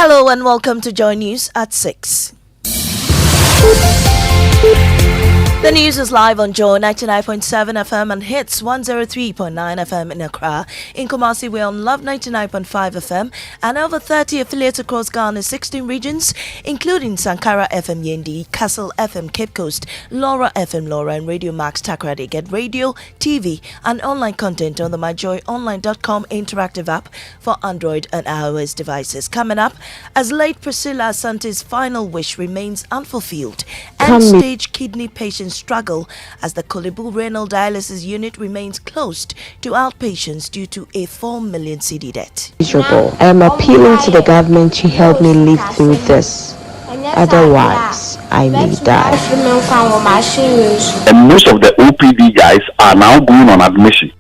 Hello and welcome to Joy News at 6. The news is live on Joy 99.7 FM and hits 103.9 FM in Accra. In Kumasi, we're on Love 99.5 FM and over 30 affiliates across Ghana's 16 regions, including Sankara FM Yendi, Castle FM Cape Coast, Laura FM Laura, and Radio Max Takoradi. Get radio, TV, and online content on the myjoyonline.com interactive app for Android and iOS devices. Coming up, as late Priscilla Asante's final wish remains unfulfilled, end-stage kidney patients struggle as the Kolebu renal dialysis unit remains closed to outpatients due to a 4 million cedi debt. Miserable. I am appealing to the government to help me live through this. Otherwise, I may die. And most of the OPD guys are now going on admission.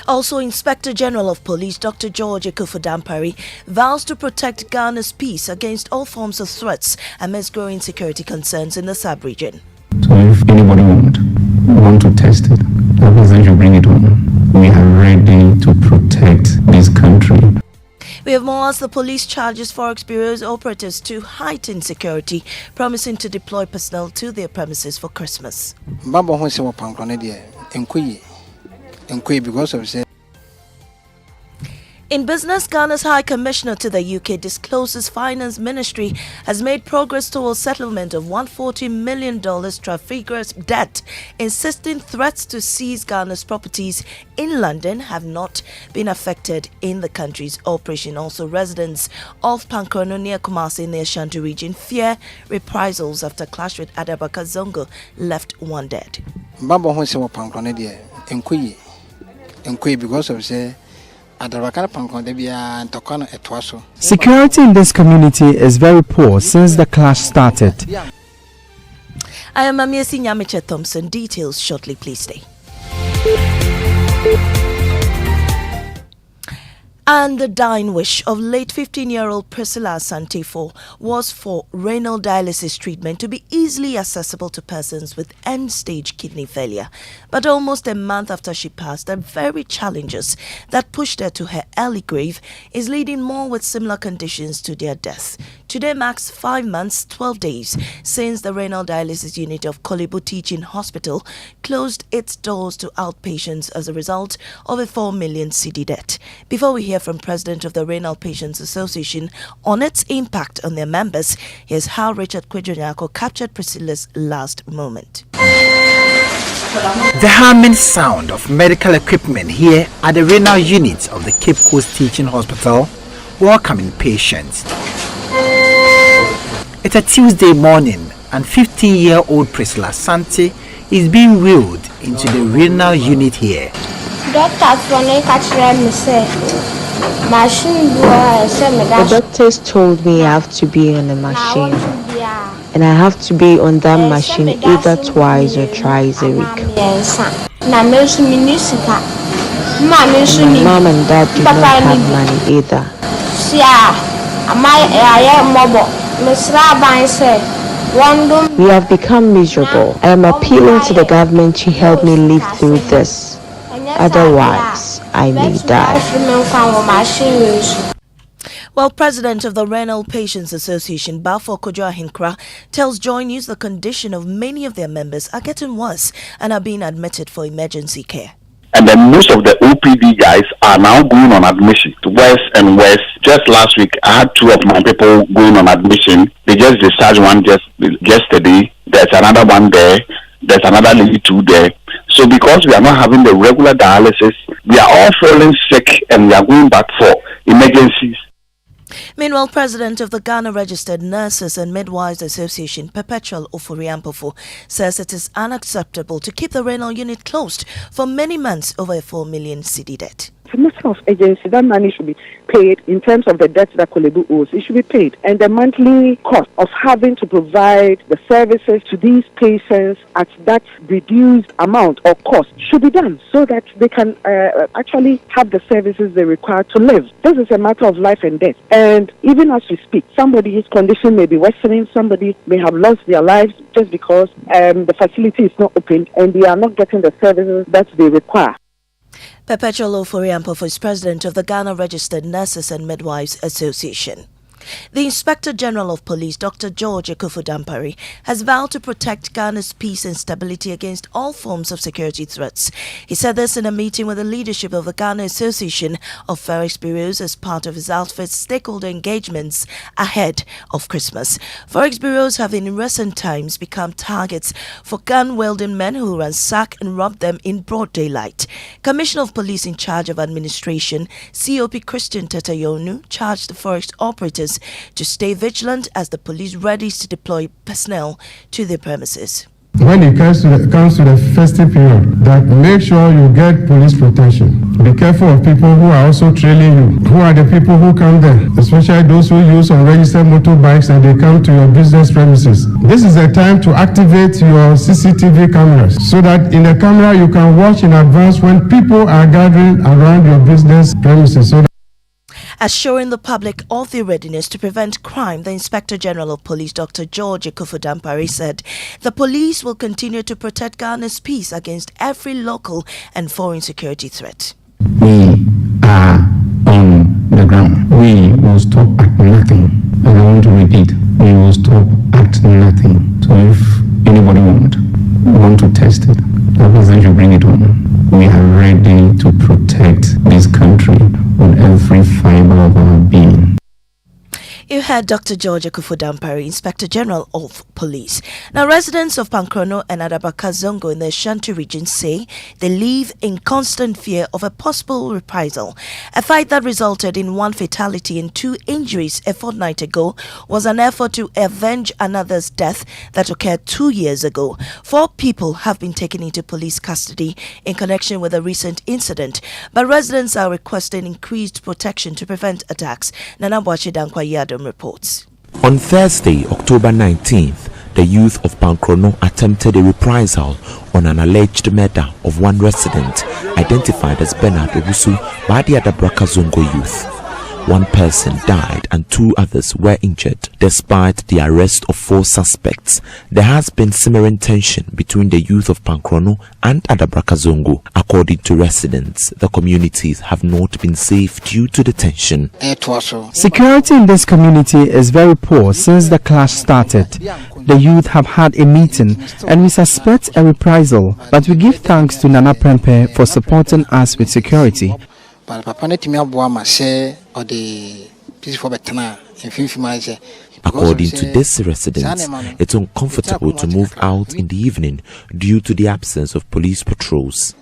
Also, Inspector General of Police Dr. George Ekufu-Dampare vows to protect Ghana's peace against all forms of threats amidst growing security concerns in the sub-region. So if anybody want to test it, the president should bring it on. We are ready to protect this country. We have more as the police charges Forex Bureau's operatives to heighten security, promising to deploy personnel to their premises for Christmas. In business, Ghana's High Commissioner to the UK discloses Finance Ministry has made progress towards settlement of $140 million Trafigura's debt, insisting threats to seize Ghana's properties in London have not been affected in the country's operation. Also, residents of Pankrono near Kumasi in the Ashanti region fear reprisals after clash with Adabaka Zongo left one dead. Security in this community is very poor since the clash started. I am Amiesi Nyamiche Thompson. Details shortly, please stay. And the dying wish of late 15-year-old Priscilla Asante was for renal dialysis treatment to be easily accessible to persons with end-stage kidney failure. But almost a month after she passed, the very challenges that pushed her to her early grave is leading more with similar conditions to their death. Today marks 5 months, 12 days since the renal dialysis unit of Kolebu Teaching Hospital closed its doors to outpatients as a result of a 4 million cedi debt. Before we hear from President of the Renal Patients Association on its impact on their members, here's how Richard Kwejunyako captured Priscilla's last moment. The humming sound of medical equipment here at the renal unit of the Cape Coast Teaching Hospital welcoming patients. It's a Tuesday morning and 15-year-old Priscilla Asante is being wheeled into the renal unit here. The doctors told me I have to be on the machine, and I have to be on that machine either twice or thrice a week. My mom and dad do not have money either. We have become miserable. I am appealing to the government to help me live through this. Otherwise, I may die. Well, President of the Renal Patients Association, Balfour Kojo Ahinkra, tells Joy News the condition of many of their members are getting worse and are being admitted for emergency care. And then most of the OPD guys are now going on admission, worse and worse. Just last week, I had 2 of my people going on admission. They just discharged one just yesterday. There's another one there. There's another lady 2 there. So because we are not having the regular dialysis, we are all falling sick and we are going back for emergencies. Meanwhile, President of the Ghana Registered Nurses and Midwives Association, Perpetual Ofori-Ampofo, says it is unacceptable to keep the renal unit closed for many months over a 4 million cedi debt. It's a matter of urgency. That money should be paid in terms of the debt that Kolebu owes. It should be paid. And the monthly cost of having to provide the services to these patients at that reduced amount or cost should be done so that they can actually have the services they require to live. This is a matter of life and death. And even as we speak, somebody's condition may be worsening. Somebody may have lost their lives just because the facility is not open and they are not getting the services that they require. Perpetual Ofori-Ampofo is president of the Ghana Registered Nurses and Midwives Association. The Inspector General of Police, Dr. George Ekufu-Dampare, has vowed to protect Ghana's peace and stability against all forms of security threats. He said this in a meeting with the leadership of the Ghana Association of Forex Bureaus as part of his outfit's stakeholder engagements ahead of Christmas. Forex bureaus have in recent times become targets for gun-wielding men who ransack and rob them in broad daylight. Commissioner of Police in charge of administration, COP Christian Tetayonu, charged the Forex operators to stay vigilant as the police readies to deploy personnel to their premises. When it comes to the festive period, that make sure you get police protection. Be careful of people who are also trailing you. Who are the people who come there? Especially those who use unregistered motorbikes and they come to your business premises. This is a time to activate your CCTV cameras so that in the camera you can watch in advance when people are gathering around your business premises. Assuring the public of their readiness to prevent crime, the Inspector General of Police, Dr. George Ekufu-Dampare, said the police will continue to protect Ghana's peace against every local and foreign security threat. We are on the ground. We will stop at nothing. And I want to repeat, we will stop at nothing. So if anybody want to test it, the president should bring it on. We are ready to protect this country with every fiber of our being. You heard Dr. George Ekufu-Dampare, Inspector General of Police. Now, residents of Pankrono and Adabaka Zongo in the Ashanti region say they live in constant fear of a possible reprisal. A fight that resulted in 1 fatality and 2 injuries a fortnight ago was an effort to avenge another's death that occurred 2 years ago. 4 people have been taken into police custody in connection with a recent incident, but residents are requesting increased protection to prevent attacks. Nana Boache Dankwa Yadom reports. On Thursday, October 19th, the youth of Pankrono attempted a reprisal on an alleged murder of one resident identified as Bernard Obusu by the Adabraka Zongo youth. 1 person died and 2 others were injured. Despite the arrest of 4 suspects, there has been simmering tension between the youth of Pankrono and Adabraka Zongo. According to residents, the communities have not been safe due to the tension. Security in this community is very poor since the clash started. The youth have had a meeting and we suspect a reprisal, but we give thanks to Nana Prempeh for supporting us with security. According to this resident, it's uncomfortable to move out in the evening due to the absence of police patrols.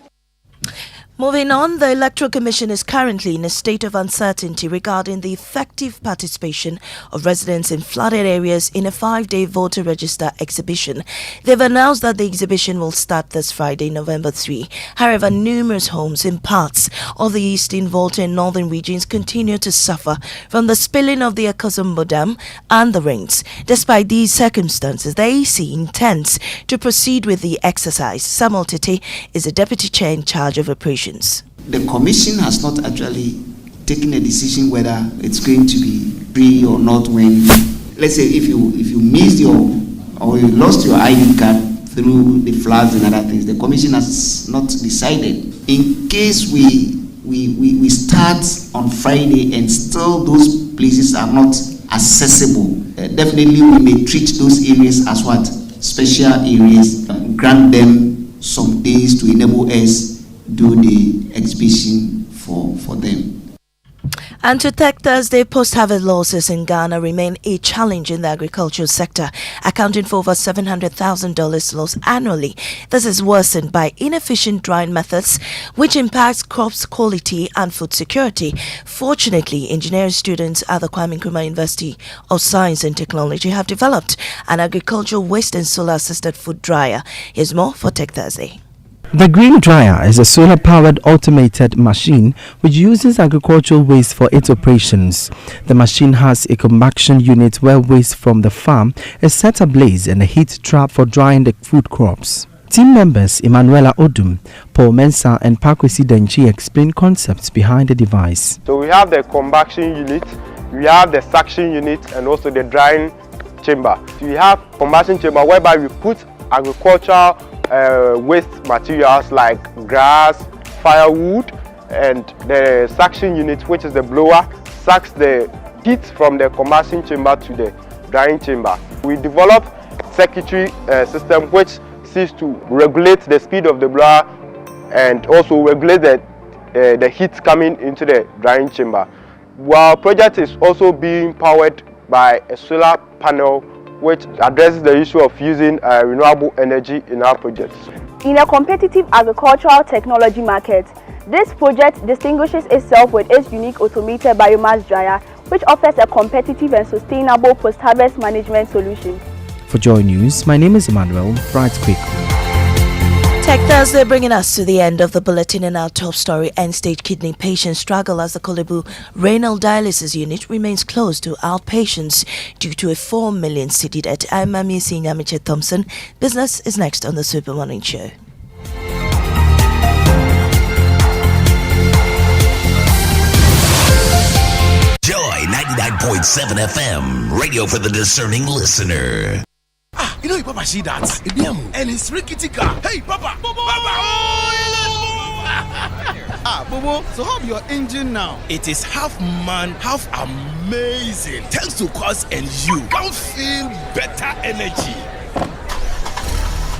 Moving on, the Electoral Commission is currently in a state of uncertainty regarding the effective participation of residents in flooded areas in a 5-day voter register exhibition. They've announced that the exhibition will start this Friday, November 3. However, numerous homes in parts of the Eastern, Volta and Northern regions continue to suffer from the spilling of the Akosombo Dam and the rains. Despite these circumstances, the AC intends to proceed with the exercise. Samuel Tete is the Deputy Chair in charge of operations. The Commission has not actually taken a decision whether it's going to be free or not. When, let's say, if you missed or you lost your ID card through the floods and other things, the Commission has not decided. In case we start on Friday and still those places are not accessible, definitely we may treat those areas as what? Special areas, grant them some days to enable us do the exhibition for them. And to Tech Thursday, post-harvest losses in Ghana remain a challenge in the agricultural sector, accounting for over $700,000 loss annually. This is worsened by inefficient drying methods, which impacts crops quality and food security. Fortunately, engineering students at the Kwame Nkrumah University of Science and Technology have developed an agricultural waste and solar-assisted food dryer. Here's more for Tech Thursday. The Green Dryer is a solar-powered automated machine which uses agricultural waste for its operations. The machine has a compaction unit where waste from the farm is set ablaze and a heat trap for drying the food crops. Team members Emanuela Odum, Paul Mensah and Pakwesi Denchi explain concepts behind the device. So we have the compaction unit, we have the suction unit and also the drying chamber. So we have compaction chamber whereby we put agricultural waste materials like grass, firewood, and the suction unit, which is the blower, sucks the heat from the combustion chamber to the drying chamber. We developed circuitry system which seeks to regulate the speed of the blower and also regulate the heat coming into the drying chamber. Our project is also being powered by a solar panel which addresses the issue of using renewable energy in our projects. In a competitive agricultural technology market, this project distinguishes itself with its unique automated biomass dryer, which offers a competitive and sustainable post-harvest management solution. For Joy News, my name is Emmanuel. Right quick. Tech Thursday bringing us to the end of the bulletin, and our top story: end-stage kidney patients struggle as the Kolebu renal dialysis unit remains closed to outpatients due to a 4 million cedi debt. I'm Mami Sinyamiche Thompson. Business is next on the Super Morning Show. Joy 99.7 FM, radio for the discerning listener. You know, Papa, see that? And it's rickety car. Hey, Papa! Papa! Bobo, so how your engine now? It is half man, half amazing. Thanks to Quartz and you can feel better energy.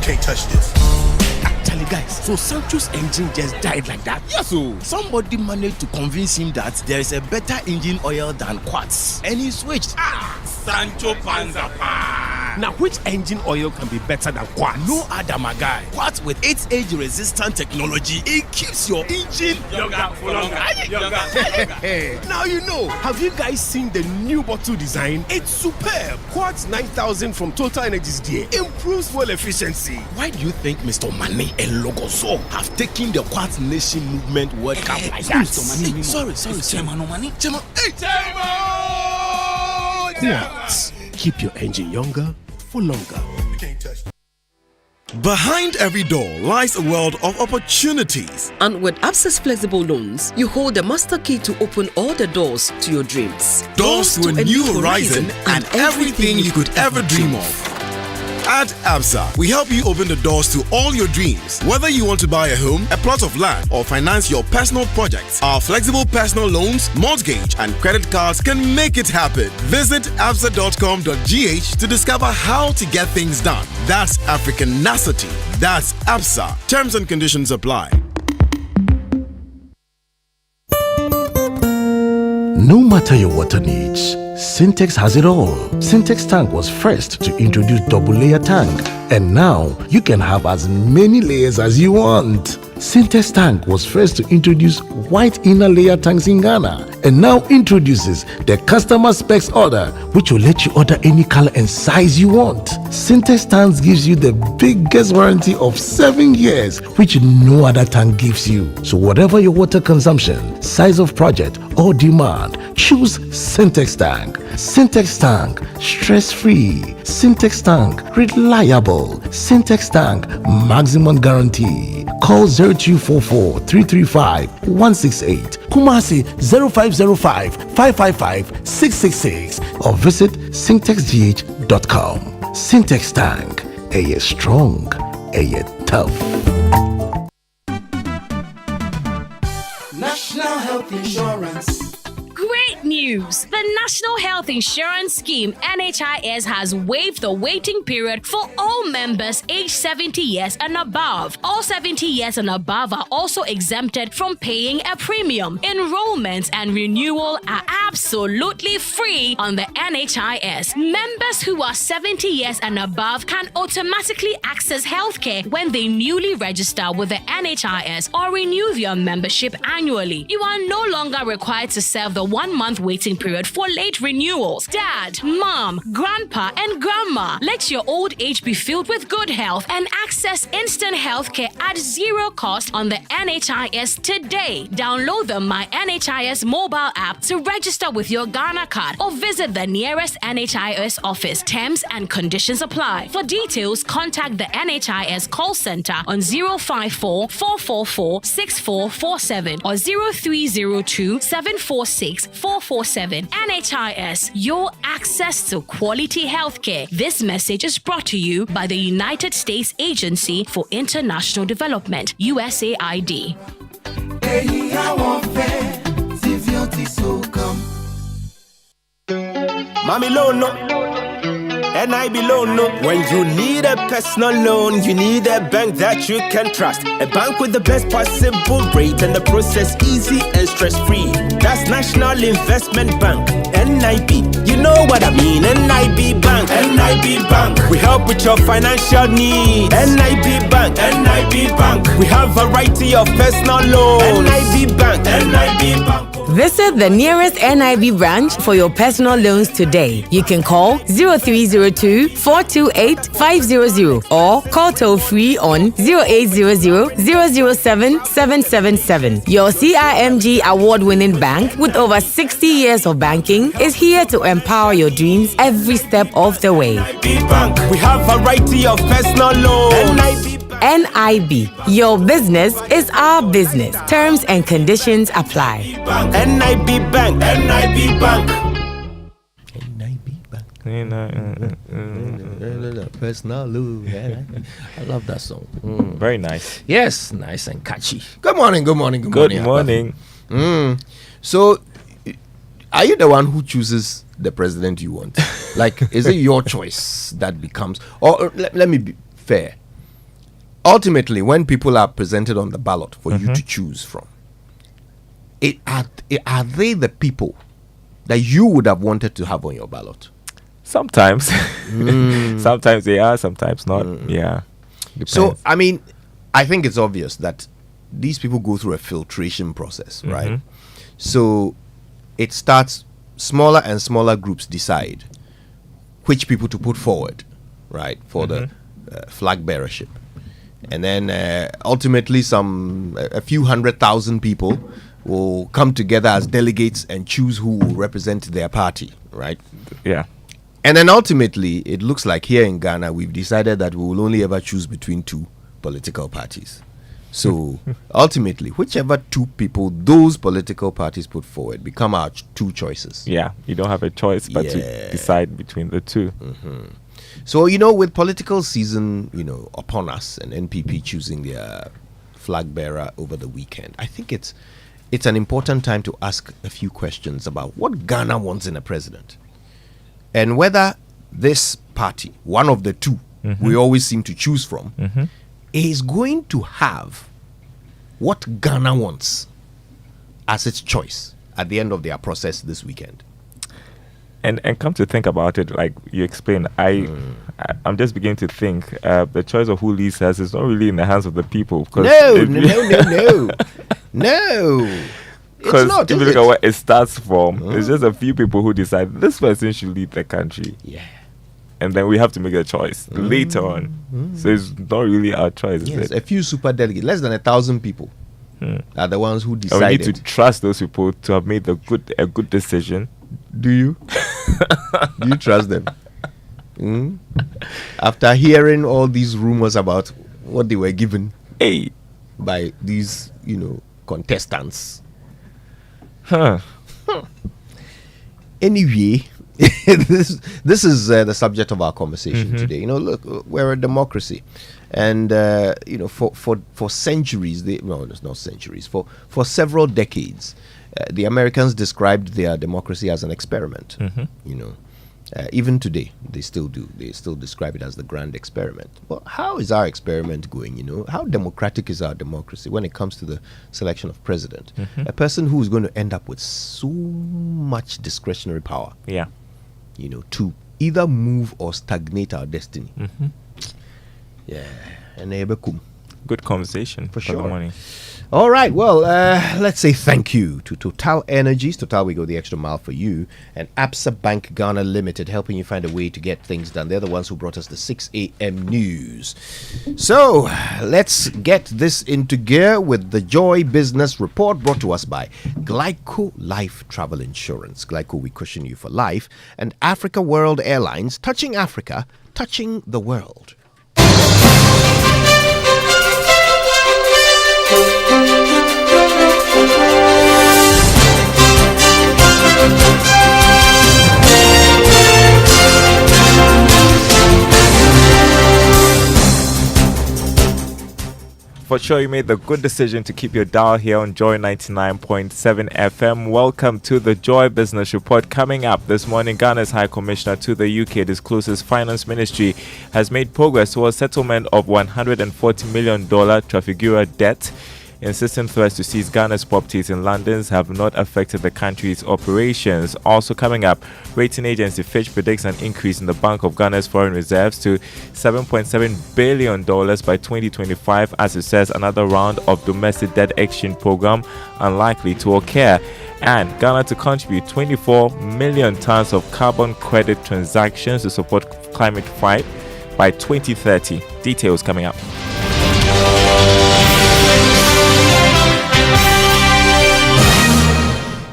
Can't touch this. Actually, guys, so Sancho's engine just died like that. Yes, so somebody managed to convince him that there is a better engine oil than Quartz, and he switched. Sancho Panzapa. Now, which engine oil can be better than Quartz? No other, my guy. Quartz with its age-resistant technology, it keeps your engine younger for longer. Now you know. Have you guys seen the new bottle design? It's superb. Quartz 9000 from Total Energies there improves fuel efficiency. Why do you think Mr. Mane and Logoso have taken the Quartz Nation movement World Cup like that? Sorry. Chairman. Hey, Quartz. Keep your engine younger for longer. Behind every door lies a world of opportunities. And with Absa's flexible loans, you hold the master key to open all the doors to your dreams. Doors to a new horizon and everything you could ever dream of. At Absa, we help you open the doors to all your dreams. Whether you want to buy a home, a plot of land, or finance your personal projects, our flexible personal loans, mortgage, and credit cards can make it happen. Visit absa.com.gh to discover how to get things done. That's Africanacity. That's Absa. Terms and conditions apply. No matter your water needs, Sintex has it all. Sintex tank was first to introduce double layer tank, and now you can have as many layers as you want. Sintex tank was first to introduce white inner layer tanks in Ghana, and now introduces the customer specs order, which will let you order any color and size you want. Sintex tanks gives you the biggest warranty of 7 years, which no other tank gives you. So whatever your water consumption, size of project, or demand, choose Sintex tank. Sintex tank, stress-free. Sintex tank, reliable. Sintex tank, maximum guarantee. Call 0244 335 168, Kumasi 0505 555 666, or visit sintexgh.com. Sintex tank, a year strong, a year tough. National Health Insurance. Great news! The National Health Insurance Scheme (NHIS) has waived the waiting period for all members aged 70 years and above. All 70 years and above are also exempted from paying a premium. Enrollment and renewal are absolutely free on the NHIS. Members who are 70 years and above can automatically access healthcare when they newly register with the NHIS or renew their membership annually. You are no longer required to serve the 1-month waiting period for late renewals. Dad, mom, grandpa, and grandma, let your old age be filled with good health and access instant healthcare at zero cost on the NHIS today. Download the My NHIS mobile app to register with your Ghana card or visit the nearest NHIS office. Terms and conditions apply. For details, contact the NHIS call center on 054 444 6447 or 0302 746 447. NHIS, your access to quality healthcare. This message is brought to you by the United States Agency for International Development, USAID. Mami loan no. NIB loan no. When you need a personal loan, you need a bank that you can trust. A bank with the best possible rate and the process easy and stress-free. That's National Investment Bank, NIB. You know what I mean, NIB Bank. NIB Bank. We help with your financial needs. NIB Bank. NIB Bank. We have a variety of personal loans. NIB Bank. NIB Bank. Visit the nearest NIB branch for your personal loans today. You can call 0302 428 500 or call toll free on 0800 007 777. Your CIMG award-winning bank with over 60 years of banking is here to empower your dreams every step of the way. NIB Bank. We have a variety of personal loans. NIB, your business is our business. Terms and conditions apply. NIB Bank. NIB Bank. Personal loan. I love that song. Very nice. Yes, nice and catchy. Good morning. Good morning. So, are you the one who chooses the president you want? Like, is it your choice that becomes? Or let me be fair. Ultimately, when people are presented on the ballot for you to choose from, are they the people that you would have wanted to have on your ballot? Sometimes. Sometimes they are, sometimes not. Yeah. Depends. So, I mean, I think it's obvious that these people go through a filtration process, right? So, it starts, smaller and smaller groups decide which people to put forward, right, for the flag bearership. And then ultimately a few 100,000 people will come together as delegates and choose who will represent their party, right? Yeah. And then ultimately, it looks like here in Ghana, we've decided that we will only ever choose between two political parties. So ultimately, whichever two people those political parties put forward become our two choices. Yeah, you don't have a choice but to decide between the two. So, with political season, upon us and NPP choosing their flag bearer over the weekend, I think it's an important time to ask a few questions about what Ghana wants in a president. And whether this party, one of the two we always seem to choose from, is going to have what Ghana wants as its choice at the end of their process this weekend. And come to think about it, like you explained, I'm just beginning to think the choice of who leads us is not really in the hands of the people. No. Because if you look at what it starts from, it's just a few people who decide this person should lead the country. Yeah. And then we have to make a choice later on. So it's not really our choice. Yes, a few super delegates, less than 1,000 people are the ones who decided. And we need to trust those people to have made a good decision. Do you? Do you trust them? After hearing all these rumors about what they were given by these, contestants. Anyway, this is the subject of our conversation today. Look, we're a democracy, and for centuries, it's not centuries, for several decades, the Americans described their democracy as an experiment. Even today, they still do. They still describe it as the grand experiment. Well, how is our experiment going? How democratic is our democracy when it comes to the selection of president? A person who is going to end up with so much discretionary power. Yeah. To either move or stagnate our destiny. Yeah. And good conversation for sure. The morning. All right, well, let's say thank you to Total Energies. Total, we go the extra mile for you. And Absa Bank Ghana Limited, helping you find a way to get things done. They're the ones who brought us the 6 a.m. news. So, let's get this into gear with the Joy Business Report brought to us by Glyco Life Travel Insurance. Glyco, we cushion you for life. And Africa World Airlines, touching Africa, touching the world. For for sure you made the good decision to keep your dial here on Joy 99.7 FM. Welcome to the Joy Business Report. Coming up this morning, Ghana's High Commissioner to the UK discloses Finance Ministry has made progress towards settlement of $140 million Trafigura debt. Insistent threats to seize Ghana's properties in London have not affected the country's operations. Also coming up, rating agency Fitch predicts an increase in the Bank of Ghana's foreign reserves to $7.7 billion by 2025 as it says another round of domestic debt exchange program unlikely to occur. And Ghana to contribute 24 million tons of carbon credit transactions to support climate fight by 2030. Details coming up.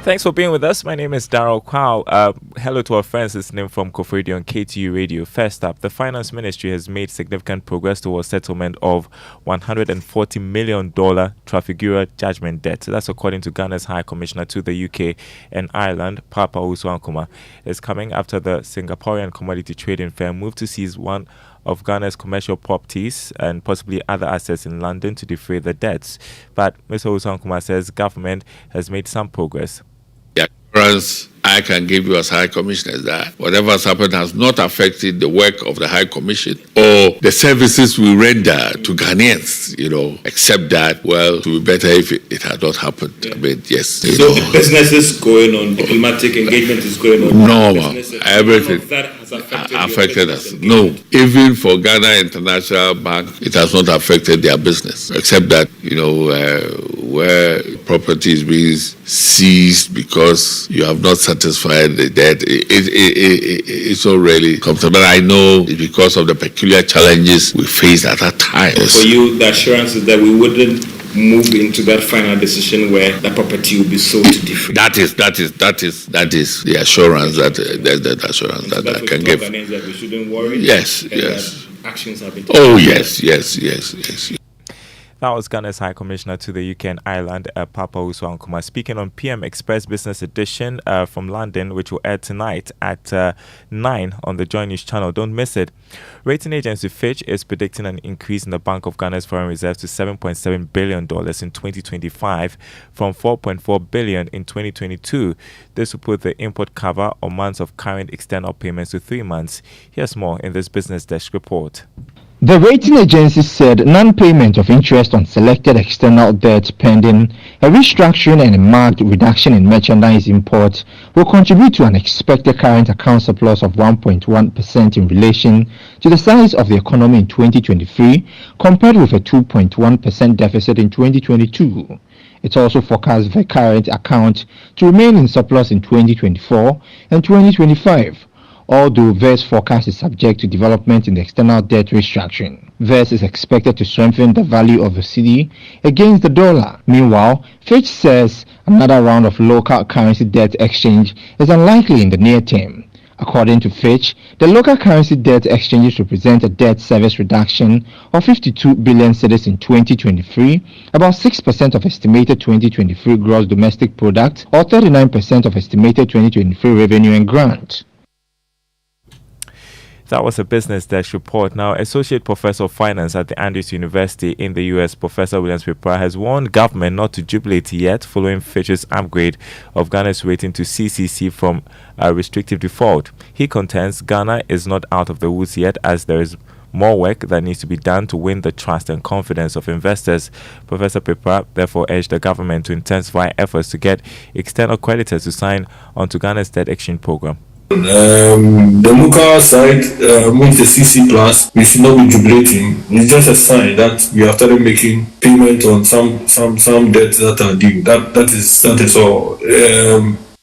Thanks for being with us. My name is Daryl Kwao. Hello to our friends listening from Kofredi on KTU Radio. First up, the Finance Ministry has made significant progress towards settlement of $140 million Trafigura judgment debt. That's according to Ghana's High Commissioner to the UK and Ireland, Papa Usuankuma. It's coming after the Singaporean commodity trading firm moved to seize one of Ghana's commercial properties and possibly other assets in London to defray the debts. But Mr. Usuankuma says government has made some progress. The assurance I can give you as High Commissioner is that whatever has happened has not affected the work of the High Commission or the services we render to Ghanaians, except that, well, it would be better if it had not happened. I mean, yes. So the business is going on, diplomatic engagement is going on. No, everything that has affected us. No, even for Ghana International Bank, it has not affected their business, except that, where property is being seized because you have not satisfied the debt, it's not really comfortable. But I know it's because of the peculiar challenges we faced at that time. For you, the assurance is that we wouldn't move into that final decision where the property will be sold to different. That is the assurance that assurance that I can give. That we shouldn't worry. Yes. Actions have been taken. Oh yes. That was Ghana's High Commissioner to the UK and Ireland, Papa Usuankuma, speaking on PM Express Business Edition from London, which will air tonight at 9 on the Joy News channel. Don't miss it. Rating agency Fitch is predicting an increase in the Bank of Ghana's foreign reserves to $7.7 billion in 2025 from $4.4 billion in 2022. This will put the import cover on months of current external payments to 3 months. Here's more in this Business Desk report. The rating agency said non-payment of interest on selected external debt pending a restructuring and a marked reduction in merchandise imports will contribute to an expected current account surplus of 1.1% in relation to the size of the economy in 2023, compared with a 2.1% deficit in 2022. It also forecasts the current account to remain in surplus in 2024 and 2025. Although VERS forecast is subject to development in the external debt restructuring. VERS is expected to strengthen the value of the cedi against the dollar. Meanwhile, Fitch says another round of local currency debt exchange is unlikely in the near term. According to Fitch, the local currency debt exchanges represent a debt service reduction of 52 billion cedis in 2023, about 6% of estimated 2023 gross domestic product, or 39% of estimated 2023 revenue and grant. That was a Business Desk report. Now, Associate Professor of Finance at the Andrews University in the US, Professor Williams Pepra, has warned government not to jubilate yet following Fitch's upgrade of Ghana's rating to CCC from restrictive default. He contends Ghana is not out of the woods yet, as there is more work that needs to be done to win the trust and confidence of investors. Professor Pepra therefore urged the government to intensify efforts to get external creditors to sign onto Ghana's debt exchange program. The local side, with the CC plus, we should not be jubilating. It's just a sign that we have started making payment on some debts that are due. That is all.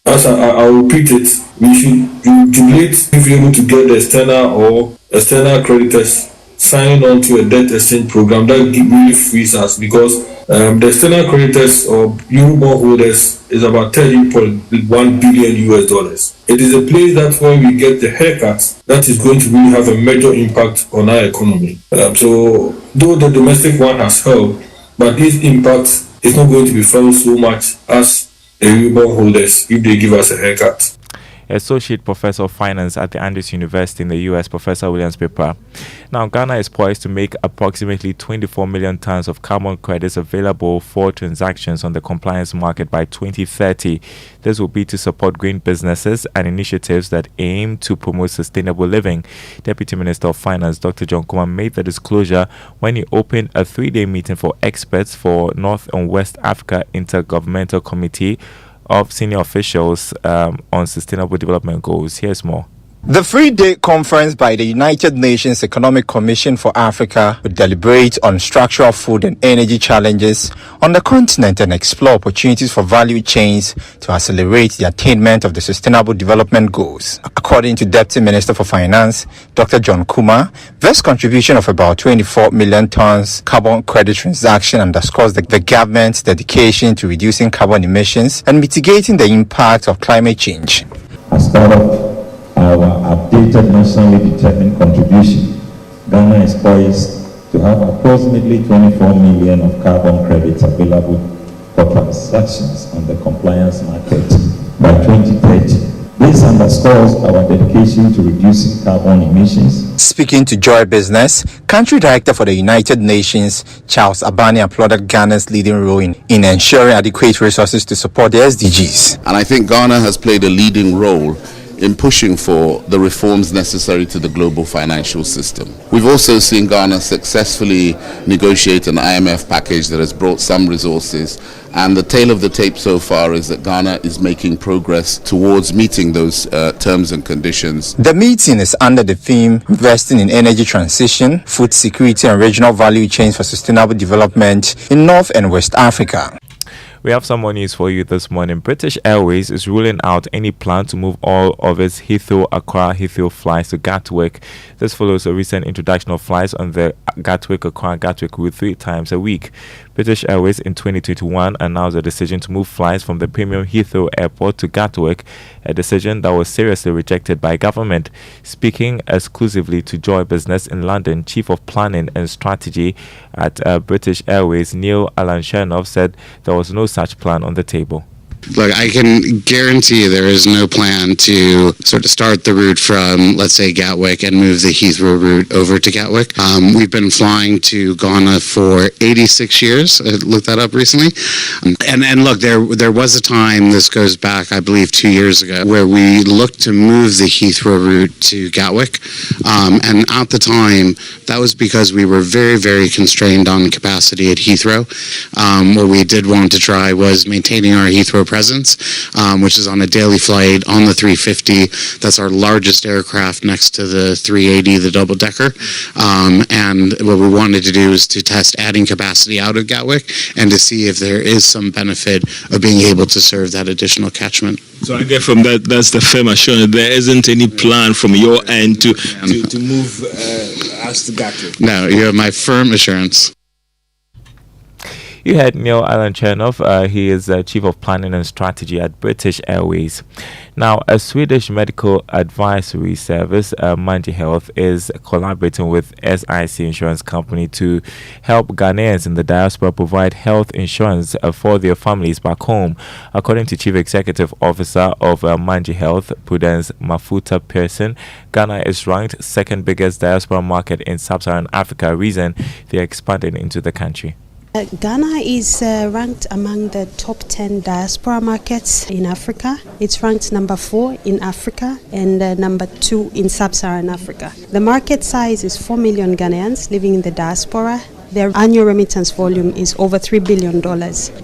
As I'll repeat it, we should jubilate if we're able to get the external creditors signing on to a debt exchange program that really frees us, because the external creditors or Eurobond holders is about $30.1 billion US. It is a place that when we get the haircuts, that is going to really have a major impact on our economy. So though the domestic one has helped, but this impact is not going to be felt so much as the Eurobond holders if they give us a haircut. Associate Professor of Finance at the Andrews University in the US, Professor Williams Pepper. Now, Ghana is poised to make approximately 24 million tons of carbon credits available for transactions on the compliance market by 2030. This will be to support green businesses and initiatives that aim to promote sustainable living. Deputy Minister of Finance Dr. John Kumah made the disclosure when he opened a 3-day meeting for experts for North and West Africa Intergovernmental Committee of senior officials on sustainable development goals. Here's more. The 3-day conference by the United Nations Economic Commission for Africa will deliberate on structural food and energy challenges on the continent and explore opportunities for value chains to accelerate the attainment of the Sustainable Development Goals. According to Deputy Minister for Finance, Dr. John Kumah, this contribution of about 24 million tons carbon credit transaction underscores the government's dedication to reducing carbon emissions and mitigating the impact of climate change. As part of our updated nationally determined contribution, Ghana is poised to have approximately 24 million of carbon credits available for transactions on the compliance market by 2030. This underscores our dedication to reducing carbon emissions. Speaking to Joy Business, Country Director for the United Nations, Charles Abani, applauded Ghana's leading role in ensuring adequate resources to support the SDGs. And I think Ghana has played a leading role in pushing for the reforms necessary to the global financial system. We've also seen Ghana successfully negotiate an IMF package that has brought some resources, and the tale of the tape so far is that Ghana is making progress towards meeting those terms and conditions. The meeting is under the theme Investing in Energy Transition, Food Security and Regional Value Chains for Sustainable Development in North and West Africa. We have some more news for you this morning. British Airways is ruling out any plan to move all of its Heathrow flights to Gatwick. This follows a recent introduction of flights on the Gatwick route 3 times a week. British Airways in 2021 announced a decision to move flights from the premium Heathrow Airport to Gatwick, a decision that was seriously rejected by government. Speaking exclusively to Joy Business in London, Chief of Planning and Strategy at British Airways, Neil Alan Chernoff, said there was no such plan on the table. Look, I can guarantee there is no plan to sort of start the route from, let's say, Gatwick and move the Heathrow route over to Gatwick. We've been flying to Ghana for 86 years. I looked that up recently. And look, there was a time, this goes back, I believe, 2 years ago, where we looked to move the Heathrow route to Gatwick. And at the time, that was because we were very, very constrained on capacity at Heathrow. What we did want to try was maintaining our Heathrow presence, which is on a daily flight on the 350. That's our largest aircraft next to the 380, the double-decker. And what we wanted to do is to test adding capacity out of Gatwick and to see if there is some benefit of being able to serve that additional catchment. So I get from that, that's the firm assurance. There isn't any plan from your end to move us to Gatwick. No, you have my firm assurance. You had Neil Alan Chernoff. He is Chief of Planning and Strategy at British Airways. Now, a Swedish medical advisory service, Manji Health, is collaborating with SIC Insurance Company to help Ghanaians in the diaspora provide health insurance for their families back home. According to Chief Executive Officer of Manji Health, Prudence Mafuta Pearson, Ghana is ranked second biggest diaspora market in sub-Saharan Africa, reason they expanded into the country. Ghana is ranked among the top 10 diaspora markets in Africa. It's ranked number 4 in Africa and number 2 in sub-Saharan Africa. The market size is 4 million Ghanaians living in the diaspora. Their annual remittance volume is over $3 billion.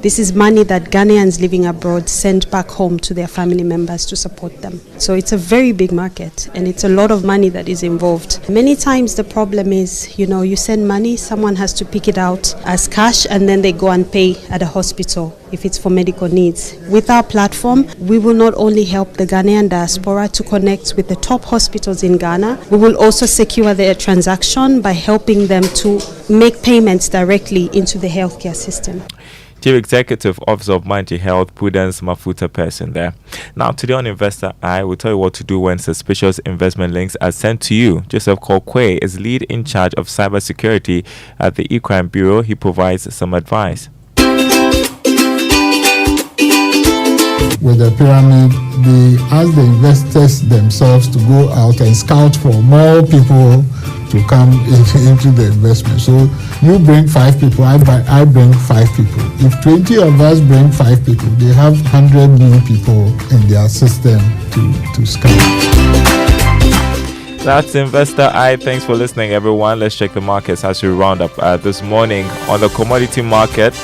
This is money that Ghanaians living abroad send back home to their family members to support them. So it's a very big market and it's a lot of money that is involved. Many times the problem is, you send money, someone has to pick it out as cash and then they go and pay at a hospital if it's for medical needs. With our platform, we will not only help the Ghanaian diaspora to connect with the top hospitals in Ghana, we will also secure their transaction by helping them to make payments directly into the healthcare system. Chief Executive Officer of Manji Health, Prudence Mafuta Pearson there. Now, today on Investor Eye, we'll tell you what to do when suspicious investment links are sent to you. Joseph Kokwe is lead in charge of cybersecurity at the E-Crime Bureau. He provides some advice. with the pyramid, they ask the investors themselves to go out and scout for more people to come into the investment. So you bring 5 people, I bring 5 people. If 20 of us bring 5 people, they have 100 new people in their system to scout. That's Investor Eye. Thanks for listening, everyone. Let's check the markets as we round up this morning. On the commodity market,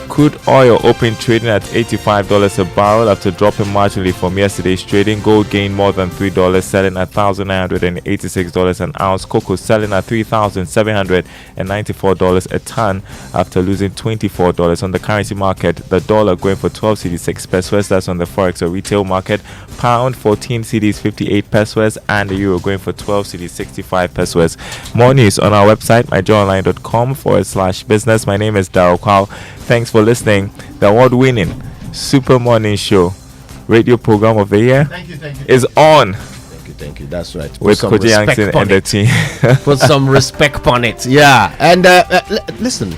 crude oil opened trading at $85 a barrel after dropping marginally from yesterday's trading. Gold gained more than $3, selling at $1,986 an ounce. Cocoa selling at $3,794 a ton after losing $24. On the currency market, the dollar going for 12 cedis 6 pesos. That's on the forex or retail market. Pound 14 cedis 58 pesos, and the euro going for 12 cedis 65 pesos. More news on our website, myjoyonline.com/business. My name is Daryl Kwao. Thanks for listening. The award-winning Super Morning Show radio program of the year is on. Thank you. That's right. With Koji Yankson and the team. Put some respect on it. Yeah. And listen.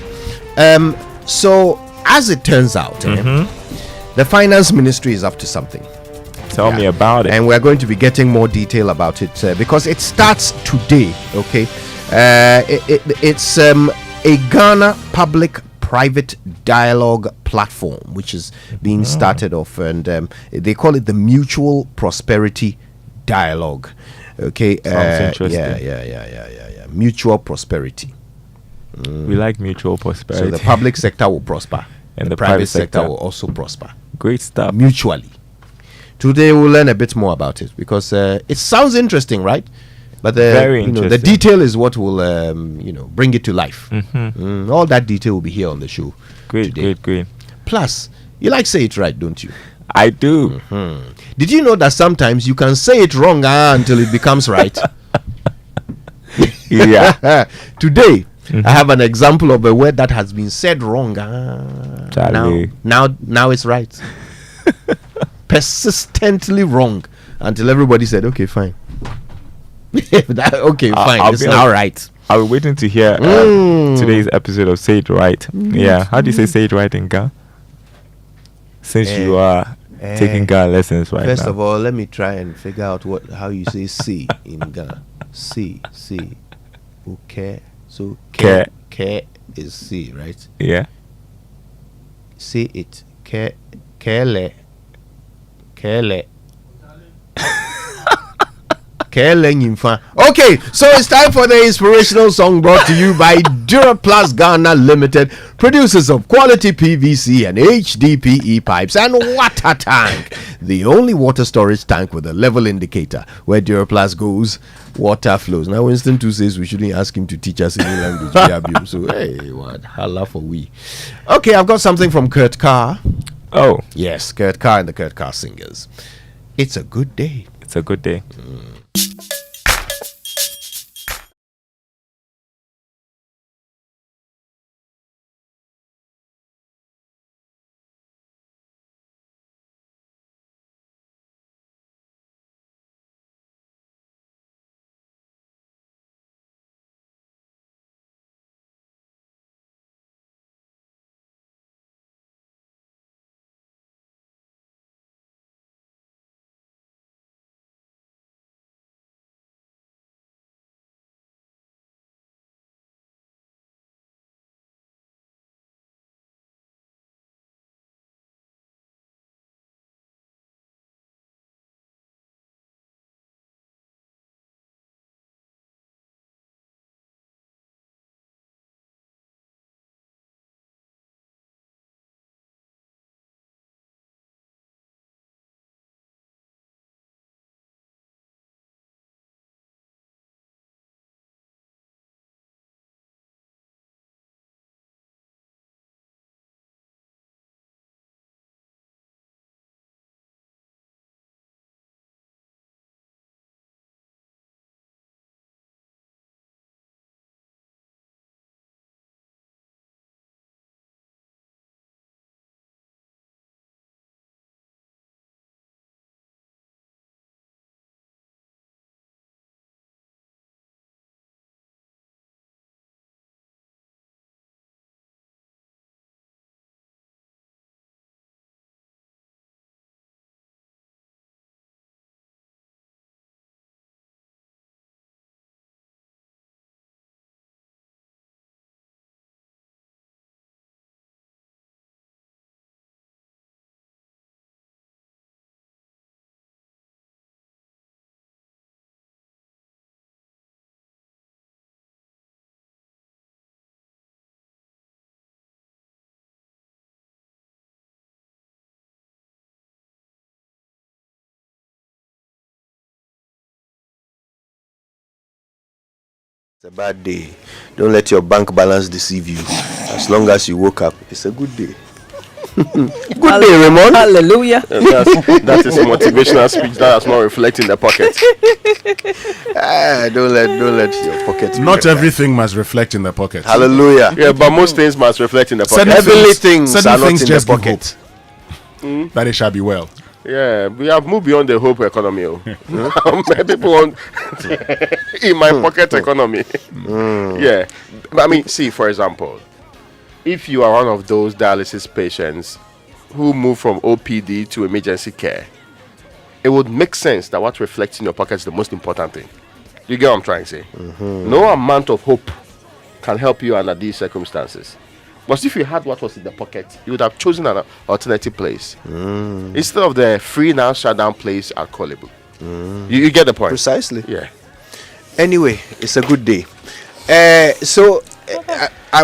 So as it turns out, the finance ministry is up to something. Tell me about it. And we're going to be getting more detail about it because it starts today. Okay. It's a Ghana public-private dialogue platform which is being started off, and they call it the Mutual Prosperity Dialogue. Okay. Sounds interesting. Yeah. Mutual prosperity. We like mutual prosperity. So the public sector will prosper, and the private sector will also prosper. Great stuff. Mutually. Today we'll learn a bit more about it because it sounds interesting, right? But Very interesting. The detail is what will bring it to life. All that detail will be here on the show. Great. Plus, you like say it right, don't you? I do. Did you know that sometimes you can say it wrong until it becomes right? Yeah. Today, I have an example of a word that has been said wrong. Now it's right. Persistently wrong until everybody said, okay, fine. Fine. It's now right. I was waiting to hear today's episode of Say It Right. Yeah. How do you say it right in Ga? Since you are taking Ga lessons right First now. of all, let me try and figure out how you say C in Ghana. C. Okay. So K is C, right? Yeah. Say it. Kele. Okay, so it's time for the inspirational song brought to you by Duraplast Ghana Limited, producers of quality PVC and HDPE pipes and water tank. The only water storage tank with a level indicator. Where Duraplast goes, water flows. Now Winston too says we shouldn't ask him to teach us any language. So hey, what holla for we. Okay, I've got something from Kurt Carr. Oh yes, Kurt Carr and the Kurt Carr Singers. It's a good day. It's a good day. It's a bad day. Don't let your bank balance deceive you. As long as you woke up, it's a good day. Good day, Raymond. Hallelujah. That is a motivational speech that does not reflect in the pocket. Don't let your pocket. Not everything must reflect in the pocket. Hallelujah. Yeah, but most things must reflect in the pocket. Heavenly things are not in the just give pocket. hope that it shall be well. Yeah, we have moved beyond the hope economy. People want in my pocket economy. Yeah, but I mean, see, for example, if you are one of those dialysis patients who move from OPD to emergency care, it would make sense that what reflects in your pocket is the most important thing. You get what I'm trying to say? No amount of hope can help you under these circumstances. But if you had what was in the pocket, you would have chosen an alternative place instead of the free now shutdown place at Kolebu. You get the point? Precisely. Yeah. Anyway, it's a good day. I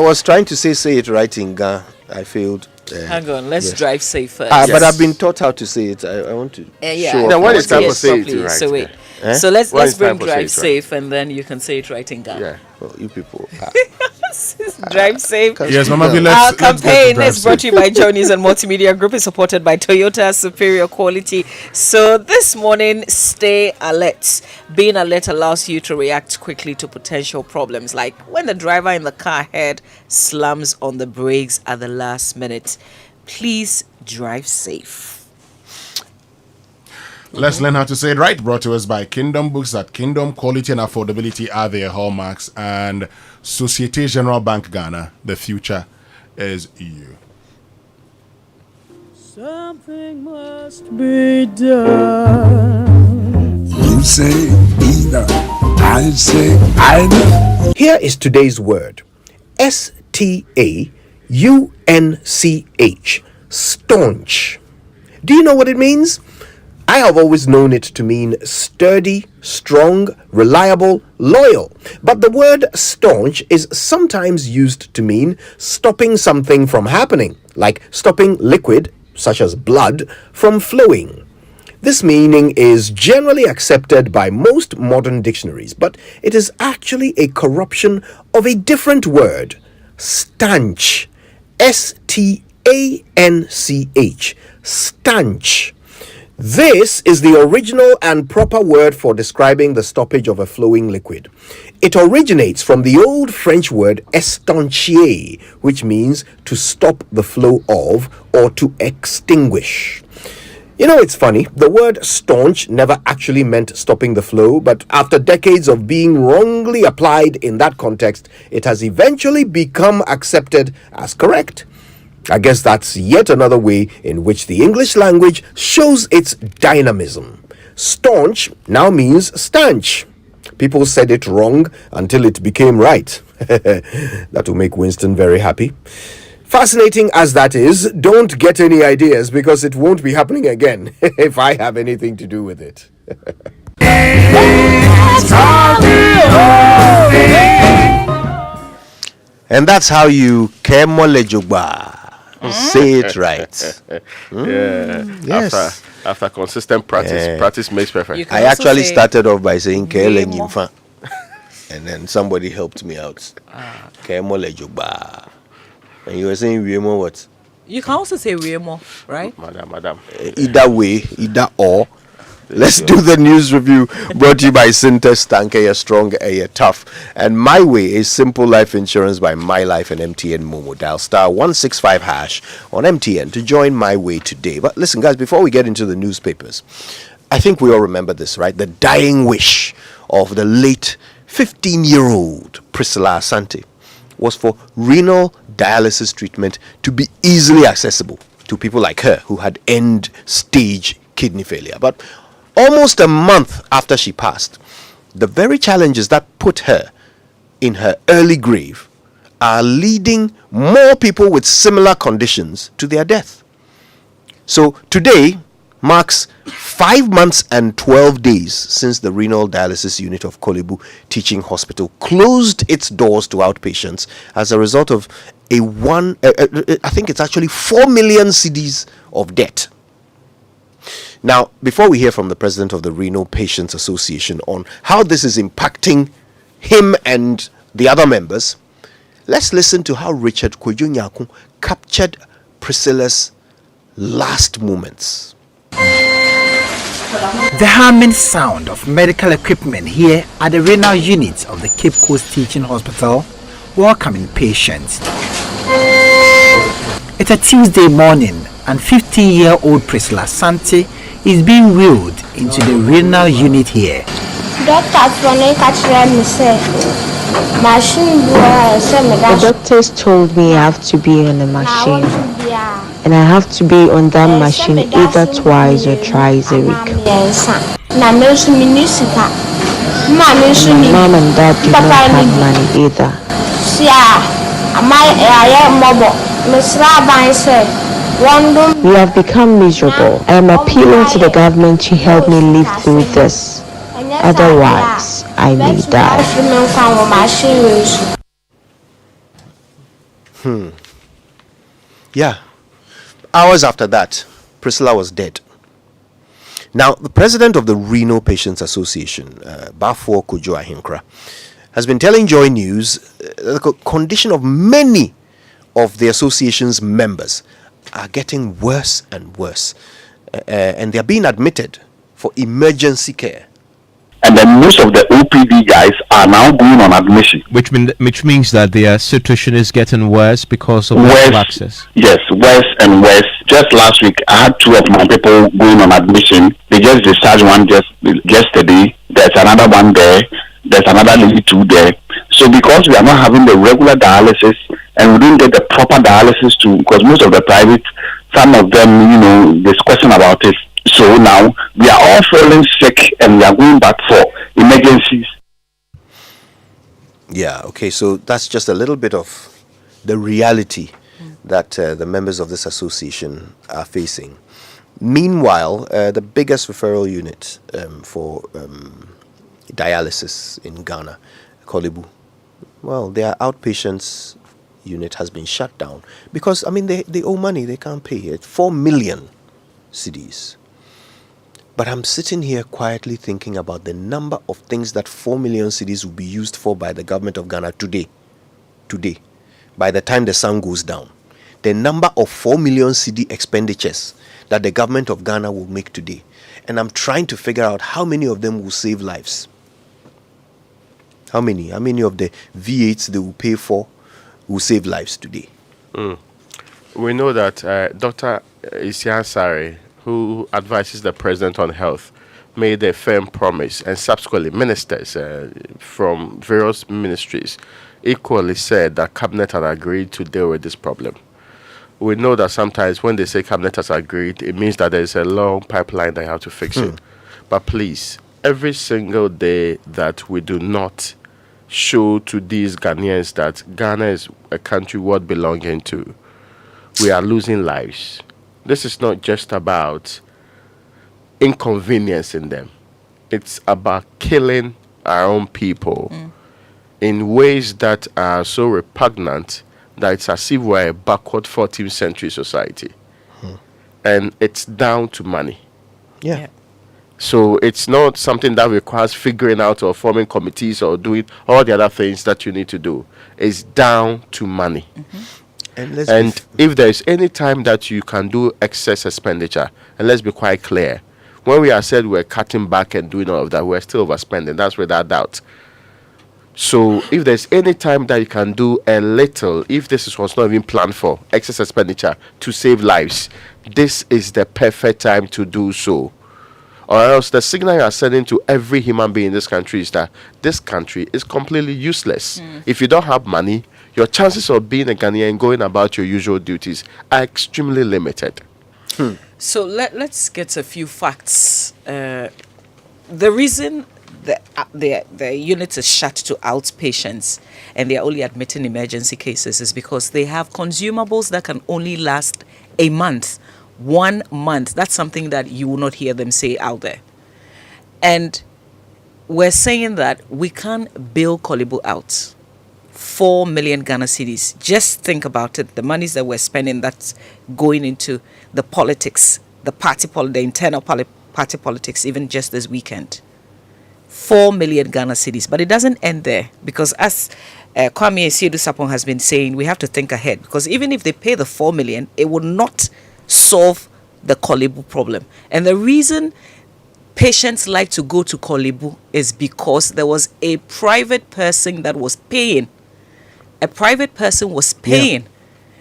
was trying to say it right in Ga. I failed. Hang on, let's drive safe first. But I've been taught how to say it. I want to show Then when off. it's time for say it right. So wait. Eh? So let's When it's bring time for say drive it right. safe, and then you can say it right in Ghana. Yeah. Well, you people. Drive safe. Yes, Mama V, Our let's get to campaign drive is brought to you by Johnny's and Multimedia Group. Is supported by Toyota Superior Quality. So this morning, stay alert. Being alert allows you to react quickly to potential problems, like when the driver in the car ahead slams on the brakes at the last minute. Please drive safe. Let's learn how to say it right. Brought to us by Kingdom Books. At Kingdom, quality and affordability are their hallmarks. And Societe Generale Bank Ghana, the future is you. Something must be done. You say either, I say either. Here is today's word. STAUNCH. Staunch. Do you know what it means? I have always known it to mean sturdy, strong, reliable, loyal. But the word staunch is sometimes used to mean stopping something from happening, like stopping liquid, such as blood, from flowing. This meaning is generally accepted by most modern dictionaries, but it is actually a corruption of a different word, stanch. STANCH. Stanch. This is the original and proper word for describing the stoppage of a flowing liquid. It originates from the old French word estanchier, which means to stop the flow of or to extinguish. You know, it's funny, the word staunch never actually meant stopping the flow, but after decades of being wrongly applied in that context, it has eventually become accepted as correct. I guess that's yet another way in which the English language shows its dynamism. Staunch now means stanch. People said it wrong until it became right. That will make Winston very happy. Fascinating as that is, don't get any ideas because it won't be happening again if I have anything to do with it. And that's how you kemolejogba. Say it right. Yeah. Yes. After consistent practice, practice makes perfect. I actually started off by saying Kele Nyimfa. And then somebody helped me out. Kemolejogba. And you were saying Wiemo what? You can also say Wiemo, right? Madam. Either way, either or. Let's do the news review brought to you by Syntex Tank, a strong, a tough. And My Way is simple life insurance by My Life and MTN Momo. Dial star 165 hash on MTN to join My Way today. But listen, guys, before we get into the newspapers, I think we all remember this, right? The dying wish of the late 15-year-old Priscilla Asante was for renal dialysis treatment to be easily accessible to people like her who had end-stage kidney failure. But almost a month after she passed, the very challenges that put her in her early grave are leading more people with similar conditions to their death. So today marks 5 months and 12 days since the renal dialysis unit of Kolebu Teaching Hospital closed its doors to outpatients as a result of I think it's actually 4 million cedis of debt. Now, before we hear from the president of the Renal Patients Association on how this is impacting him and the other members, let's listen to how Richard Kwadwo Nyarko captured Priscilla's last moments. The humming sound of medical equipment here at the renal unit of the Cape Coast Teaching Hospital welcoming patients. It's a Tuesday morning and 15-year-old Priscilla Santi is being wheeled into the renal unit here. The doctors told me I have to be on the machine, and I have to be on that machine either twice or thrice a week. Mom and dad do not have money either. We have become miserable. I am appealing to the government to help me live through this. Otherwise, I may die. Yeah. Hours after that, Priscilla was dead. Now, the president of the Renal Patients Association, Bafo Kojo Ahinkra, has been telling Joy News the condition of many of the association's members are getting worse and worse, and they are being admitted for emergency care. And then most of the OPD guys are now going on admission. Which means that their situation is getting worse because of lack of access. Yes, worse and worse. Just last week, I had 2 of my people going on admission. They just discharged one just yesterday. There's another one there. There's another lady 2 there. So because we are not having the regular dialysis and we don't get the proper dialysis too, because most of the private, some of them, there's question about it. So now we are all feeling sick and we are going back for emergencies. Yeah, okay, so that's just a little bit of the reality that the members of this association are facing. Meanwhile, the biggest referral unit for dialysis in Ghana, Korle Bu, well, their outpatients unit has been shut down because, they owe money, they can't pay it. 4 million cedis. But I'm sitting here quietly thinking about the number of things that 4 million cedis will be used for by the government of Ghana today, by the time the sun goes down. The number of 4 million cedi expenditures that the government of Ghana will make today. And I'm trying to figure out how many of them will save lives. How many of the V8s they will pay for will save lives today. We know that Dr. Isiah Ansari, who advises the president on health, made a firm promise, and subsequently ministers from various ministries equally said that cabinet had agreed to deal with this problem. We know that sometimes when they say cabinet has agreed, it means that there's a long pipeline they have to fix it. But please, every single day that we do not show to these Ghanaians that Ghana is a country worth belonging to, we are losing lives. This is not just about inconveniencing them. It's about killing our own people in ways that are so repugnant that it's as if we're a backward 14th century society. And it's down to money. Yeah. So it's not something that requires figuring out or forming committees or doing all the other things that you need to do. It's down to money. And if there is any time that you can do excess expenditure, and let's be quite clear, when we are said we're cutting back and doing all of that, we're still overspending. That's without doubt. So if there's any time that you can do a little, if this was not even planned for, excess expenditure to save lives, this is the perfect time to do so. Or else the signal you are sending to every human being in this country is that this country is completely useless. If you don't have money, your chances of being a Ghanaian and going about your usual duties are extremely limited. So let's get a few facts. The reason the unit is shut to outpatients and they are only admitting emergency cases is because they have consumables that can only last a month. 1 month. That's something that you will not hear them say out there. And we're saying that we can't bill Korle Bu out 4 million Ghana cedis. Just think about it. The monies that we're spending that's going into the politics, the internal party politics, even just this weekend. 4 million Ghana cedis. But it doesn't end there, because as Kwame Siedu Sapon has been saying, we have to think ahead, because even if they pay the 4 million, it will not solve the Korle Bu problem. And the reason patients like to go to Korle Bu is because there was a private person that was paying. A private person was paying.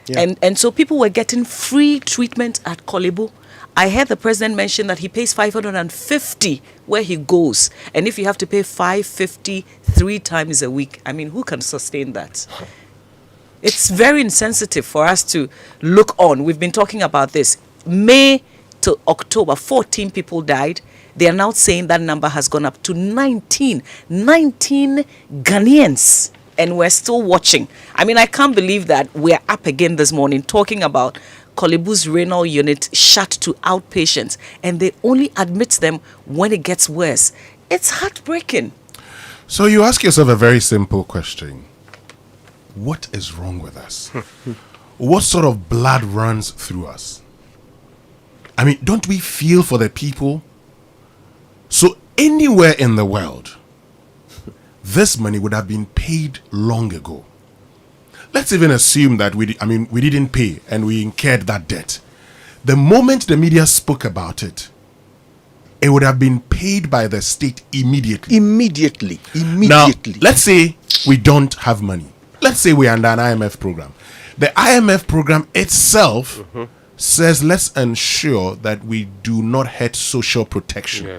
Yeah. And so people were getting free treatment at Korle Bu. I heard the president mention that he pays 550 where he goes. And if you have to pay 550 3 times a week, I mean, who can sustain that? It's very insensitive for us to look on. We've been talking about this. May to October, 14 people died. They are now saying that number has gone up to 19 Ghanaians. And we're still watching. I mean, I can't believe that we're up again this morning talking about Korle Bu's renal unit shut to outpatients, and they only admit them when it gets worse. It's heartbreaking. So you ask yourself a very simple question. What is wrong with us? What sort of blood runs through us? I mean, don't we feel for the people? So anywhere in the world, this money would have been paid long ago. Let's even assume that we didn't pay and we incurred that debt. The moment the media spoke about it, it would have been paid by the state immediately. Immediately. Now, let's say we don't have money. Let's say we're under an IMF program. The IMF program itself says let's ensure that we do not hurt social protection. Yeah.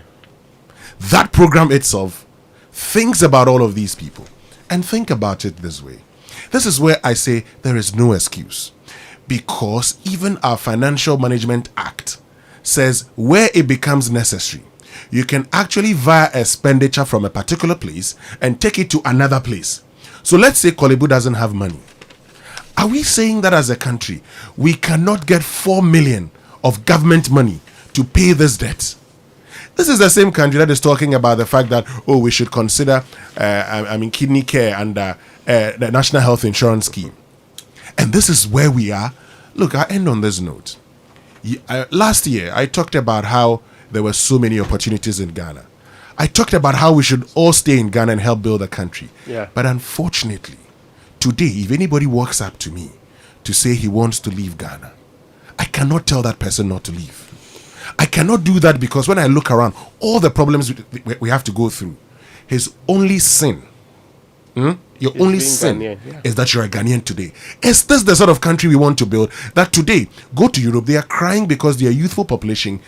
That program itself thinks about all of these people. And think about it this way. This is where I say there is no excuse, because even our Financial Management Act says where it becomes necessary, you can actually via expenditure from a particular place and take it to another place. So let's say Korle Bu doesn't have money. Are we saying that as a country we cannot get 4 million of government money to pay this debt? This is the same country that is talking about the fact that, we should consider kidney care under the National Health Insurance Scheme. And this is where we are. Look, I end on this note. Last year, I talked about how there were so many opportunities in Ghana. I talked about how we should all stay in Ghana and help build a country. Yeah. But unfortunately, today, if anybody walks up to me to say he wants to leave Ghana, I cannot tell that person not to leave. I cannot do that, because when I look around, all the problems we have to go through, his only sin, your only sin Ghanaian, is that you're a Ghanaian today. Is this the sort of country we want to build? That today, go to Europe, they are crying because their youthful population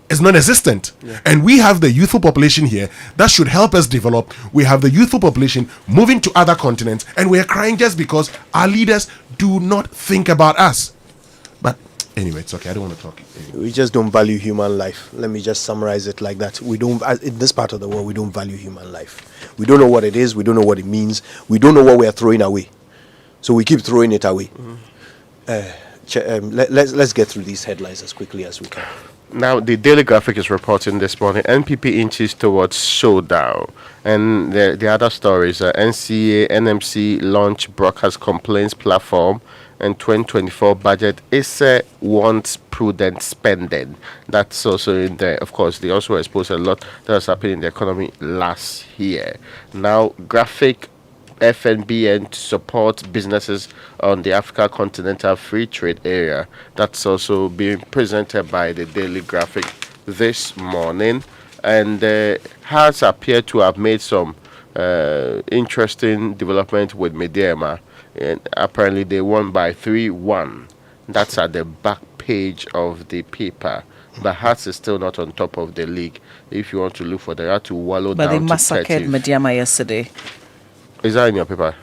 is non-existent. Yeah. And we have the youthful population here that should help us develop. We have the youthful population moving to other continents, and we are crying just because our leaders do not think about us. But anyway, it's okay. I don't want to talk. We just don't value human life. Let me just summarize it like that. We don't, in this part of the world, we don't value human life. We don't know what it is. We don't know what it means. We don't know what we are throwing away. So we keep throwing it away. Let's get through these headlines as quickly as we can. Now, the Daily Graphic is reporting this morning, NPP inches towards showdown. And the other stories, NCA, NMC launch broadcast complaints platform, and 2024 budget is wants prudent spending. That's also in there. Of course, they also exposed a lot that was happening in the economy last year. Now, graphic FNBN to support businesses on the Africa Continental Free Trade Area. That's also being presented by the Daily Graphic this morning, and has appeared to have made some interesting development with Mediema, and apparently they won by 3-1. That's at the back page of the paper. But Hearts is still not on top of the league. If you want to look for, they had to wallow down to 30th. But they massacred Mediema yesterday. Is that in your paper?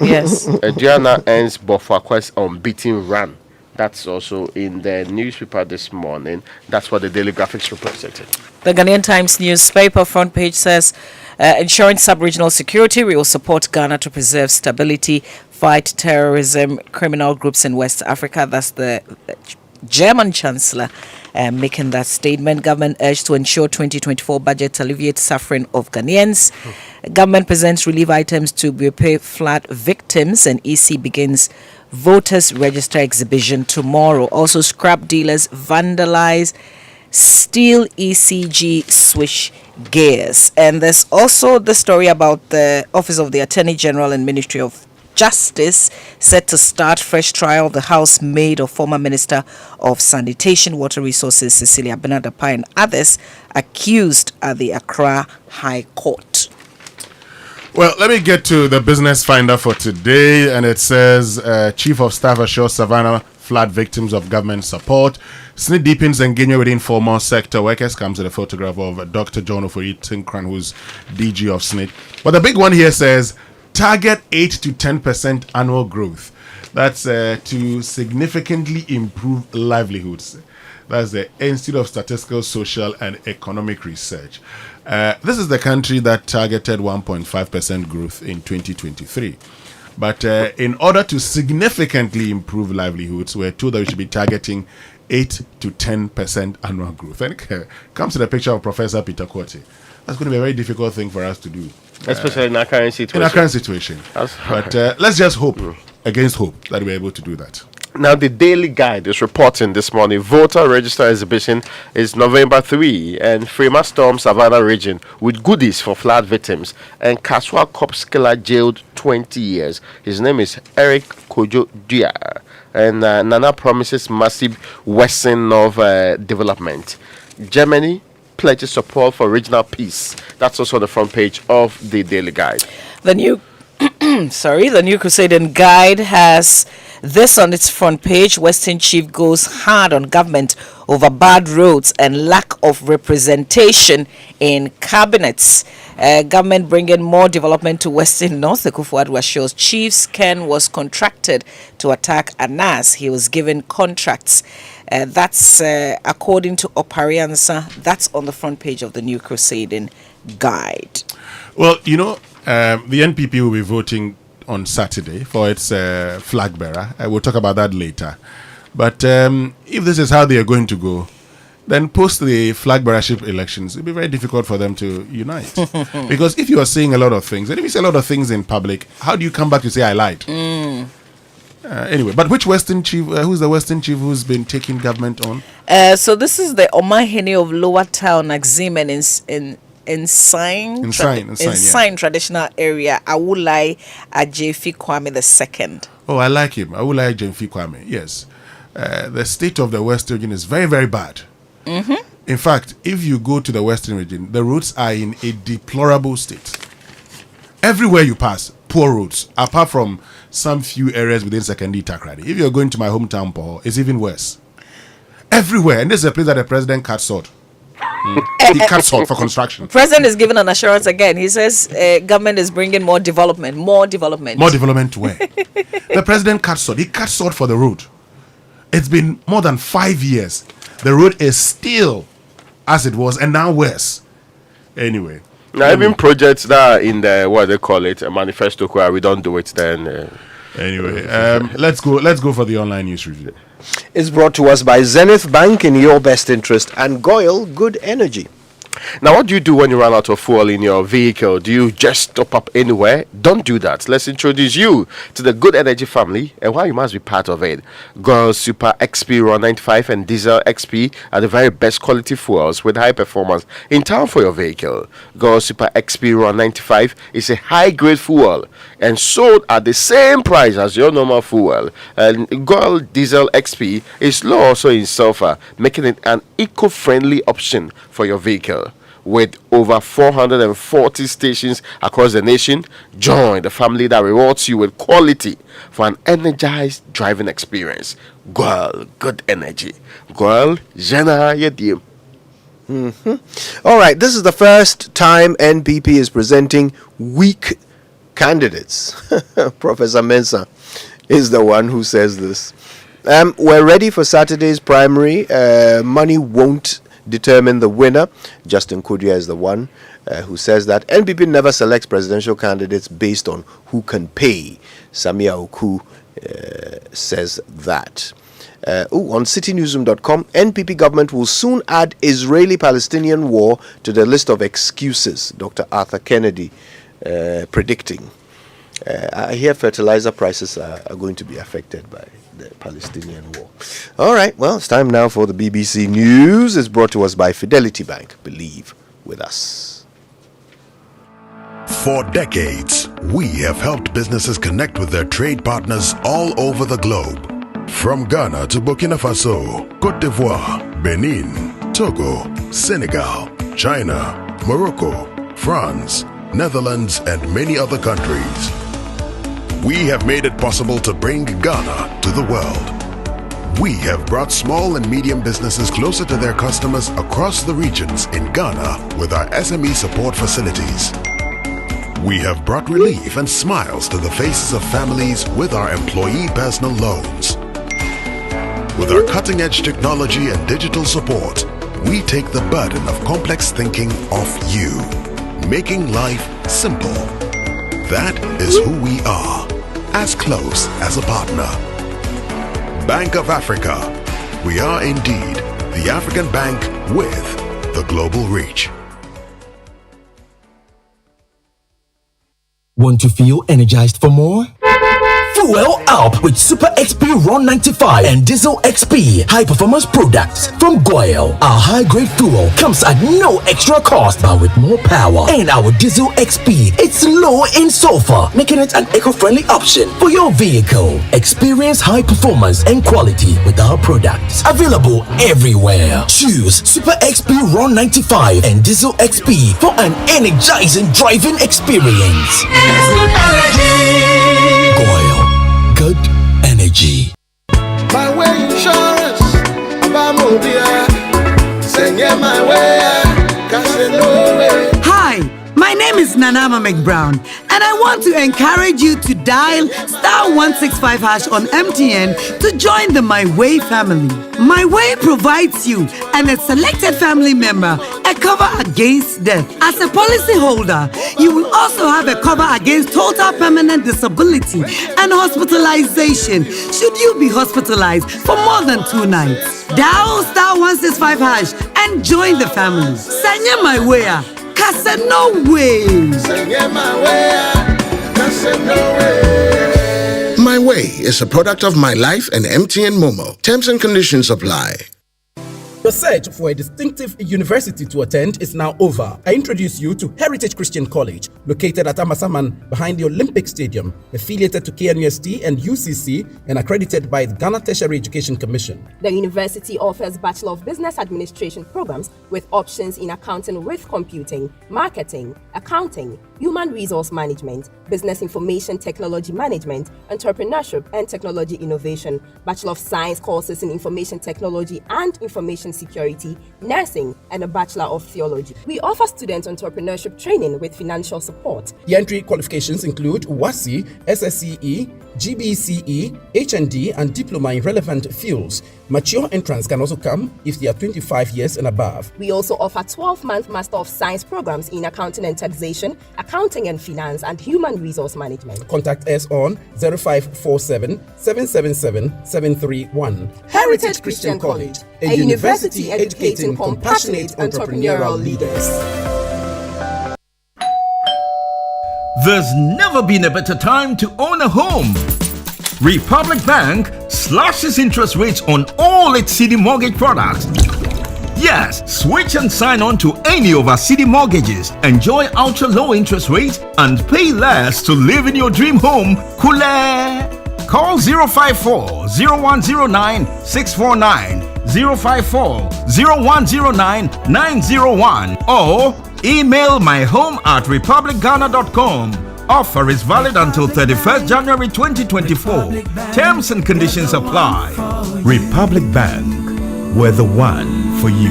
Yes. Diana ends Bofakwa's unbeaten run. That's also in the newspaper this morning. That's what the Daily Graphics represented. The Ghanaian Times newspaper front page says, ensuring sub-regional security, we will support Ghana to preserve stability, fight terrorism, criminal groups in West Africa. That's the German Chancellor making that statement. Government urged to ensure 2024 budget alleviates suffering of Ghanaians. Government presents relief items to repay flood victims, and EC begins voters register exhibition tomorrow. Also, scrap dealers vandalize steel ECG switch gears. And there's also the story about the Office of the Attorney General and Ministry of Justice set to start fresh trial of the housemaid of former Minister of Sanitation, Water Resources, Cecilia Benadapai, and others accused at the Accra High Court. Well, let me get to the business finder for today, and it says Chief of Staff assures Savannah flood victims of government support. SSNIT deepens engagement with informal sector workers. Comes with a photograph of Dr. John Ofori Tinkran, who's DG of SSNIT. But the big one here says target 8 to 10% annual growth. That's to significantly improve livelihoods. That's the Institute of Statistical, Social and Economic Research. This is the country that targeted 1.5% growth in 2023. But in order to significantly improve livelihoods, we're told that we should be targeting 8 to 10% annual growth. And it comes to the picture of Professor Peter Quartey. That's going to be a very difficult thing for us to do. Especially in our current situation. In our current situation. But let's just hope, against hope, that we're able to do that. Now, the Daily Guide is reporting this morning voter register exhibition is November 3 and Frema Storm Savannah region with goodies for flood victims, and Kaswa Cops killer jailed 20 years. His name is Eric Kojo Dia, and Nana promises massive worsening of development. Germany pledges support for regional peace. That's also on the front page of the Daily Guide. The new Crusading Guide has this on its front page. Western Chief goes hard on government over bad roads and lack of representation in cabinets. Government bringing more development to Western North. The Kufuor shows Chief's Ken was contracted to attack Anas. He was given contracts. That's according to Opariansa. That's on the front page of the New Crusading Guide. Well, you know, the NPP will be voting on Saturday for its flag bearer. I will talk about that later. But if this is how they are going to go, then post the flag bearership elections, it'll be very difficult for them to unite. Because if you are saying a lot of things, and if you say a lot of things in public, how do you come back to say I lied? Anyway, but which Western chief, who's the Western chief who's been taking government on? So this is the Omahene of Lower Town, Aximen in Sign traditional area, Awulai Ajefi Kwame II. Oh, I like him. Awulai Ajefi Kwame. Yes. The state of the Western region is very, very bad. In fact, if you go to the Western region, the roads are in a deplorable state. Everywhere you pass, poor roads, apart from some few areas within Sekondi Takrady. If you're going to my hometown, Paul, it's even worse. Everywhere. And this is a place that the president cut salt. He cut salt for construction. President is giving an assurance again. He says government is bringing more development. More development where? The president cut salt. He cut salt for the road. It's been more than 5 years. The road is still as it was, and now worse. Anyway. Now, even projects that are in the, what they call it, a manifesto where we don't do it, then... Anyway, let's go for the online news review. It's brought to us by Zenith Bank in your best interest and Goyle Good Energy. Now, what do you do when you run out of fuel in your vehicle? Do you just stop up anywhere? Don't do that. Let's introduce you to the Good Energy family and why you must be part of it. Goyle Super XP Raw 95 and Diesel XP are the very best quality fuels with high performance in town for your vehicle. Goyle Super XP Raw 95 is a high-grade fuel and sold at the same price as your normal fuel. And Goyle Diesel XP is low also in sulfur, making it an eco-friendly option for your vehicle. With over 440 stations across the nation, join the family that rewards you with quality for an energized driving experience. Goyle Good Energy. Goyle Jena Yedim. All right, this is the first time NPP is presenting weak candidates. Professor Mensah is the one who says this. We're ready for Saturday's primary. Money won't determine the winner. Justin Kudia is the one who says that NPP never selects presidential candidates based on who can pay. Samia Oku says that. On citynewsroom.com, NPP government will soon add Israeli-Palestinian war to the list of excuses. Dr. Arthur Kennedy predicting. I hear fertilizer prices are going to be affected by the Palestinian war. All right, well, it's time now for the BBC News. It's brought to us by Fidelity Bank. Believe with us. For decades, we have helped businesses connect with their trade partners all over the globe. From Ghana to Burkina Faso, Côte d'Ivoire, Benin, Togo, Senegal, China, Morocco, France, Netherlands, and many other countries. We have made it possible to bring Ghana to the world. We have brought small and medium businesses closer to their customers across the regions in Ghana with our SME support facilities. We have brought relief and smiles to the faces of families with our employee personal loans. With our cutting-edge technology and digital support, we take the burden of complex thinking off you, making life simple. That is who we are, as close as a partner. Bank of Africa. We are indeed the African bank with the global reach. Want to feel energized for more? Fuel up with Super XP Ron 95 and Diesel XP high performance products from Goil. Our high grade fuel comes at no extra cost but with more power. And our Diesel XP, it's low in sulfur, making it an eco-friendly option for your vehicle. Experience high performance and quality with our products. Available everywhere. Choose Super XP Ron 95 and Diesel XP for an energizing driving experience. Goil. Good energy. My way insurance, my way, Hi, my name is Nanama McBrown, and I want to encourage you to dial *165# on MTN to join the My Way family. My Way provides you and a selected family member a cover against death. As a policyholder, you will also have a cover against total permanent disability and hospitalization should you be hospitalized for more than 2 nights. Dial *165# and join the family. Sanya My Way. No way. My Way is a product of My Life and MTN Momo. Terms and conditions apply. The search for a distinctive university to attend is now over. I introduce you to Heritage Christian College, located at Amasaman behind the Olympic Stadium, affiliated to KNUST and UCC, and accredited by the Ghana Tertiary Education Commission. The university offers Bachelor of Business Administration programs with options in accounting with computing, marketing, accounting, human resource management, business information technology management, entrepreneurship and technology innovation, Bachelor of Science courses in information technology and information security, nursing, and a Bachelor of Theology. We offer student entrepreneurship training with financial support. The entry qualifications include WASSCE, SSCE, GBCE, HND, and diploma in relevant fields. Mature entrants can also come if they are 25 years and above. We also offer 12-month Master of Science programs in accounting and taxation, accounting and finance, and human resource management. Contact us on 0547 777 731. Heritage Christian College, a university educating compassionate entrepreneurial leaders. There's never been a better time to own a home. Republic Bank slashes interest rates on all its CD mortgage products. Yes, switch and sign on to any of our CD mortgages. Enjoy ultra low interest rates and pay less to live in your dream home. Coolé! Call 054 0109 649, 054 0109 901 or email myhome@republicghana.com. Offer is valid until 31st January 2024. Terms and conditions apply. Republic Bank, we're the one for you.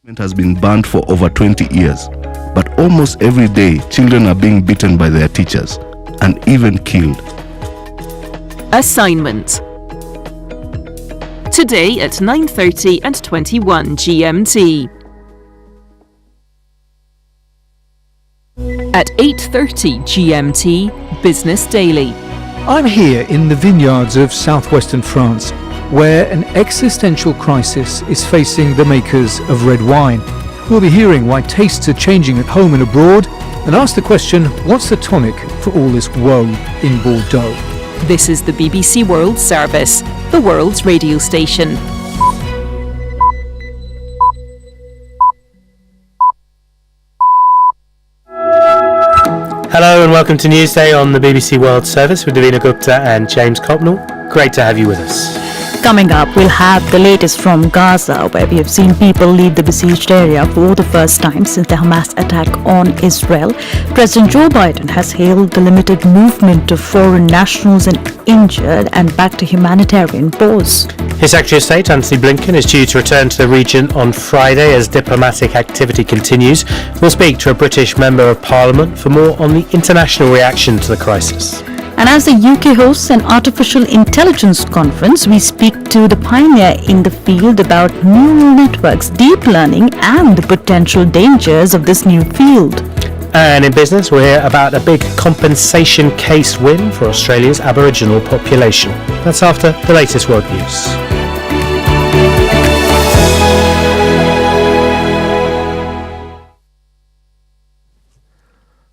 It has been banned for over 20 years, but almost every day children are being beaten by their teachers and even killed. Assignment. Today at 9:30 and 21 GMT. At 8:30 GMT, Business Daily. I'm here in the vineyards of southwestern France, where an existential crisis is facing the makers of red wine. We'll be hearing why tastes are changing at home and abroad, and ask the question, what's the tonic for all this woe in Bordeaux? This is the BBC World Service, the world's radio station. Hello and welcome to Newsday on the BBC World Service with Davina Gupta and James Copnell. Great to have you with us. Coming up, we'll have the latest from Gaza, where we have seen people leave the besieged area for the first time since the Hamas attack on Israel. President Joe Biden has hailed the limited movement of foreign nationals and injured and backed a humanitarian pause. His Secretary of State, Anthony Blinken, is due to return to the region on Friday as diplomatic activity continues. We'll speak to a British Member of Parliament for more on the international reaction to the crisis. And as the UK hosts an artificial intelligence conference, we speak to the pioneer in the field about neural networks, deep learning, and the potential dangers of this new field. And in business, we'll hear about a big compensation case win for Australia's Aboriginal population. That's after the latest world news.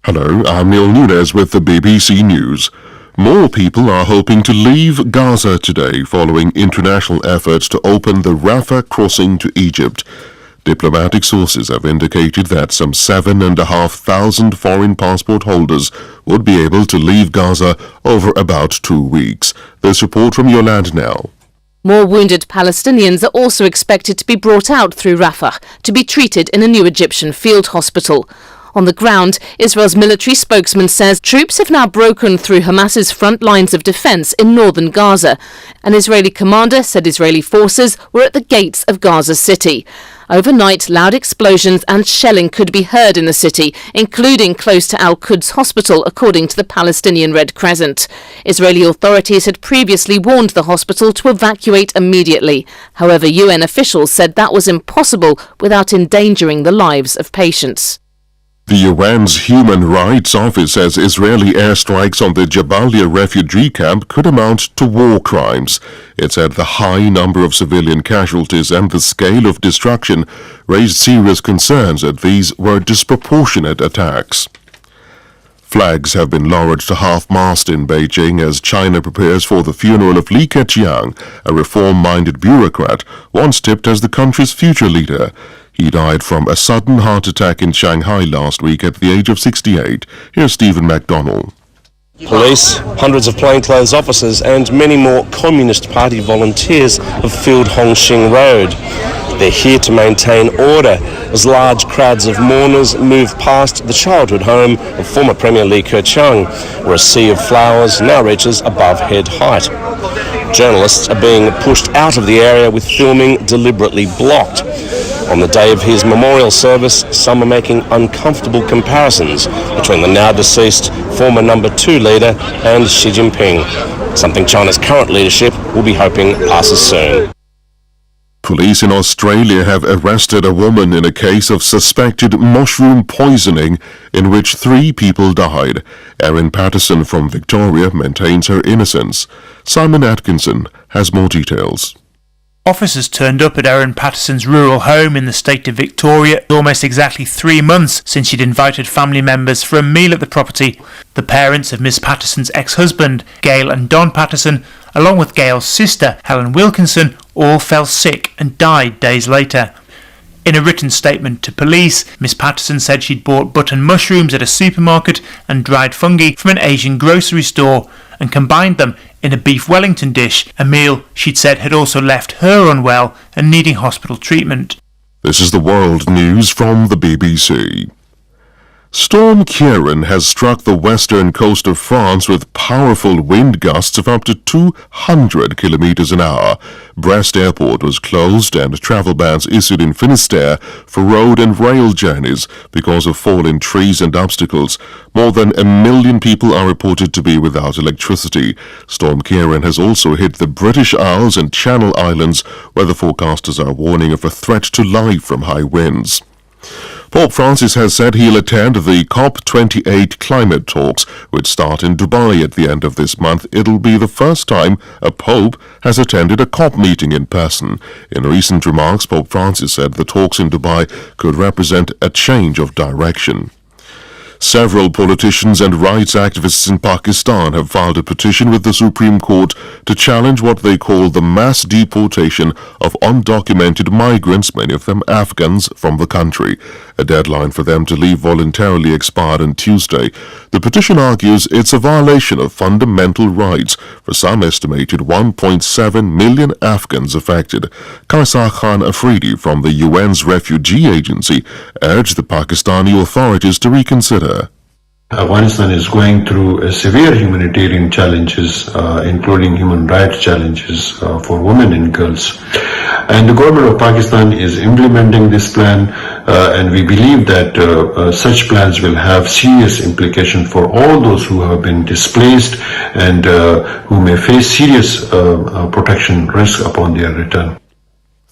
Hello, I'm Neil Nunes with the BBC News. More people are hoping to leave Gaza today following international efforts to open the Rafah crossing to Egypt. Diplomatic sources have indicated that some 7,500 foreign passport holders would be able to leave Gaza over about 2 weeks. This report from Yolande Now. More wounded Palestinians are also expected to be brought out through Rafah to be treated in a new Egyptian field hospital. On the ground, Israel's military spokesman says troops have now broken through Hamas's front lines of defense in northern Gaza. An Israeli commander said Israeli forces were at the gates of Gaza City. Overnight, loud explosions and shelling could be heard in the city, including close to Al-Quds Hospital, according to the Palestinian Red Crescent. Israeli authorities had previously warned the hospital to evacuate immediately. However, UN officials said that was impossible without endangering the lives of patients. The Iran's Human Rights Office says Israeli airstrikes on the Jabalia refugee camp could amount to war crimes. It said the high number of civilian casualties and the scale of destruction raised serious concerns that these were disproportionate attacks. Flags have been lowered to half-mast in Beijing as China prepares for the funeral of Li Keqiang, a reform-minded bureaucrat once tipped as the country's future leader. He died from a sudden heart attack in Shanghai last week at the age of 68. Here's Stephen MacDonald. Police, hundreds of plainclothes officers and many more Communist Party volunteers have filled Hongqing Road. They're here to maintain order as large crowds of mourners move past the childhood home of former Premier Li Keqiang, where a sea of flowers now reaches above head height. Journalists are being pushed out of the area with filming deliberately blocked. On the day of his memorial service, some are making uncomfortable comparisons between the now deceased former number 2 leader and Xi Jinping, something China's current leadership will be hoping passes soon. Police in Australia have arrested a woman in a case of suspected mushroom poisoning in which 3 people died. Erin Patterson from Victoria maintains her innocence. Simon Atkinson has more details. Officers turned up at Erin Patterson's rural home in the state of Victoria almost exactly 3 months since she'd invited family members for a meal at the property. The parents of Miss Patterson's ex-husband, Gail and Don Patterson, along with Gail's sister, Helen Wilkinson, all fell sick and died days later. In a written statement to police, Miss Patterson said she'd bought button mushrooms at a supermarket and dried fungi from an Asian grocery store and combined them in a beef Wellington dish, a meal she'd said had also left her unwell and needing hospital treatment. This is the world news from the BBC. Storm Ciarán has struck the western coast of France with powerful wind gusts of up to 200 kilometers an hour. Brest Airport was closed and travel bans issued in Finistère for road and rail journeys because of fallen trees and obstacles. More than 1 million people are reported to be without electricity. Storm Ciarán has also hit the British Isles and Channel Islands, where the forecasters are warning of a threat to life from high winds. Pope Francis has said he'll attend the COP28 climate talks, which start in Dubai at the end of this month. It'll be the first time a pope has attended a COP meeting in person. In recent remarks, Pope Francis said the talks in Dubai could represent a change of direction. Several politicians and rights activists in Pakistan have filed a petition with the Supreme Court to challenge what they call the mass deportation of undocumented migrants, many of them Afghans, from the country. A deadline for them to leave voluntarily expired on Tuesday. The petition argues it's a violation of fundamental rights for some estimated 1.7 million Afghans affected. Kaisar Khan Afridi from the UN's Refugee Agency urged the Pakistani authorities to reconsider. Afghanistan is going through severe humanitarian challenges, including human rights challenges for women and girls. And the government of Pakistan is implementing this plan, and we believe that such plans will have serious implications for all those who have been displaced and who may face serious protection risk upon their return.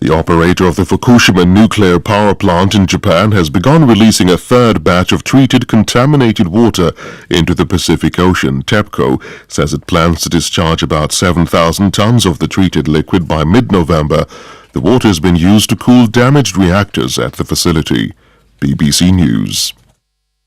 The operator of the Fukushima nuclear power plant in Japan has begun releasing a third batch of treated contaminated water into the Pacific Ocean. TEPCO says it plans to discharge about 7,000 tons of the treated liquid by mid-November. The water has been used to cool damaged reactors at the facility. BBC News.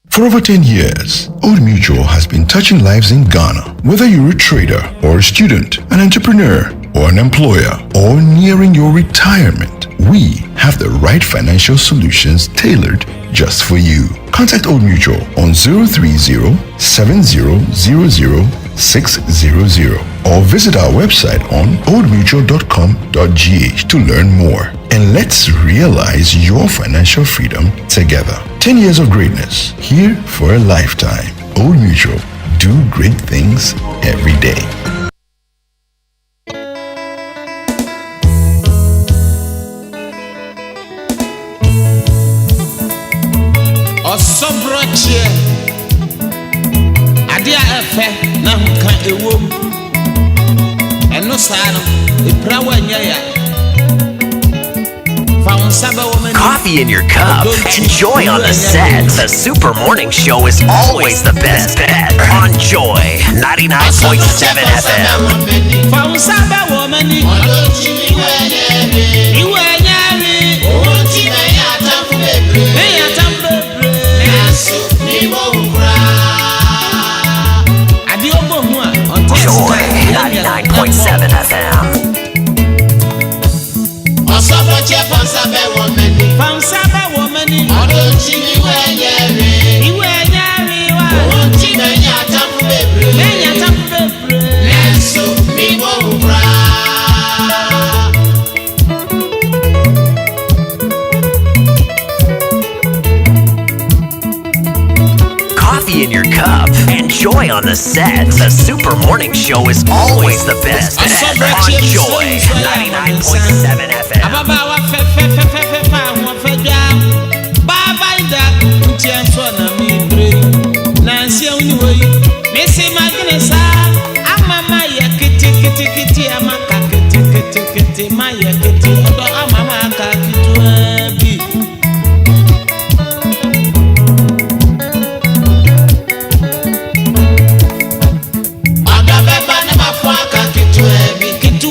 For over 10 years, Old Mutual has been touching lives in Ghana. Whether you're a trader or a student, an entrepreneur or an employer, or nearing your retirement, we have the right financial solutions tailored just for you. Contact Old Mutual on 030-7000-600 or visit our website on oldmutual.com.gh to learn more. And let's realize your financial freedom together. 10 years of greatness, here for a lifetime. Old Mutual, do great things every day. Osobrochie adia efe na huka ewom eno saa no epra wanya ya Coffee in your cup. Enjoy on the set. The Super Morning Show is always the best bet on Joy 99.7 FM. Joy 99.7 FM. Fansabe womani Odochi niwe nyeri wa Odochi menya tapu bebre Nensu miwo ubra Coffee in your cup. Enjoy on the set. The Super Morning Show is always the best bet on Joy 99.7 FM. Kitu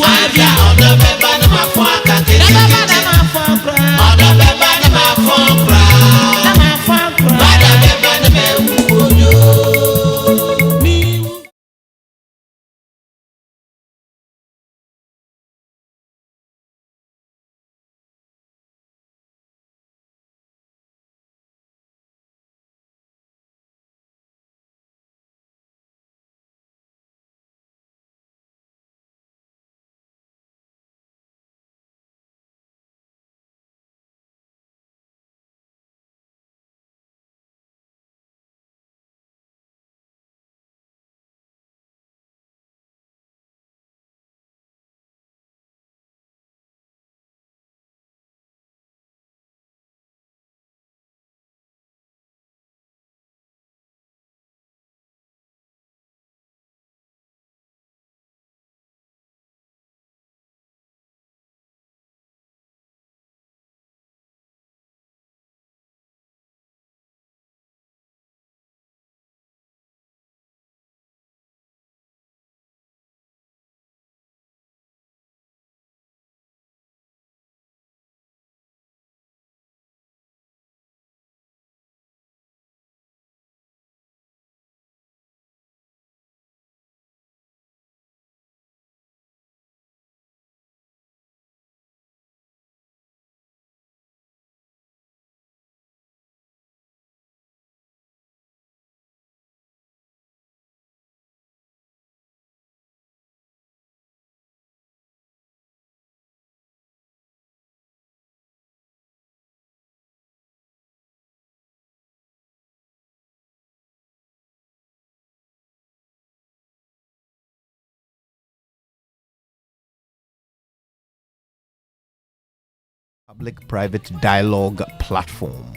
Public-private dialogue platform.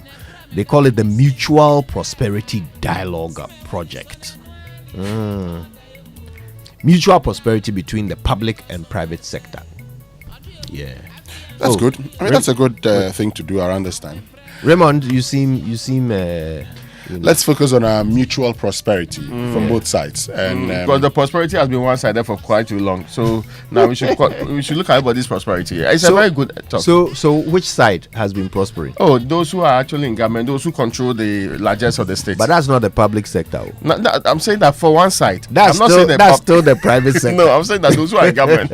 They call it the Mutual Prosperity Dialogue Project. Mutual prosperity between the public and private sector. Yeah, that's good. I mean, that's a good thing to do around this time. Raymond, you seem. Let's focus on our mutual prosperity from both sides, and because the prosperity has been one-sided for quite too long. So now we should look at everybody's prosperity. It's a very good talk. So which side has been prospering? Oh, those who are actually in government, those who control the largest of the states. But that's not the public sector. No, I'm saying that for one side. That's still the private sector. No, I'm saying that those who are in government.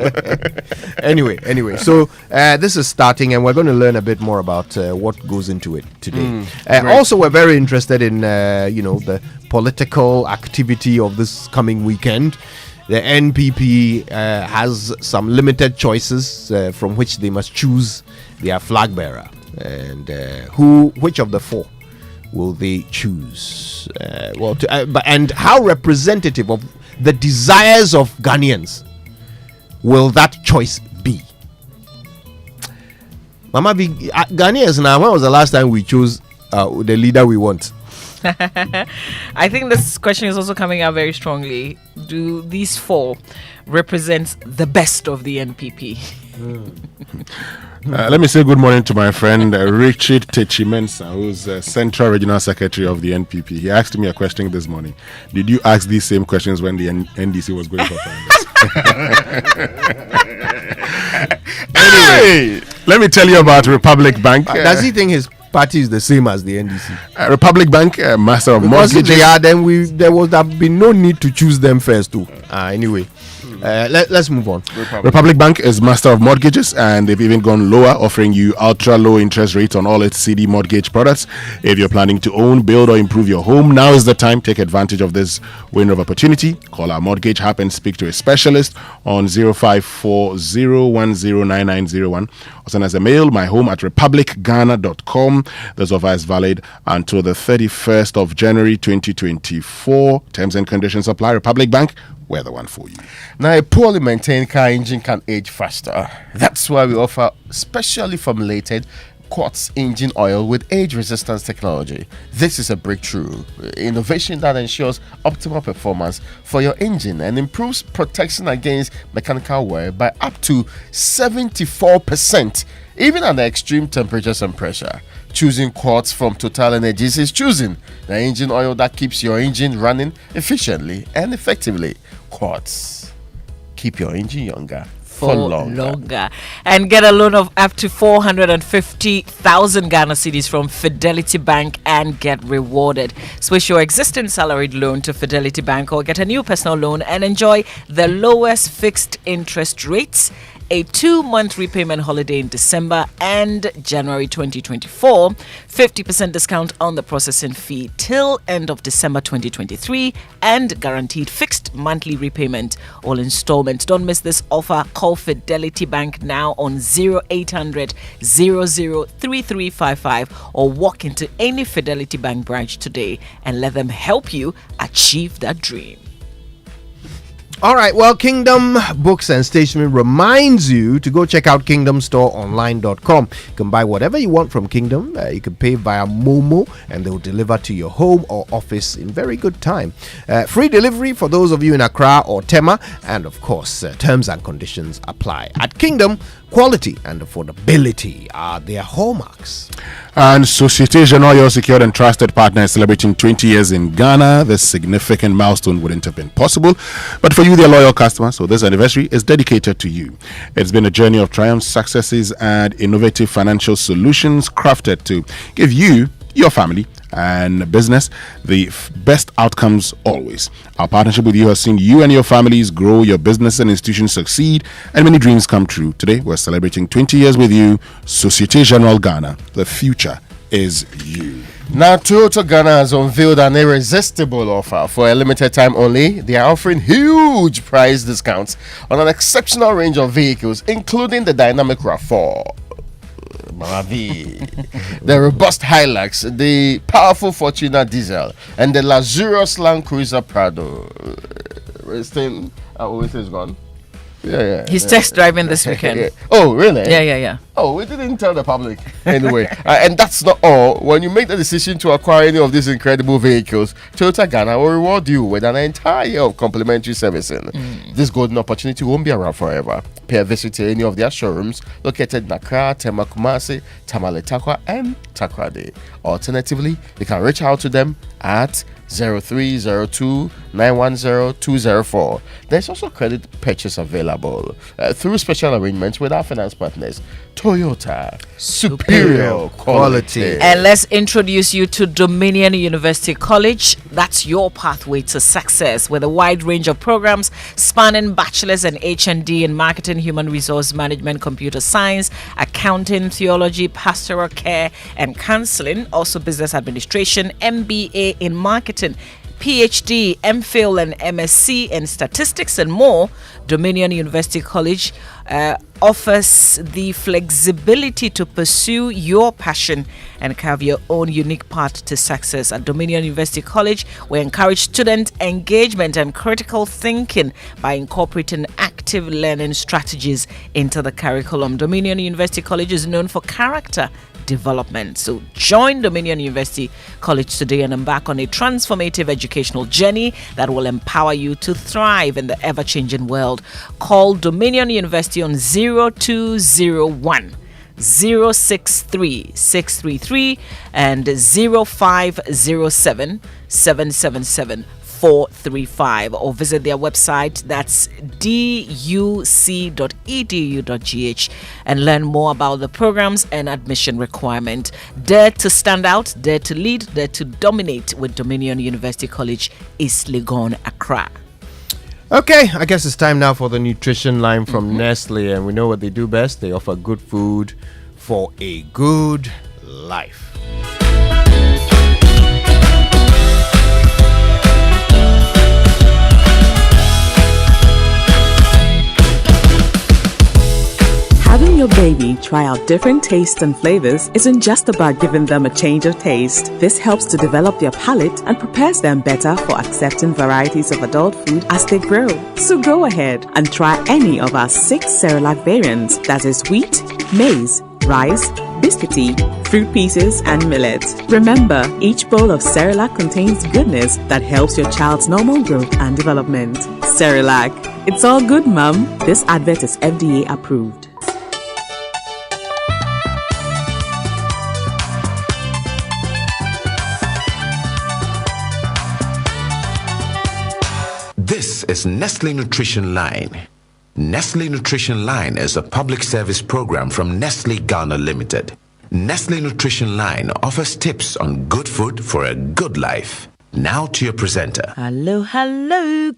Anyway, so this is starting, and we're going to learn a bit more about what goes into it today. Also, we're very interested in the political activity of this coming weekend. The NPP has some limited choices from which they must choose their flag bearer, and which of the four will they choose? And how representative of the desires of Ghanaians will that choice be? Mama, Ghanaians now, when was the last time we chose the leader we want? I think this question is also coming out very strongly. Do these four represent the best of the NPP? Let me say good morning to my friend Richard Techimensa, who's Central Regional Secretary of the NPP. He asked me a question this morning. Did you ask these same questions when the NDC was going for finals? Anyway, let me tell you about Republic Bank. Does he think his party is the same as the NDC? Republic Bank, master of mortgages. If they are, then there would have been no need to choose them first too. Anyway, let's move on. Republic Bank is master of mortgages, and they've even gone lower, offering you ultra low interest rates on all its CD mortgage products. If you're planning to own, build, or improve your home, now is the time. Take advantage of this window of opportunity. Call our mortgage hub and speak to a specialist on 0540109901, or send us a mail, myhome@republicghana.com. This offer is valid until the 31st of January 2024. Terms and conditions apply. Republic Bank, we're the one for you. Now, a poorly maintained car engine can age faster. That's why we offer specially formulated quartz engine oil with age resistance technology. This is a breakthrough innovation that ensures optimal performance for your engine and improves protection against mechanical wear by up to 74%, even under extreme temperatures and pressure. Choosing quartz from Total Energies is choosing the engine oil that keeps your engine running efficiently and effectively. Quartz. Keep your engine younger for longer. And get a loan of up to 450,000 Ghana cedis from Fidelity Bank and get rewarded. Switch your existing salaried loan to Fidelity Bank or get a new personal loan and enjoy the lowest fixed interest rates, a 2-month repayment holiday in December and January 2024, 50% discount on the processing fee till end of December 2023, and guaranteed fixed monthly repayment, all installments. Don't miss this offer. Call Fidelity Bank now on 0800 003355 or walk into any Fidelity Bank branch today and let them help you achieve that dream. All right, well, Kingdom Books and Stationery reminds you to go check out kingdomstoreonline.com. You can buy whatever you want from Kingdom. You can pay via Momo, and they'll deliver to your home or office in very good time. Free delivery for those of you in Accra or Tema, and of course, terms and conditions apply. At Kingdom, quality and affordability are their hallmarks. And Societe Generale, your secured and trusted partner, is celebrating 20 years in Ghana. This significant milestone wouldn't have been possible but for you, their loyal customers. So this anniversary is dedicated to you. It's been a journey of triumphs, successes, and innovative financial solutions crafted to give you, your family, and business the best outcomes always. Our partnership with you has seen you and your families grow, your business and institutions succeed, and many dreams come true. Today, we're celebrating 20 years with you. Societe Generale Ghana. The future is you. Now, Toyota Ghana has unveiled an irresistible offer. For a limited time only, they are offering huge price discounts on an exceptional range of vehicles, including the dynamic RAV4. The robust Hilux, the powerful Fortuner diesel, and the luxurious Land Cruiser Prado. It's gone. Yeah. He's test driving this weekend. Yeah. Oh, really? Yeah. Oh, we didn't tell the public. Anyway, and that's not all. When you make the decision to acquire any of these incredible vehicles, Toyota Ghana will reward you with an entire year of complimentary servicing. This golden opportunity won't be around forever. Pay a visit to any of their showrooms located in Accra, Tema Kumasi, Tamale Takwa, and Takrady. Alternatively, you can reach out to them at 0302 910 204. There's also credit purchase available through special arrangements with our finance partners. Toyota, superior quality. And let's introduce you to Dominion University College. That's your pathway to success with a wide range of programs spanning bachelor's and HND in marketing, human resource management, computer science, accounting, theology, pastoral care and counseling, also business administration, MBA in marketing, PhD, MPhil and MSc in statistics and more. Dominion University College offers the flexibility to pursue your passion and carve your own unique path to success. At Dominion University College, we encourage student engagement and critical thinking by incorporating active learning strategies into the curriculum. Dominion University College is known for character development. So join Dominion University College today and embark on a transformative educational journey that will empower you to thrive in the ever-changing world. Call Dominion University on 0201 063 633 and 0507 777 435, or visit their website, that's duc.edu.gh, and learn more about the programs and admission requirement. Dare to stand out, dare to lead, dare to dominate with Dominion University College, East Legon, Accra. Okay, I guess it's time now for the nutrition line from Nestle, and we know what they do best. They offer good food for a good life. Having your baby try out different tastes and flavors isn't just about giving them a change of taste. This helps to develop their palate and prepares them better for accepting varieties of adult food as they grow. So go ahead and try any of our 6 Cerelac variants, that is wheat, maize, rice, biscuity, fruit pieces, and millet. Remember, each bowl of Cerelac contains goodness that helps your child's normal growth and development. Cerelac, it's all good, Mum. This advert is FDA approved. This is Nestle Nutrition Line. Nestle Nutrition Line is a public service program from Nestle Ghana Limited. Nestle Nutrition Line offers tips on good food for a good life. Now to your presenter. Hello.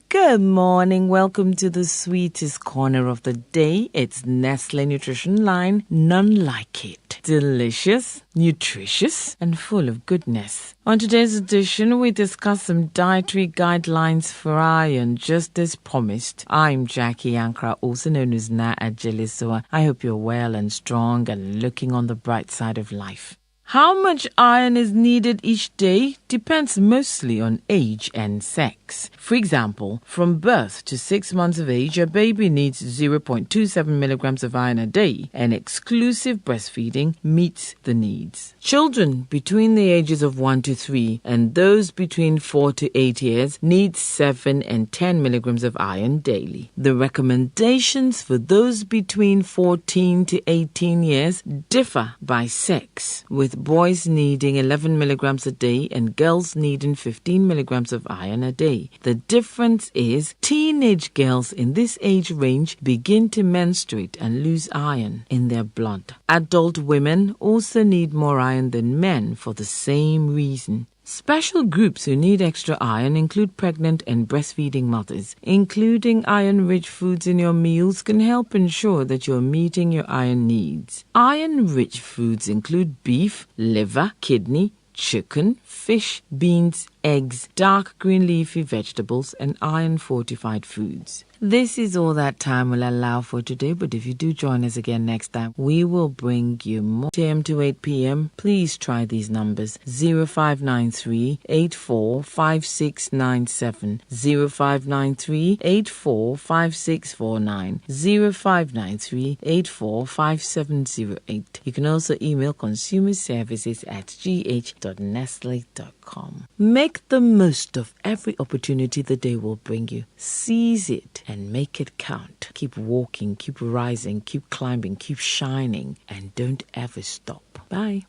Good morning. Welcome to the sweetest corner of the day. It's Nestle Nutrition Line. None like it. Delicious, nutritious, and full of goodness. On today's edition, we discuss some dietary guidelines for iron, just as promised. I'm Jackie Ankra, also known as Na Ajelisoa. I hope you're well and strong and looking on the bright side of life. How much iron is needed each day depends mostly on age and sex. For example, from birth to 6 months of age, a baby needs 0.27 milligrams of iron a day, and exclusive breastfeeding meets the needs. Children between the ages of 1 to 3 and those between 4 to 8 years need 7 and 10 milligrams of iron daily. The recommendations for those between 14 to 18 years differ by sex, with boys needing 11 milligrams a day and girls needing 15 milligrams of iron a day. The difference is teenage girls in this age range begin to menstruate and lose iron in their blood. Adult women also need more iron than men for the same reason. Special groups who need extra iron include pregnant and breastfeeding mothers. Including iron-rich foods in your meals can help ensure that you're meeting your iron needs. Iron-rich foods include beef, liver, kidney, chicken, fish, beans, eggs, dark green leafy vegetables, and iron-fortified foods. This is all that time will allow for today, but if you do join us again next time, we will bring you more. 10 a.m. to 8 p.m. Please try these numbers: 0593 845697, 0593 845649, 0593 845708. You can also email consumerservices@gh.nestle.com. Make the most of every opportunity the day will bring you. Seize it and make it count. Keep walking, keep rising, keep climbing, keep shining, and don't ever stop. Bye.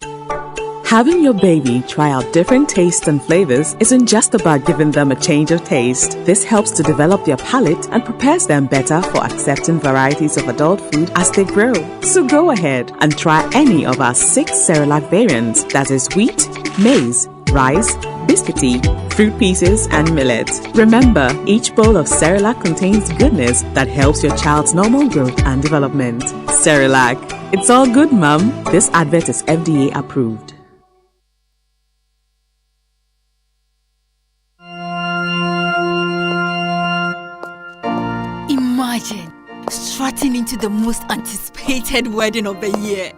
Having your baby try out different tastes and flavors isn't just about giving them a change of taste. This helps to develop their palate and prepares them better for accepting varieties of adult food as they grow. So go ahead and try any of our 6 Cerelac variants, that is wheat, maize, rice, biscuity, fruit pieces, and millet. Remember, each bowl of Cerelac contains goodness that helps your child's normal growth and development. Cerelac, it's all good, Mum. This advert is FDA approved. Imagine strutting into the most anticipated wedding of the year.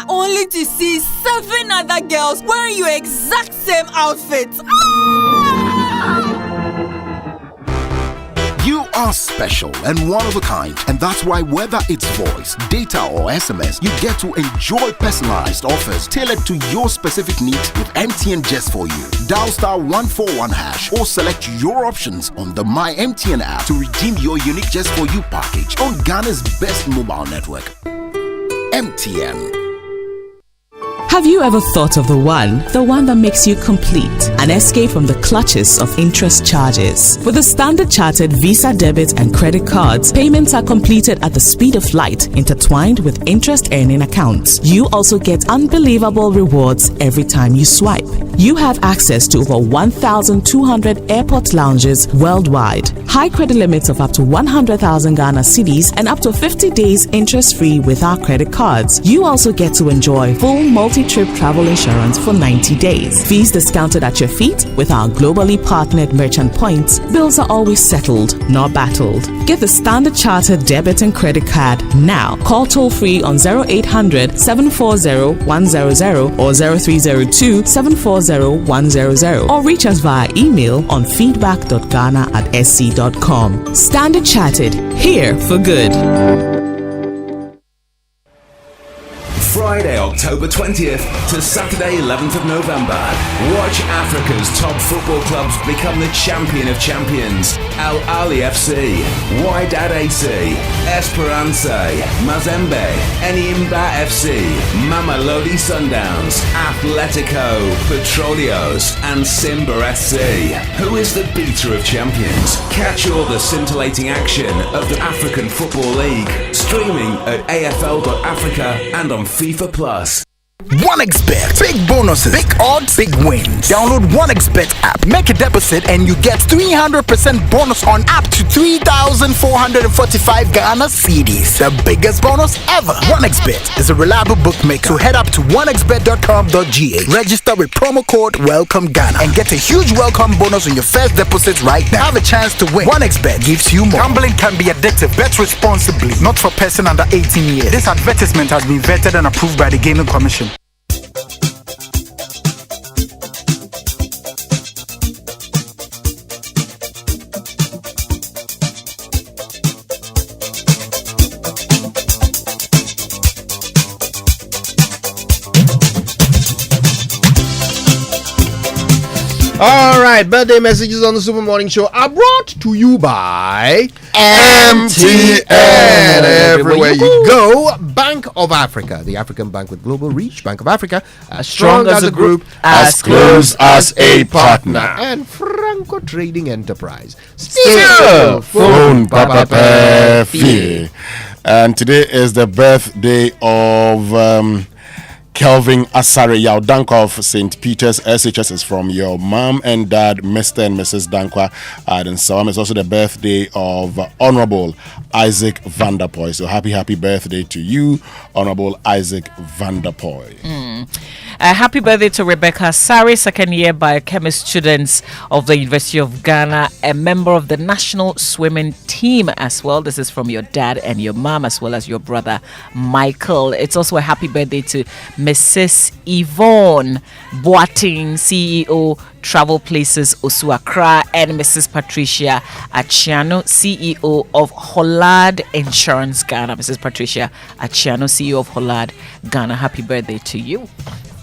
Only to see 7 other girls wearing your exact same outfit. You are special and one of a kind, and that's why whether it's voice, data or SMS, you get to enjoy personalized offers tailored to your specific needs with MTN Just For You. Dial *141# or select your options on the My MTN app to redeem your unique Just For You package on Ghana's best mobile network. MTN. Have you ever thought of the one that makes you complete? An escape from the clutches of interest charges. With the Standard Chartered Visa debit and credit cards, payments are completed at the speed of light, intertwined with interest earning accounts. You also get unbelievable rewards every time you swipe. You have access to over 1,200 airport lounges worldwide. High credit limits of up to 100,000 Ghana cedis and up to 50 days interest-free with our credit cards. You also get to enjoy full multi-trip travel insurance for 90 days. Fees discounted at your feet with our globally partnered merchant points. Bills are always settled, not battled. Get the Standard Chartered debit and credit card now. Call toll-free on 0800 740 100 or 0302 740 100 or reach us via email on feedback.ghana@sc.com. Standard Chartered, here for good. Friday, October 20th to Saturday, 11th of November. Watch Africa's top football clubs become the champion of champions. Al Ahly FC, Wydad AC, Esperance, Mazembe, Enyimba FC, Mamelodi Sundowns, Atletico, Petroleos, and Simba SC. Who is the beater of champions? Catch all the scintillating action of the African Football League, streaming at afl.africa and on FIFA Plus. 1xBet. Big bonuses, big odds, big wins. Download 1xBet app, make a deposit, and you get 300% bonus on up to 3,445 Ghana cedis. The biggest bonus ever. 1xBet is a reliable bookmaker. So head up to 1xBet.com.gh. Register with promo code Welcome Ghana and get a huge welcome bonus on your first deposit right now. Have a chance to win. 1xBet gives you more. Gambling can be addictive. Bet responsibly. Not for person under 18 years. This advertisement has been vetted and approved by the Gaming Commission. All right, birthday messages on the Super Morning Show are brought to you by MTN. Everywhere you go, Bank of Africa, the African bank with global reach. Bank of Africa, as strong as a group, as close as a partner. And Franco Trading Enterprise. Still phone Papa Fee. And today is the birthday of Kelvin Asare Yao Dankwa of St. Peter's SHS is from your mom and dad, Mr. and Mrs. Dankwa. And so it's also the birthday of Honorable Isaac Vanderpoy. So happy birthday to you, Honorable Isaac Vanderpoy. Happy birthday to Rebecca Sari, second year biochemist students of the University of Ghana, a member of the national swimming team as well. This is from your dad and your mom, as well as your brother Michael. It's also a happy birthday to Mrs. Yvonne Boating, CEO, Travel Places Osu Accra, and Mrs. Patricia Achiano, CEO of Hollard Insurance Ghana. Mrs. Patricia Achiano, CEO of Hollard Ghana. Happy birthday to you.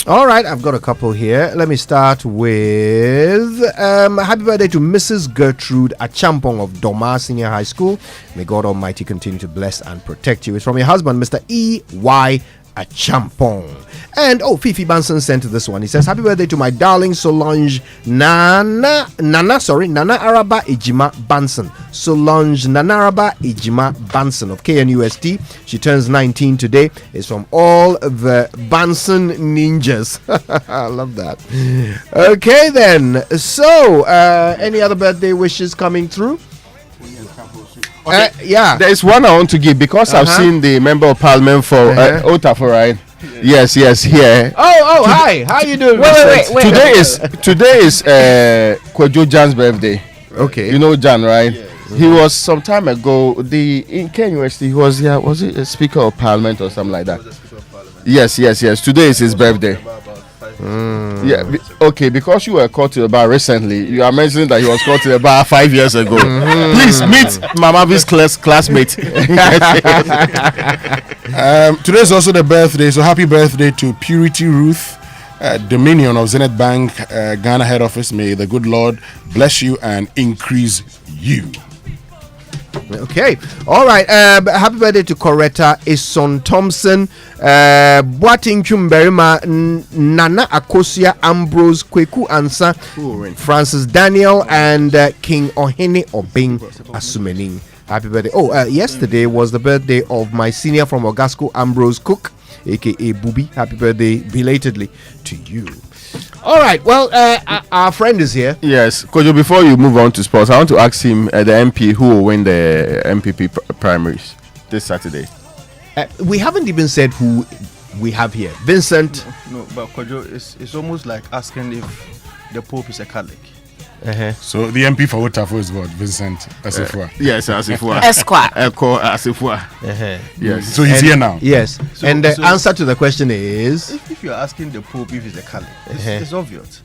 All right, I've got a couple here. Let me start with happy birthday to Mrs. Gertrude Achampong of Doma Senior High School. May God Almighty continue to bless and protect you. It's from your husband, Mr. E.Y. Achampong. And Fifi Banson sent this one. He says, happy birthday to my darling Solange Nana Araba Ejima Banson. Solange Nana Araba Ejima Banson of KNUST. She turns 19 today. It's from all the Banson ninjas. I love that. Okay then. So, any other birthday wishes coming through? Yeah, there is one I want to give because I've seen the member of parliament for Otafor, right? Yes, here. Hi, how you doing? Wait. Today is Kwadwo Jan's birthday. Okay, you know Jan, right? Yes. He was some time ago. In KNUST, he was here. Was it a speaker of parliament or something like that? Yes. Today is his birthday. Yeah, okay, because you were called to the bar recently, you are mentioning that he was called to the bar 5 years ago. Please meet Mamavi's classmate. Today is also the birthday, so happy birthday to Purity Ruth, Dominion of Zenith Bank, Ghana head office. May the good Lord bless you and increase you. Okay, all right. Happy birthday to Coretta Ison Thompson, Boating Chumberima, Nana Akosia, Ambrose Kweku Ansa, Francis Daniel, and King Ohene Obing Asumening. Happy birthday. Yesterday was the birthday of my senior from Ogasco, Ambrose Cook, aka Booby. Happy birthday belatedly to you. All right, well, our friend is here. Yes, Kojo, before you move on to sports, I want to ask him, the MP, who will win the MPP primaries this Saturday. We haven't even said who we have here. Vincent. No, but Kojo, it's almost like asking if the Pope is a Catholic. So the MP for Otafor is what? Vincent Asifua. Yes, Asifua. Esquire. Asifua. Yes. So he's here now. Yes. So, and the answer to the question is, if you're asking the Pope if he's a Catholic, it's obvious.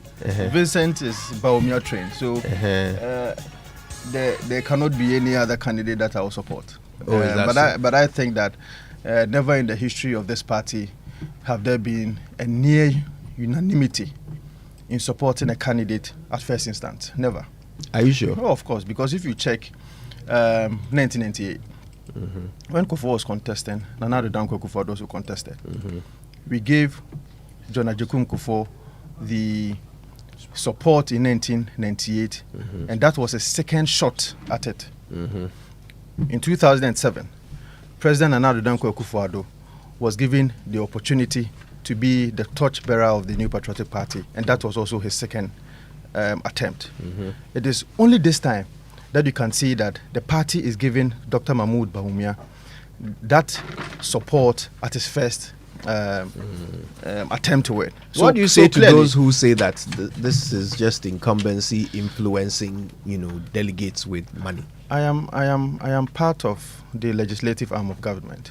Vincent is Baumia trained, so there cannot be any other candidate that I will support. But I think that never in the history of this party have there been a near unanimity in supporting a candidate at first instance. Never. Are you sure? Oh, of course, because if you check 1998, when Kufuor was contesting, Nana Addo Dankwa Kufuor also contested. We gave John Agyekum Kufuor the support in 1998, and that was a second shot at it. In 2007, President Nana Addo Dankwa Kufuor was given the opportunity to be the torchbearer of the New Patriotic Party, and that was also his second attempt. It is only this time that you can see that the party is giving Dr. Mahmoud Bawumia that support at his first attempt to win. So what do you say to those who say that this is just incumbency influencing, delegates with money? I am part of the legislative arm of government.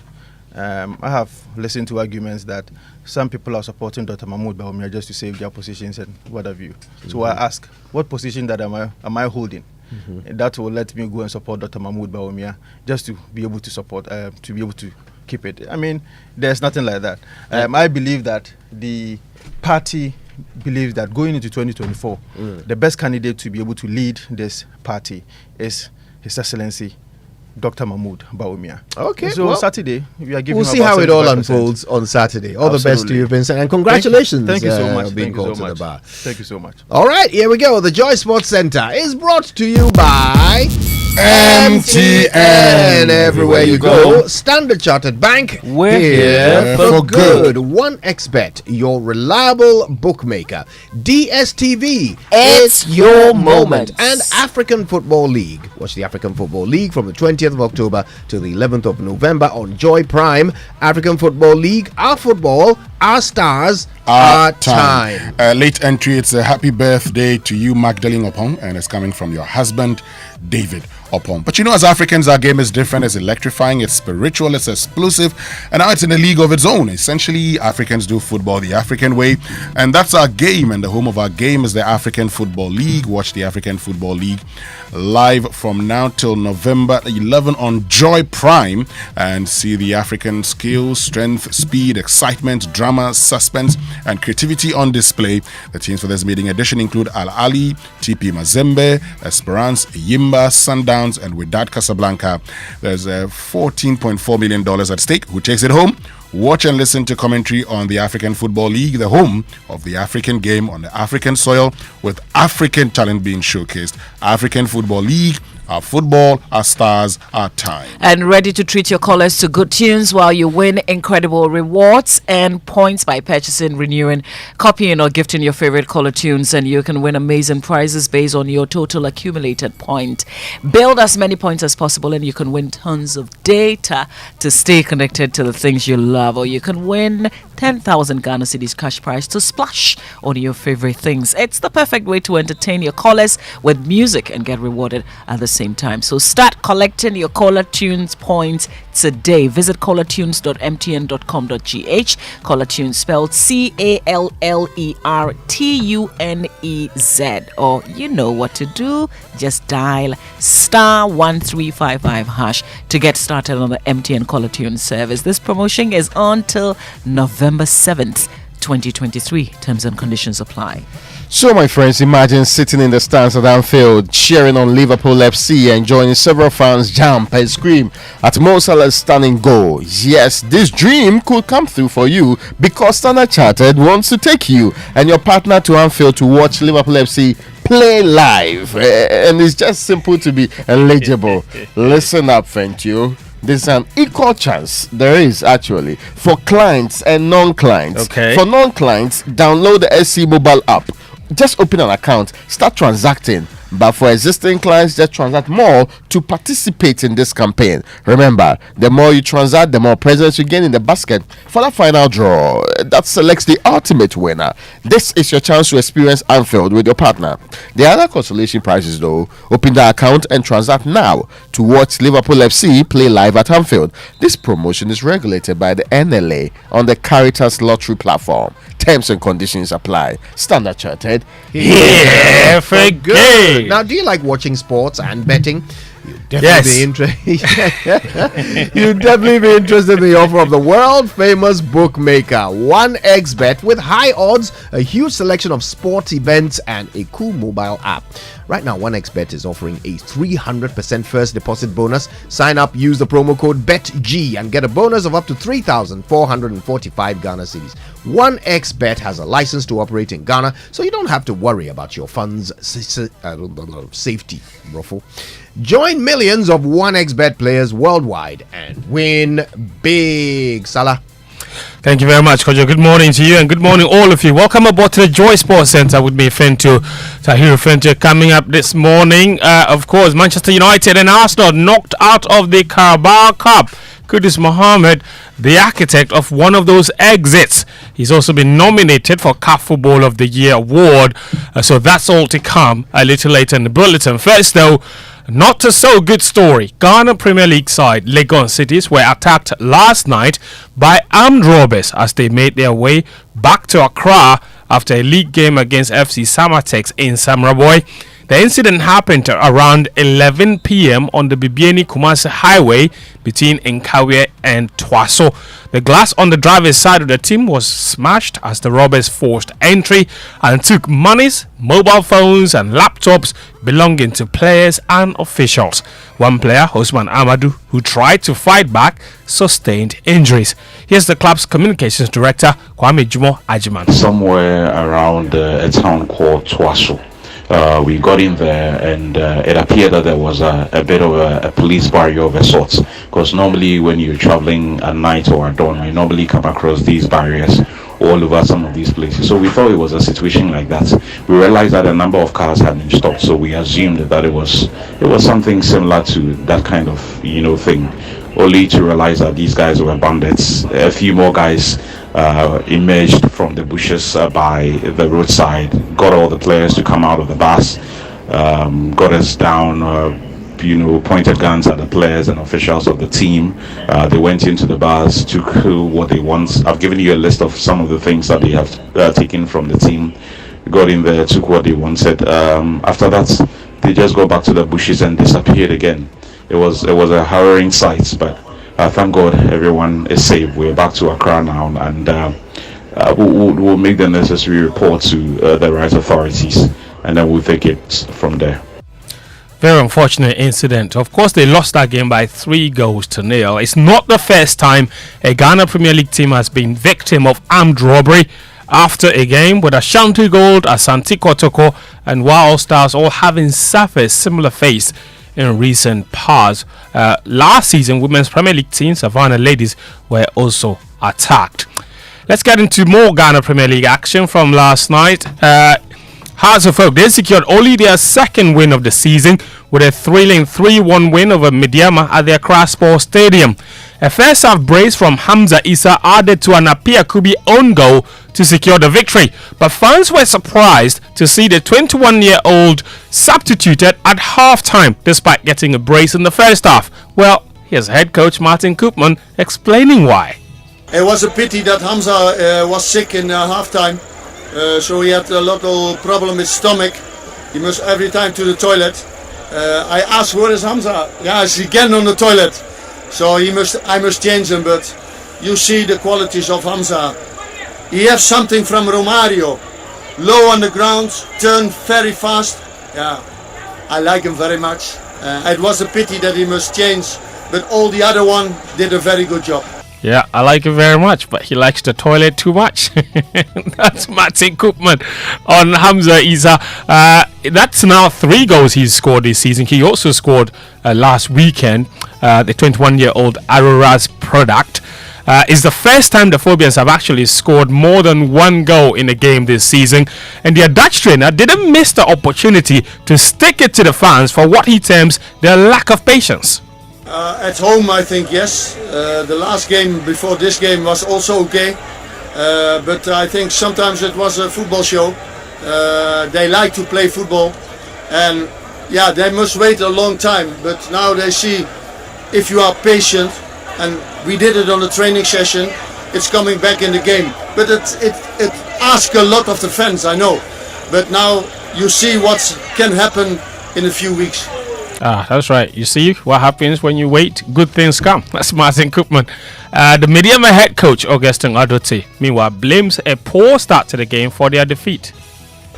I have listened to arguments that some people are supporting Dr. Mahmoud Bawumia just to save their positions and what have you. So I ask, what position that am I holding? That will let me go and support Dr. Mahmoud Bawumia just to be able to support, to be able to keep it. I mean, there's nothing like that. I believe that the party believes that going into 2024, the best candidate to be able to lead this party is His Excellency Dr. Mahmoud Bawumia. Okay, so Saturday we are giving. We'll see how it all unfolds on Saturday. All the best to you, Vincent, and congratulations. Thank you so much. Being called to the bar. Thank you so much. All right, here we go. The Joy Sports Center is brought to you by MTN. Everywhere you go, Standard Chartered Bank. We're here for good. 1xBet, your reliable bookmaker. DSTV, it's your moment. And African Football League. Watch the African Football League from the 20th of October to the 11th of November on Joy Prime. African Football League, our football, Our stars, our time. Late entry, it's a happy birthday to you, Magdalene Opong, and it's coming from your husband, David Opong. But you know, as Africans, our game is different, it's electrifying, it's spiritual, it's explosive, and now it's in a league of its own. Essentially, Africans do football the African way, and that's our game, and the home of our game is the African Football League. Watch the African Football League live from now till November 11 on Joy Prime, and see the African skills, strength, speed, excitement, drama, suspense, and creativity on display. The teams for this meeting edition include Al Ali, TP Mazembe, Esperance, Yimba, Sundowns, and Wydad Casablanca. There's $14.4 million at stake. Who takes it home? Watch and listen to commentary on the African Football League, the home of the African game on the African soil, with African talent being showcased. African Football League, our football, our stars, our time. And ready to treat your callers to good tunes while you win incredible rewards and points by purchasing, renewing, copying, or gifting your favorite caller tunes. And you can win amazing prizes based on your total accumulated point. Build as many points as possible, and you can win tons of data to stay connected to the things you love. Or you can win 10,000 Ghana Cedis cash prize to splash on your favorite things. It's the perfect way to entertain your callers with music and get rewarded at the same time. So start collecting your caller tunes points today. Visit callertunes.mtn.com.gh. Caller tunes spelled CALLERTUNEZ. Or you know what to do. Just dial *1355 hash to get started on the MTN caller tunes service. This promotion is on till November 7th, 2023. Terms and conditions apply. So, my friends, imagine sitting in the stands at Anfield, cheering on Liverpool FC and joining several fans jump and scream at Mo Salah's stunning goal. Yes, this dream could come through for you because Standard Chartered wants to take you and your partner to Anfield to watch Liverpool FC play live. And it's just simple to be eligible. Listen up, thank you. There's an equal chance, there is actually, for clients and non-clients. Okay. For non-clients, download the SC mobile app. Just open an account, start transacting. But for existing clients, just transact more to participate in this campaign. Remember, the more you transact, the more presents you gain in the basket for the final draw that selects the ultimate winner. This is your chance to experience Anfield with your partner. There are other consolation prizes though. Open the account and transact now to watch Liverpool FC play live at Anfield. This promotion is regulated by the NLA on the Caritas Lottery platform. Terms and conditions apply. Standard Chartered. Yeah, for good. Now, do you like watching sports and betting? You'd definitely be interested in the offer of the world famous bookmaker 1xBet, with high odds, a huge selection of sports events, and a cool mobile app. Right now, 1xBet is offering a 300% first deposit bonus. Sign up, use the promo code BETG, and get a bonus of up to 3,445 Ghana cedis. 1xBet has a license to operate in Ghana, so you don't have to worry about your funds' safety. Ruffle. Join millions of 1xBet players worldwide and win big. Salah. Thank you very much, Kojo. Good morning to you and good morning all of you. Welcome aboard to the Joy Sports Centre with me, Fentu Tahiru Fentu. Coming up this morning, of course, Manchester United and Arsenal knocked out of the Carabao Cup. Kudus Mohammed, the architect of one of those exits. He's also been nominated for CAF Football of the Year award. So that's all to come a little later in the bulletin. First, though, not a so good story. Ghana Premier League side Legon Cities were attacked last night by armed robbers as they made their way back to Accra after a league game against FC Samatex in Samraboy. The incident happened around 11 p.m. on the Bibiani Kumasi Highway between Nkawie and Twaso. The glass on the driver's side of the team was smashed as the robbers forced entry and took monies, mobile phones and laptops belonging to players and officials. One player, Osman Amadou, who tried to fight back, sustained injuries. Here's the club's communications director, Kwame Jumo Ajiman. Somewhere around a town called Twaso. We got in there and it appeared that there was a bit of a police barrier of a sort, because normally when you're traveling at night or at dawn, you normally come across these barriers all over some of these places. So we thought it was a situation like that. We realized that a number of cars had been stopped, so we assumed that it was something similar to that kind of thing, only to realize that these guys were bandits. A few more guys emerged from the bushes by the roadside, got all the players to come out of the bus, got us down, pointed guns at the players and officials of the team. They went into the bars, took what they want. I've given you a list of some of the things that they have taken from the team. Got in there, took what they wanted. After that, they just got back to the bushes and disappeared again. It was a harrowing sight, but thank God everyone is safe. We're back to Accra now, and we'll make the necessary report to the right authorities, and then we'll take it from there. Very unfortunate incident. Of course, they lost that game by 3-0. It's not the first time a Ghana Premier League team has been victim of armed robbery after a game, with Ashanti Gold, Asante Kotoko, and Wild Stars all having suffered similar fates in recent past. Last season, Women's Premier League team Savannah Ladies were also attacked. Let's get into more Ghana Premier League action from last night. Hearts of Oak, they secured only their second win of the season with a thrilling 3-1 win over Mediama at the Accra Sports Stadium. A first half brace from Hamza Issa added to an Apia Kubi own goal to secure the victory, but fans were surprised to see the 21-year-old substituted at half-time despite getting a brace in the first half. Well, here's head coach Martin Koopman explaining why. It was a pity that Hamza was sick in half-time. So he had a lot of problem with stomach. He must every time to the toilet. I asked, where is Hamza? Yeah, he's again on the toilet. So I must change him, but you see the qualities of Hamza. He has something from Romario. Low on the ground, turn very fast. Yeah, I like him very much. It was a pity that he must change, but all the other one did a very good job. Yeah, I like it very much, but he likes the toilet too much. That's Martin Koopman on Hamza Issa. That's now 3 goals he's scored this season. He also scored last weekend. The 21-year-old Arora's product. It's the first time the Phobians have actually scored more than 1 goal in a game this season. And their Dutch trainer didn't miss the opportunity to stick it to the fans for what he terms their lack of patience. At home, I think yes. The last game before this game was also okay, but I think sometimes it was a football show. They like to play football, and yeah, they must wait a long time. But now they see if you are patient, and we did it on the training session. It's coming back in the game, but it asks a lot of the fans, I know. But now you see what can happen in a few weeks. That's right. You see what happens when you wait, good things come. That's Martin Koopman. The Mediama head coach, Augustin Adote, meanwhile, blames a poor start to the game for their defeat.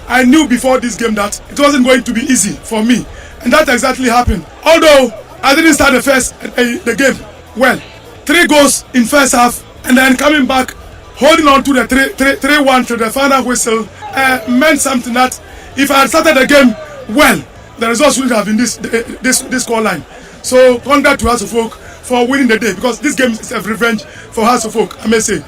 I knew before this game that it wasn't going to be easy for me, and that exactly happened. Although I didn't start the game well. 3 goals in first half, and then coming back, holding on to the 3-1 to the final whistle meant something that if I had started the game well, the results would have been this score line. So congrats to Hearts of Oak for winning the day, because this game is a revenge for Hearts of Oak, I may say.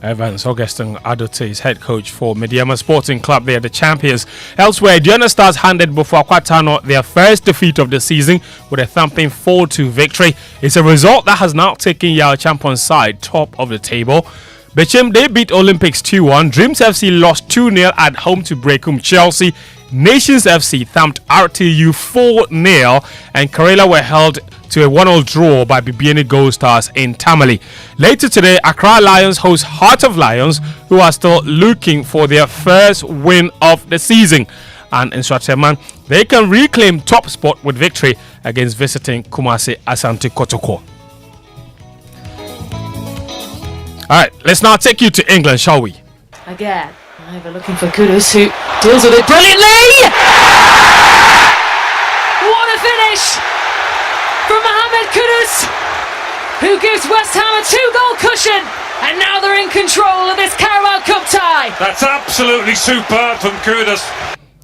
Evans Augustin Adote is head coach for Mediama Sporting Club. They are the champions. Elsewhere, Diana Stars handed Bofo Akwatano their first defeat of the season with a thumping 4-2 victory. It's a result that has now taken Yao Champions side top of the table. Bechem, they beat Olympics 2-1. Dreams FC lost 2-0 at home to Brecum Chelsea. Nations FC thumped RTU 4-0, and Karela were held to a 1-0 draw by Bibiani Gold Stars in Tamale. Later today, Accra Lions host Heart of Lions, who are still looking for their first win of the season. And in Swatreman, they can reclaim top spot with victory against visiting Kumasi Asante Kotoko. Alright, let's now take you to England, shall we? Again, either looking for Kudus, who deals with it brilliantly! What a finish from Mohamed Kudus, who gives West Ham a 2-goal cushion, and now they're in control of this Carabao Cup tie. That's absolutely superb from Kudus.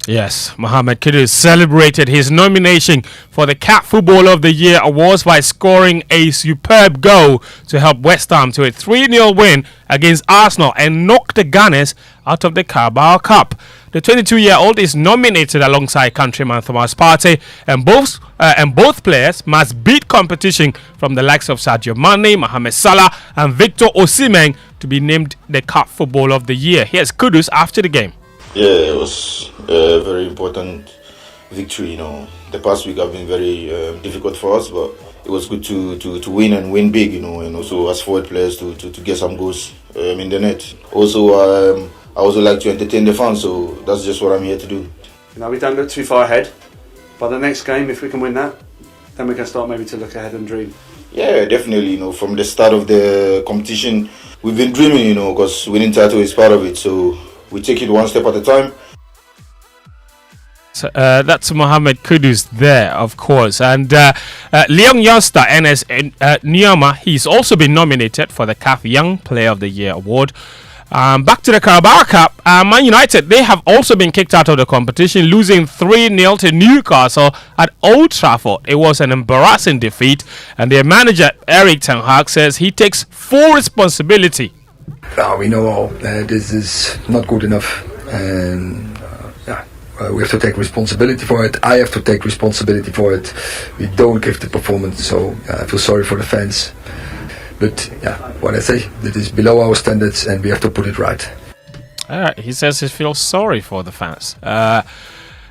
Yes, Mohamed Kudus celebrated his nomination for the CAF Footballer of the Year awards by scoring a superb goal to help West Ham to a 3-0 win against Arsenal and knock the Gunners out of the Carabao Cup. The 22-year-old is nominated alongside countryman Thomas Partey, and both players must beat competition from the likes of Sadio Mane, Mohamed Salah and Victor Osimhen to be named the CAF Footballer of the Year. Here's Kudus after the game. Yeah, it was a very important victory. You know, the past week have been very difficult for us, but it was good to win and win big. You know, and also as forward players to get some goals in the net. Also, I also like to entertain the fans, so that's just what I'm here to do. You know, we don't look too far ahead, but the next game, if we can win that, then we can start maybe to look ahead and dream. Yeah, definitely. You know, from the start of the competition, we've been dreaming. You know, because winning title is part of it. So we take it one step at a time. So, that's Mohamed Kudus there, of course. And Leon Youngster, NS Nyama, he's also been nominated for the CAF Young Player of the Year award. Back to the Carabao Cup, Man United, they have also been kicked out of the competition, losing 3-0 to Newcastle at Old Trafford. It was an embarrassing defeat, and their manager, Erik ten Hag, says he takes full responsibility. We know this is not good enough, and we have to take responsibility for it. I have to take responsibility for it. We don't give the performance, so I feel sorry for the fans. But what I say, it is below our standards and we have to put it right. He says he feels sorry for the fans.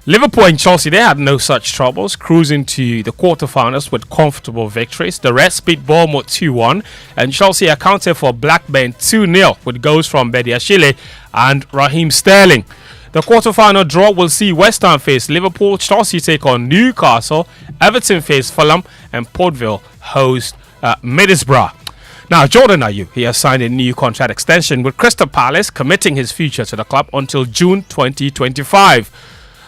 Liverpool and Chelsea, they had no such troubles, cruising to the quarterfinals with comfortable victories. The Reds beat Bournemouth 2-1, and Chelsea accounted for Blackburn 2-0 with goals from Bediashile and Raheem Sterling. The quarterfinal draw will see West Ham face Liverpool, Chelsea take on Newcastle, Everton face Fulham, and Port Vale host Middlesbrough. Now, Jordan Ayew, he has signed a new contract extension with Crystal Palace, committing his future to the club until June 2025.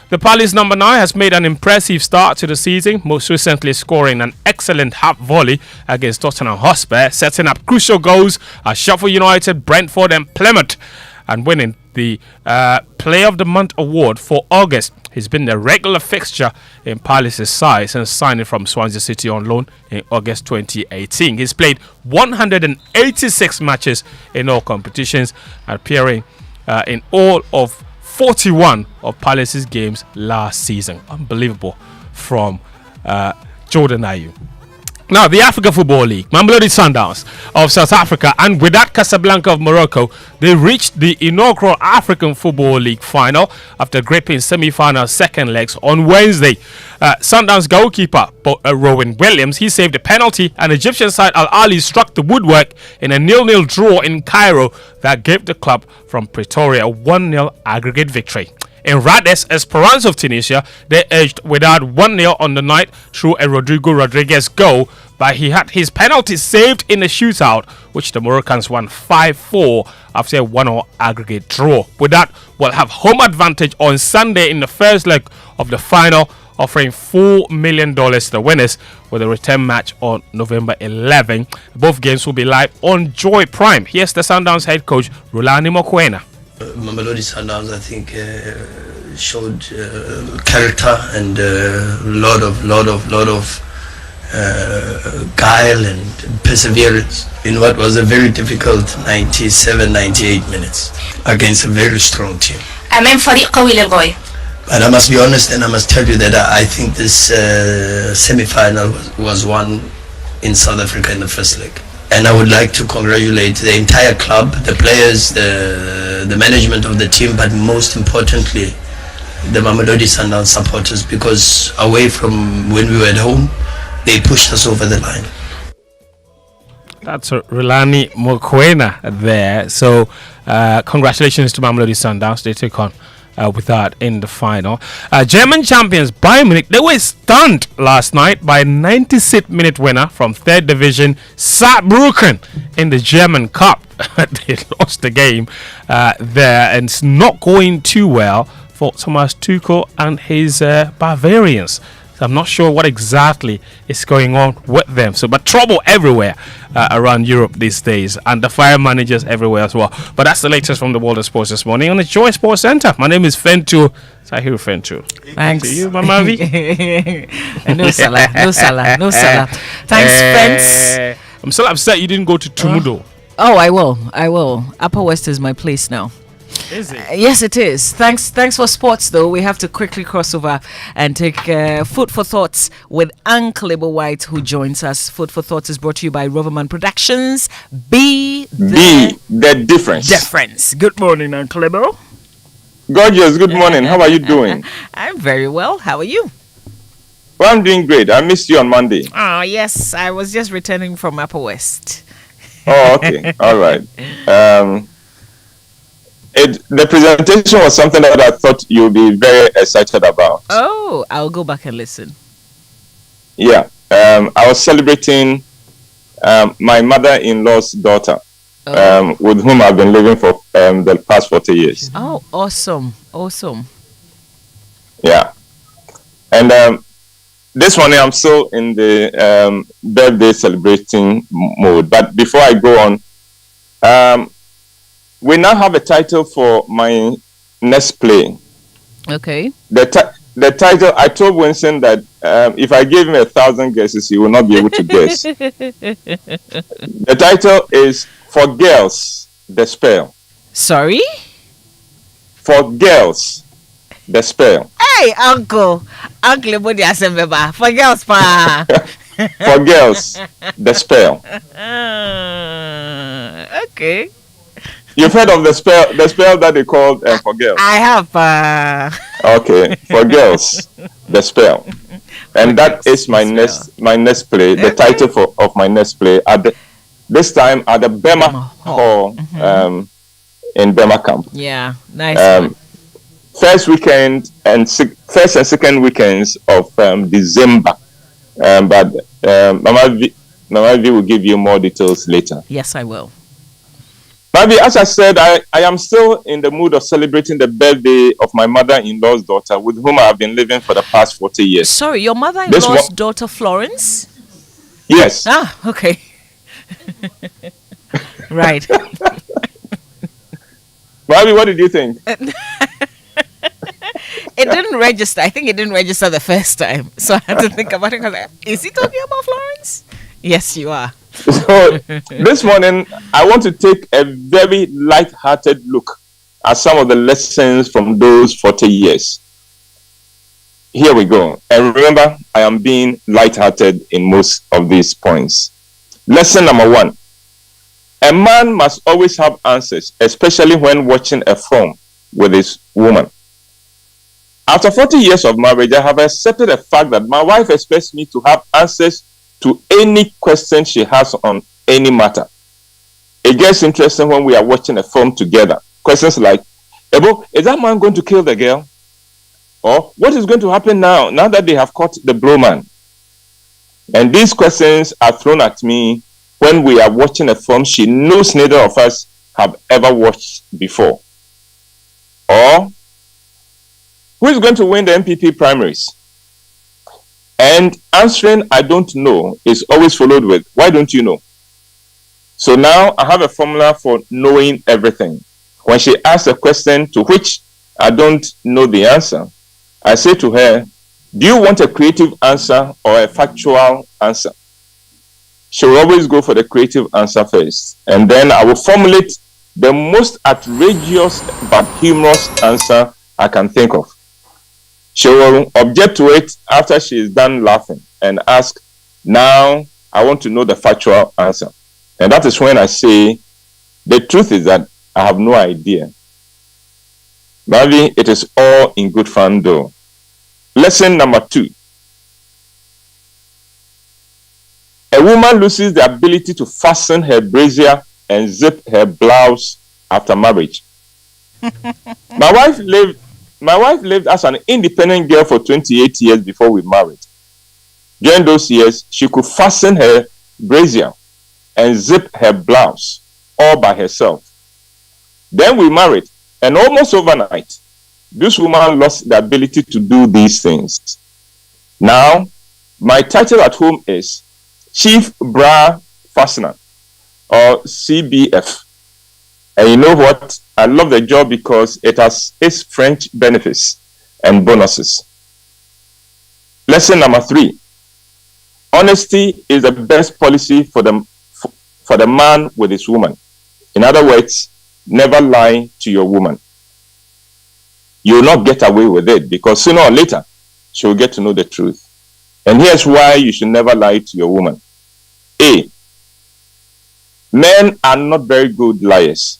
The Palace number 9 has made an impressive start to the season, most recently scoring an excellent half volley against Tottenham Hotspur, setting up crucial goals at Sheffield United, Brentford and Plymouth, and winning the Player of the Month award for August. He's been a regular fixture in Palace's side since signing from Swansea City on loan in August 2018. He's played 186 matches in all competitions, appearing in all of 41 of Palace's games last season. Unbelievable from Jordan Ayew. Now, the Africa Football League, Mamelodi Sundowns of South Africa and Wydad Casablanca of Morocco, they reached the inaugural African Football League final after gripping semi-final second legs on Wednesday. Sundowns goalkeeper Rowan Williams, he saved a penalty, and Egyptian side Al Ahly struck the woodwork in a 0-0 draw in Cairo that gave the club from Pretoria a 1-0 aggregate victory. In Rades Esperance of Tunisia, they edged Wydad 1-0 on the night through a Rodrigo Rodriguez goal, but he had his penalty saved in a shootout, which the Moroccans won 5-4 after a 1-0 aggregate draw. Wydad will have home advantage on Sunday in the first leg of the final, offering $4 million to the winners with a return match on November 11. Both games will be live on Joy Prime. Here's the Sundowns head coach, Rulani Mokoena. Mamelodi Sundowns, I think, showed character and lot of guile and perseverance in what was a very difficult 97-98 minutes against a very strong team. But I must be honest, and I must tell you that I think this semi-final was won in South Africa in the first leg. And I would like to congratulate the entire club, the players, the management of the team, but most importantly, the Mamelodi Sundowns supporters, because away from when we were at home, they pushed us over the line. That's Rulani Mokoena there. So, congratulations to Mamelodi Sundowns. They took on Wydad in the final. German champions Bayern Munich, they were stunned last night by a 96th-minute winner from 3rd Division Saarbrücken in the German Cup. They lost the game there, and it's not going too well for Thomas Tuchel and his Bavarians. So I'm not sure what exactly is going on with them. So, but trouble everywhere around Europe these days, and the fire managers everywhere as well. But that's the latest from the world of sports this morning on the Joy Sports Center. My name is Fentu Tahiru Fentu. Thanks. To you, Mamavi. No Salah. Thanks, Fence. I'm still upset you didn't go to Tumudo. Oh, I will. Upper West is my place now. Is it? Yes, it is. Thanks for sports, though. We have to quickly cross over and take Food for Thoughts with Uncle Lebo White, who joins us. Food for Thoughts is brought to you by Roverman Productions. Be the difference. Good morning, Uncle Lebo. Gorgeous, good morning. How are you doing? I'm very well. How are you? Well, I'm doing great. I missed you on Monday. Oh, yes. I was just returning from Upper West. Oh, okay. All right. The presentation was something that I thought you'd be very excited about. Oh, I'll go back and listen. Yeah. I was celebrating my mother-in-law's daughter, with whom I've been living for the past 40 years. Oh, awesome. Yeah. And this morning I'm still in the birthday celebrating mode. But before I go on, we now have a title for my next play. Okay. The title, I told Winston that if I gave him 1,000 guesses, he will not be able to guess. The title is For Girls, The Spell. Sorry? For Girls, The Spell. Hey, Uncle Lebo for girls, pa. For Girls, The Spell. Okay. You've heard of the spell that they called For Girls? I have. Okay, For Girls, The Spell. And that is my next play, the title of my next play, this time at the Bema Hall in Bema Camp. Yeah, nice. First and second weekends of December. But Mama V will give you more details later. Yes, I will. Maybe, as I said, I am still in the mood of celebrating the birthday of my mother-in-law's daughter, with whom I have been living for the past 40 years. Sorry, your mother-in-law's daughter, Florence? Yes. Ah, okay. Right. Maybe, what did you think? It didn't register. I think it didn't register the first time. So I had to think about it. Is he talking about Florence? Yes, you are. So this morning, I want to take a very light-hearted look at some of the lessons from those 40 years. Here we go. And remember, I am being light-hearted in most of these points. Lesson number 1. A man must always have answers, especially when watching a film with his woman. After 40 years of marriage, I have accepted the fact that my wife expects me to have answers to any question she has on any matter. It gets interesting when we are watching a film together. Questions like, Ebo, is that man going to kill the girl? Or what is going to happen now that they have caught the blowman? And these questions are thrown at me when we are watching a film she knows neither of us have ever watched before. Or, who is going to win the MPP primaries? And answering I don't know is always followed with, why don't you know? So now I have a formula for knowing everything. When she asks a question to which I don't know the answer, I say to her, do you want a creative answer or a factual answer? She will always go for the creative answer first. And then I will formulate the most outrageous but humorous answer I can think of. She will object to it after she is done laughing and ask, now I want to know the factual answer. And that is when I say, the truth is that I have no idea. Maybe it is all in good fun though. Lesson number 2. A woman loses the ability to fasten her brassiere and zip her blouse after marriage. My wife lived as an independent girl for 28 years before we married. During those years, she could fasten her brassiere and zip her blouse all by herself. Then we married, and almost overnight, this woman lost the ability to do these things. Now, my title at home is Chief Bra Fastener, or CBF. And you know what? I love the job because it has its French benefits and bonuses. Lesson number 3. Honesty is the best policy for the man with his woman. In other words, never lie to your woman. You will not get away with it because sooner or later, she will get to know the truth. And here's why you should never lie to your woman. A, men are not very good liars.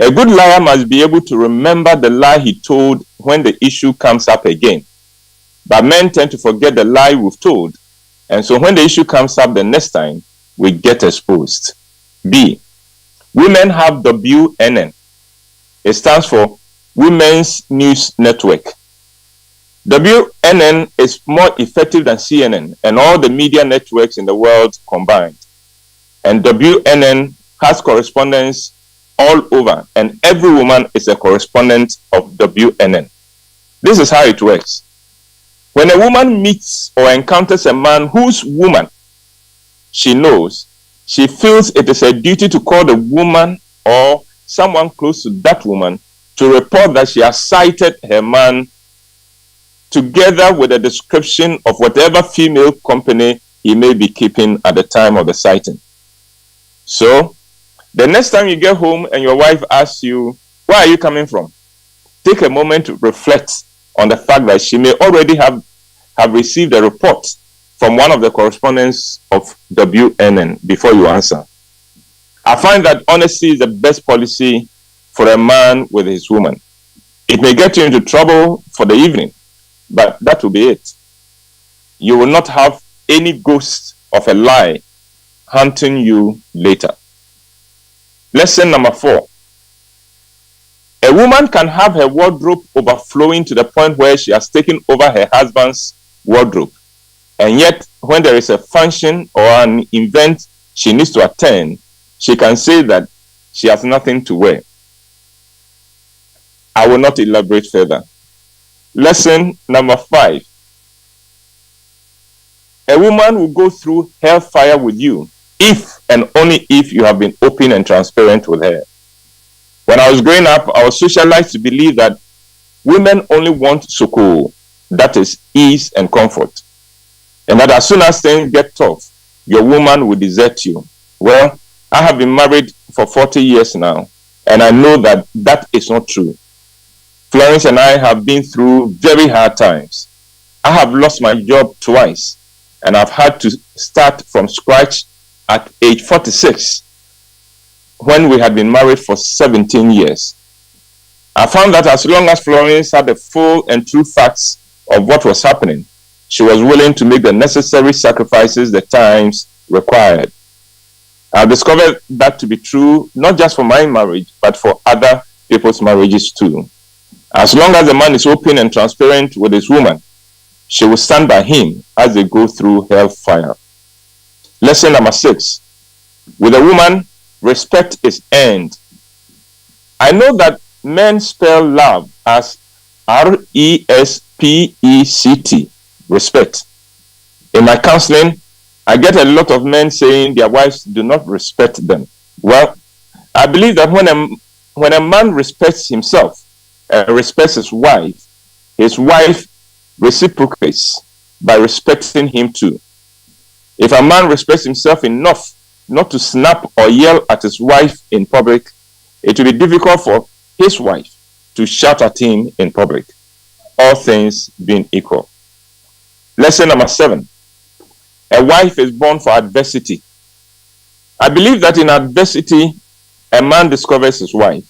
A good liar must be able to remember the lie he told when the issue comes up again. But men tend to forget the lie we've told. And so when the issue comes up the next time, we get exposed. B, women have WNN. It stands for Women's News Network. WNN is more effective than CNN and all the media networks in the world combined. And WNN has correspondents all over, and every woman is a correspondent of WNN. This is how it works. When a woman meets or encounters a man whose woman she knows, she feels it is her duty to call the woman or someone close to that woman to report that she has sighted her man, together with a description of whatever female company he may be keeping at the time of the sighting. So, the next time you get home and your wife asks you, where are you coming from? Take a moment to reflect on the fact that she may already have received a report from one of the correspondents of WNN before you answer. I find that honesty is the best policy for a man with his woman. It may get you into trouble for the evening, but that will be it. You will not have any ghost of a lie hunting you later. Lesson number 4. A woman can have her wardrobe overflowing to the point where she has taken over her husband's wardrobe. And yet, when there is a function or an event she needs to attend, she can say that she has nothing to wear. I will not elaborate further. Lesson number 5. A woman will go through hellfire with you if and only if you have been open and transparent with her. When I was growing up, I was socialized to believe that women only want soko, that is ease and comfort. And that as soon as things get tough, your woman will desert you. Well, I have been married for 40 years now, and I know that that is not true. Florence and I have been through very hard times. I have lost my job twice, and I've had to start from scratch at age 46 when we had been married for 17 years. I found that as long as Florence had the full and true facts of what was happening, she was willing to make the necessary sacrifices the times required. I've discovered that to be true not just for my marriage, but for other people's marriages too. As long as the man is open and transparent with his woman, she will stand by him as they go through hellfire. Lesson number 6. With a woman, respect is earned. I know that men spell love as R-E-S-P-E-C-T, respect. In my counseling, I get a lot of men saying their wives do not respect them. Well, I believe that when a man respects himself and respects his wife reciprocates by respecting him too. If a man respects himself enough not to snap or yell at his wife in public, it will be difficult for his wife to shout at him in public, all things being equal. Lesson number 7. A wife is born for adversity. I believe that in adversity, a man discovers his wife.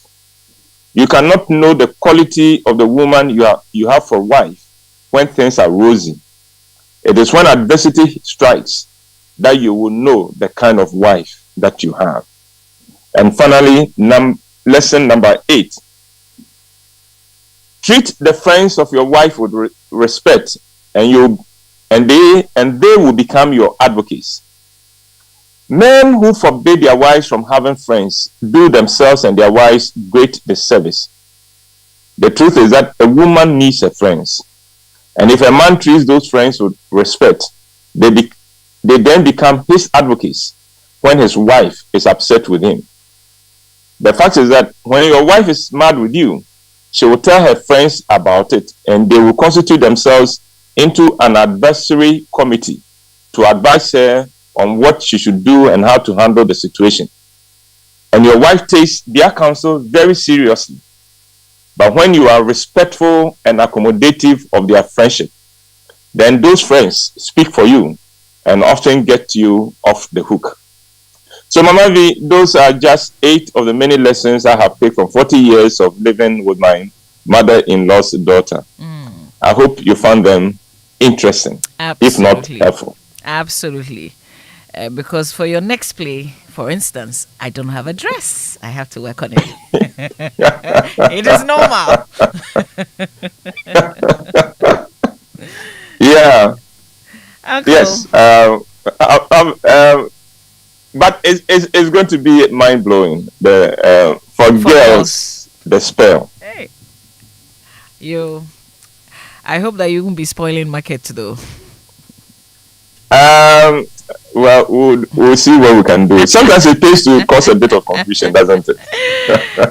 You cannot know the quality of the woman you have for wife when things are rosy. It is when adversity strikes that you will know the kind of wife that you have. And finally, lesson number 8. Treat the friends of your wife with respect, and they will become your advocates. Men who forbid their wives from having friends do themselves and their wives great disservice. The truth is that a woman needs her friends. And if a man treats those friends with respect, they then become his advocates when his wife is upset with him. The fact is that when your wife is mad with you, she will tell her friends about it, and they will constitute themselves into an advisory committee to advise her on what she should do and how to handle the situation. and your wife takes their counsel very seriously. But when you are respectful and accommodative of their friendship, then those friends speak for you and often get you off the hook. So, Mama V, those are just 8 of the many lessons I have picked from 40 years of living with my mother-in-law's daughter. I hope you found them interesting, if not helpful. Absolutely. Because for your next play, for instance, I don't have a dress. I have to work on it. It is normal. Yeah. Uncle. Yes. But it's going to be mind-blowing. For girls, the spell. Hey. I hope that you won't be spoiling market though. Well, we'll see what we can do. Sometimes it pays to cause a bit of confusion, doesn't it?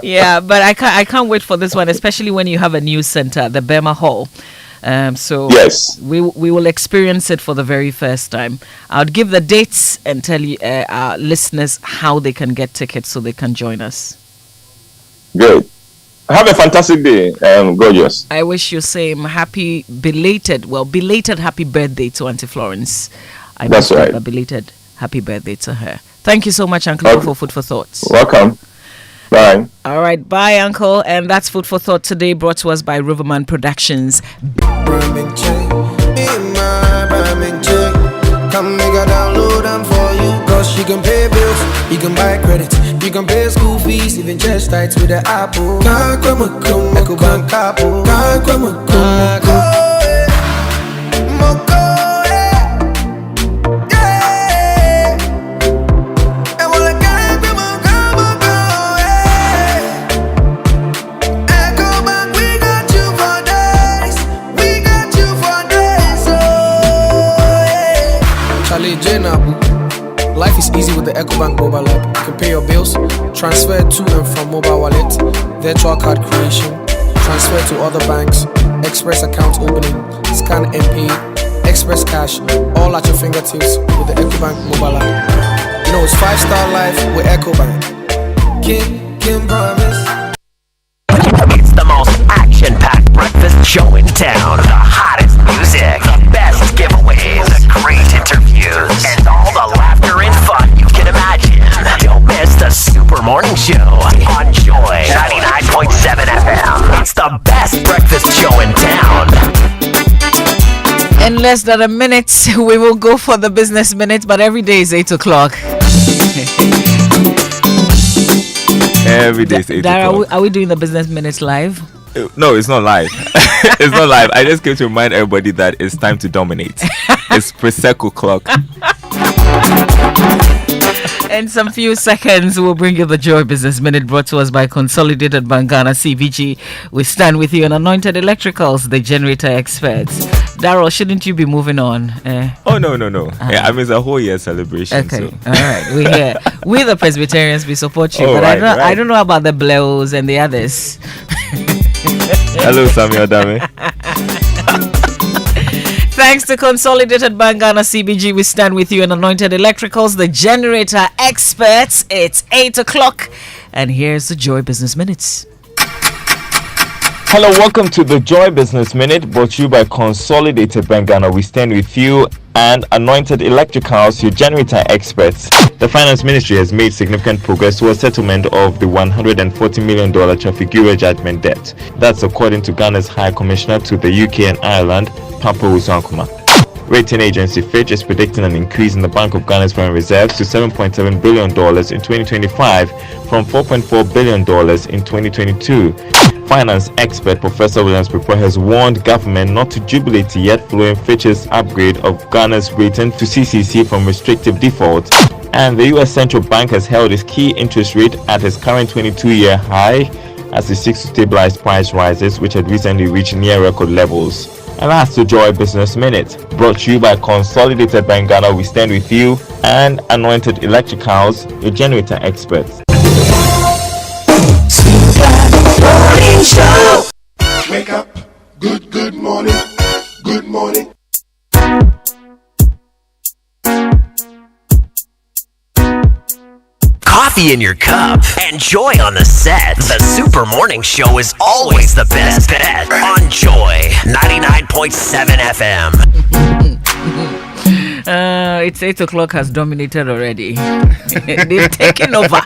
Yeah, but I can't wait for this one, especially when you have a new center, the Burma Hall. So yes, we will experience it for the very first time. I'll give the dates and tell you our listeners how they can get tickets so they can join us. Good. Have a fantastic day, gorgeous. I wish you same belated happy birthday to Auntie Florence. That's right. A belated happy birthday to her. Thank you so much, Uncle, for Food for Thoughts. Welcome. Bye. All right, bye, Uncle. And that's Food for Thought today, brought to us by Riverman Productions. Come make her download them for you. Cause she can pay bills, you can buy credit, you can pay school fees, even chest tights with the Apple. EcoBank Apple. Life is easy with the EcoBank mobile app. You can pay your bills, transfer to and from mobile wallet, virtual card creation, transfer to other banks, express account opening, scan and pay, express cash, all at your fingertips with the EcoBank mobile app. You know it's 5-star life with EcoBank. Kim promise. It's the most action-packed breakfast show in town. The hottest music, the best giveaways, the great interviews, and all the laughter and fun you can imagine. Don't miss the Super Morning Show on Joy 99.7 FM. It's the best breakfast show in town. In less than a minute, we will go for the business minute, but every day is 8 o'clock. Every day is 8 o'clock. Are we doing the business minutes live? No, it's not live. It's not live. I just came to remind everybody that it's time to dominate. It's Prosecco clock. In some few seconds, we'll bring you the Joy Business Minute, brought to us by Consolidated Bank Ghana CBG. We stand with you on Anointed Electricals, the generator experts. Daryl, shouldn't you be moving on? Oh, no. Yeah, I mean, it's a whole year celebration. Okay, so. all right. We're here. We, the Presbyterians, we support you. Oh, but right. I don't know about the Bleos and the others. Hello, Samuel Dame. Thanks to Consolidated Bank Ghana CBG, we stand with you in Anointed Electricals, the generator experts. It's 8 o'clock, and here's the Joy Business Minutes. Hello, welcome to the Joy Business Minute, brought to you by Consolidated Bank Ghana. We stand with you and Anointed Electricals, your generator experts. The Finance Ministry has made significant progress towards settlement of the $140 million Trafigura judgment debt. That's according to Ghana's High Commissioner to the UK and Ireland, Papa Usankuma. Rating agency Fitch is predicting an increase in the Bank of Ghana's foreign reserves to $7.7 billion in 2025 from $4.4 billion in 2022. Finance expert Professor Williams Prepper has warned government not to jubilate yet following Fitch's upgrade of Ghana's rating to CCC from restrictive default. And the US Central Bank has held its key interest rate at its current 22-year high as it seeks to stabilize price rises, which had recently reached near record levels. And that's the Joy Business Minute, brought to you by Consolidated Bank Ghana. We stand with you and Anointed Electricals, your generator experts. Wake up, good morning, good morning. coffee in your cup, and Joy on the set. The Super Morning Show is always the best bet on Joy 99.7 FM. It's 8 o'clock has dominated already. They've taken over.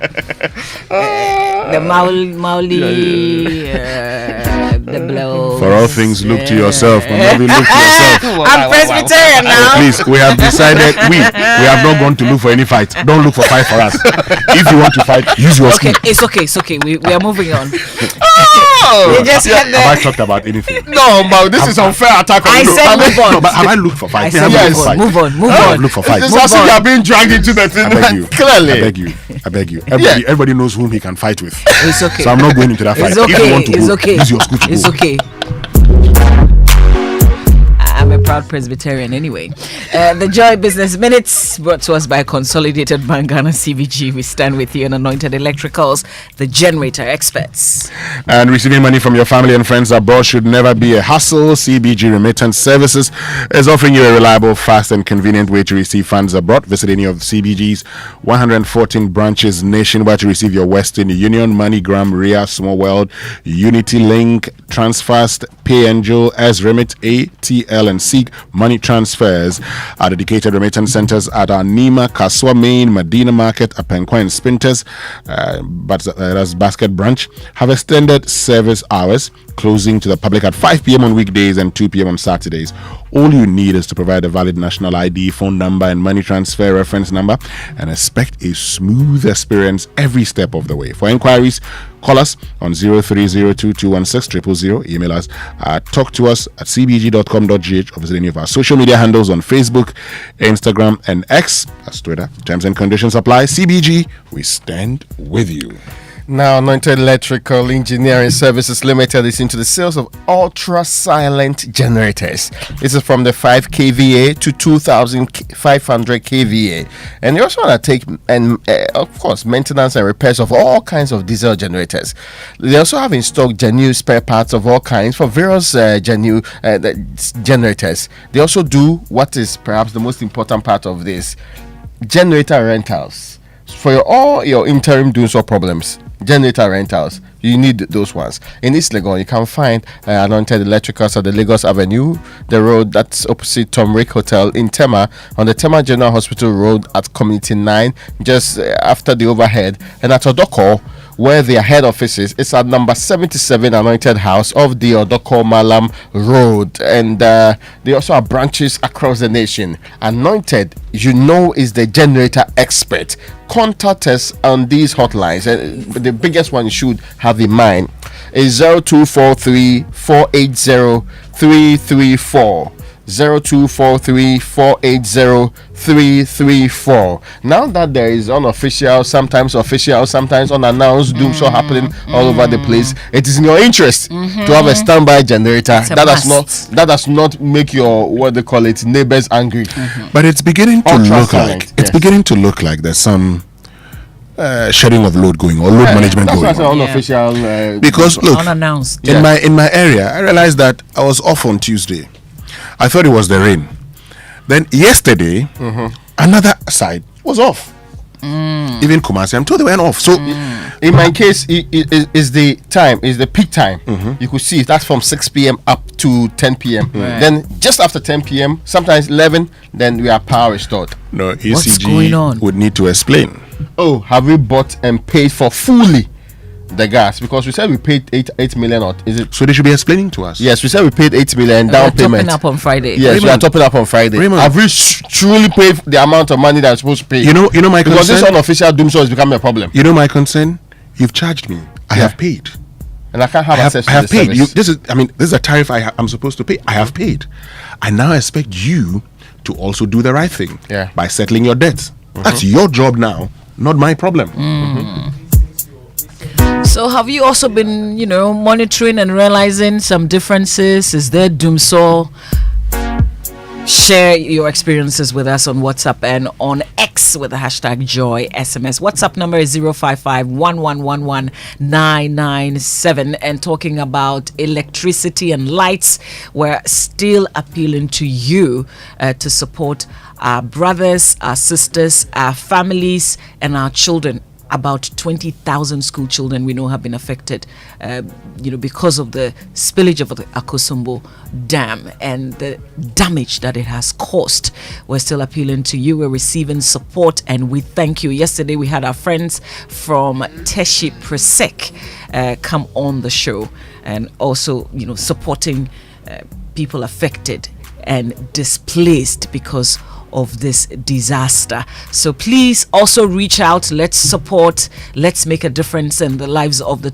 The Mauli, the blow. For all things, look to yourself. Maybe look to yourself. I'm Presbyterian now. Please, we have decided we have not gone to look for any fight. Don't look for fight for us. If you want to fight, use your skill. It's okay. We are moving on. You just have I talked about anything? No, but this is unfair attack. I said move on. No, but have I looked for fight? Yes. Move on. Look for fight. This is as if you are being dragged into the thing. I beg you. Clearly. I beg you. Everybody knows whom he can fight with. It's okay. So I'm not going into that fight. It's okay. If you want to It's go, okay. use your school to It's go. okay. I'm a proud Presbyterian anyway. The Joy Business Minutes brought to us by Consolidated Bank Ghana CBG. We stand with you and Anointed Electricals, the generator experts. And receiving money from your family and friends abroad should never be a hassle. CBG Remittance Services is offering you a reliable, fast, and convenient way to receive funds abroad. Visit any of CBG's 114 branches nationwide to receive your Western Union, MoneyGram, Ria, Small World, Unity Link, Transfast, PayAngel, S-Remit, ATL, and Seek money transfers. Our dedicated remittance centers at our Nima, Kaswa Main, Medina Market, Apenkwa, and Spinters, that's Basket Branch, have extended service hours, closing to the public at 5 p.m. on weekdays and 2 p.m. on Saturdays. All you need is to provide a valid national ID, phone number, and money transfer reference number, and expect a smooth experience every step of the way. For inquiries, call us on 0302216000. Email us at talktous@cbg.com.gh, or visit any of our social media handles on Facebook, Instagram, and X. That's Twitter. Terms and conditions apply. CBG, we stand with you. Now, Anointed Electrical Engineering Services Limited is into the sales of ultra silent generators. This is from the 5 kVA to 2500 kVA, and they also want to take of course maintenance and repairs of all kinds of diesel generators. They also have in stock genuine spare parts of all kinds for various genuine generators. They also do what is perhaps the most important part of this: generator rentals for all your interim doings or problems. Generator rentals, you need those ones. In East Legon, you can find Anointed Electricals at the Lagos Avenue, the road that's opposite Tom Rick Hotel in Tema, on the Tema General Hospital Road at Community 9, just after the overhead, and at Odoko, where their head office is. It's at number 77 Anointed House of the Odoko Malam Road, and they also have branches across the nation. Anointed, is the generator expert. Contact us on these hotlines. The biggest one you should have in mind is 0243 480 334. 0243-480-334. Now that there is unofficial, sometimes official, sometimes unannounced doom show happening all over the place, it is in your interest to have a standby generator that does not make your neighbors angry. But it's beginning to look like there's some sharing of load going or load management going on. Unofficial, because look, unannounced. In my area, I realized that I was off on Tuesday. I thought it was the rain. Then yesterday, another side was off. Even Kumasi, I'm told they went off. So, in my case, is the peak time. You could see that's from 6 p.m. up to 10 p.m. Then just after 10 p.m., sometimes 11, then we are power restored. No, ECG What's going on? would need to explain. Oh, have we bought and paid for fully the gas? Because we said we paid 8 million, or is it? So they should be explaining to us. Yes, we said we paid 8 million down payment. Topping up on Friday. Yes, Raymond, we are topping up on Friday. Raymond, have we truly paid the amount of money that we're supposed to pay? You know my concern. Because this unofficial doom show is becoming a problem. You know my concern. You've charged me. I have paid, and I can't have access to I have the paid. service. This is a tariff I'm supposed to pay. I have paid. I now expect you to also do the right thing by settling your debts. That's your job now, not my problem. So have you also been, monitoring and realizing some differences? Is there doomsaw? Share your experiences with us on WhatsApp and on X with the hashtag Joy SMS. WhatsApp number is 055-1111-997. And talking about electricity and lights, we're still appealing to you to support our brothers, our sisters, our families, and our children. about 20,000 school children we know have been affected, because of the spillage of the Akosombo Dam and the damage that it has caused. We're still appealing to you. We're receiving support, and we thank you. Yesterday, we had our friends from Teshi Presec come on the show, and also, supporting people affected and displaced because of this disaster. So please also reach out. Let's support. Let's make a difference in the lives of the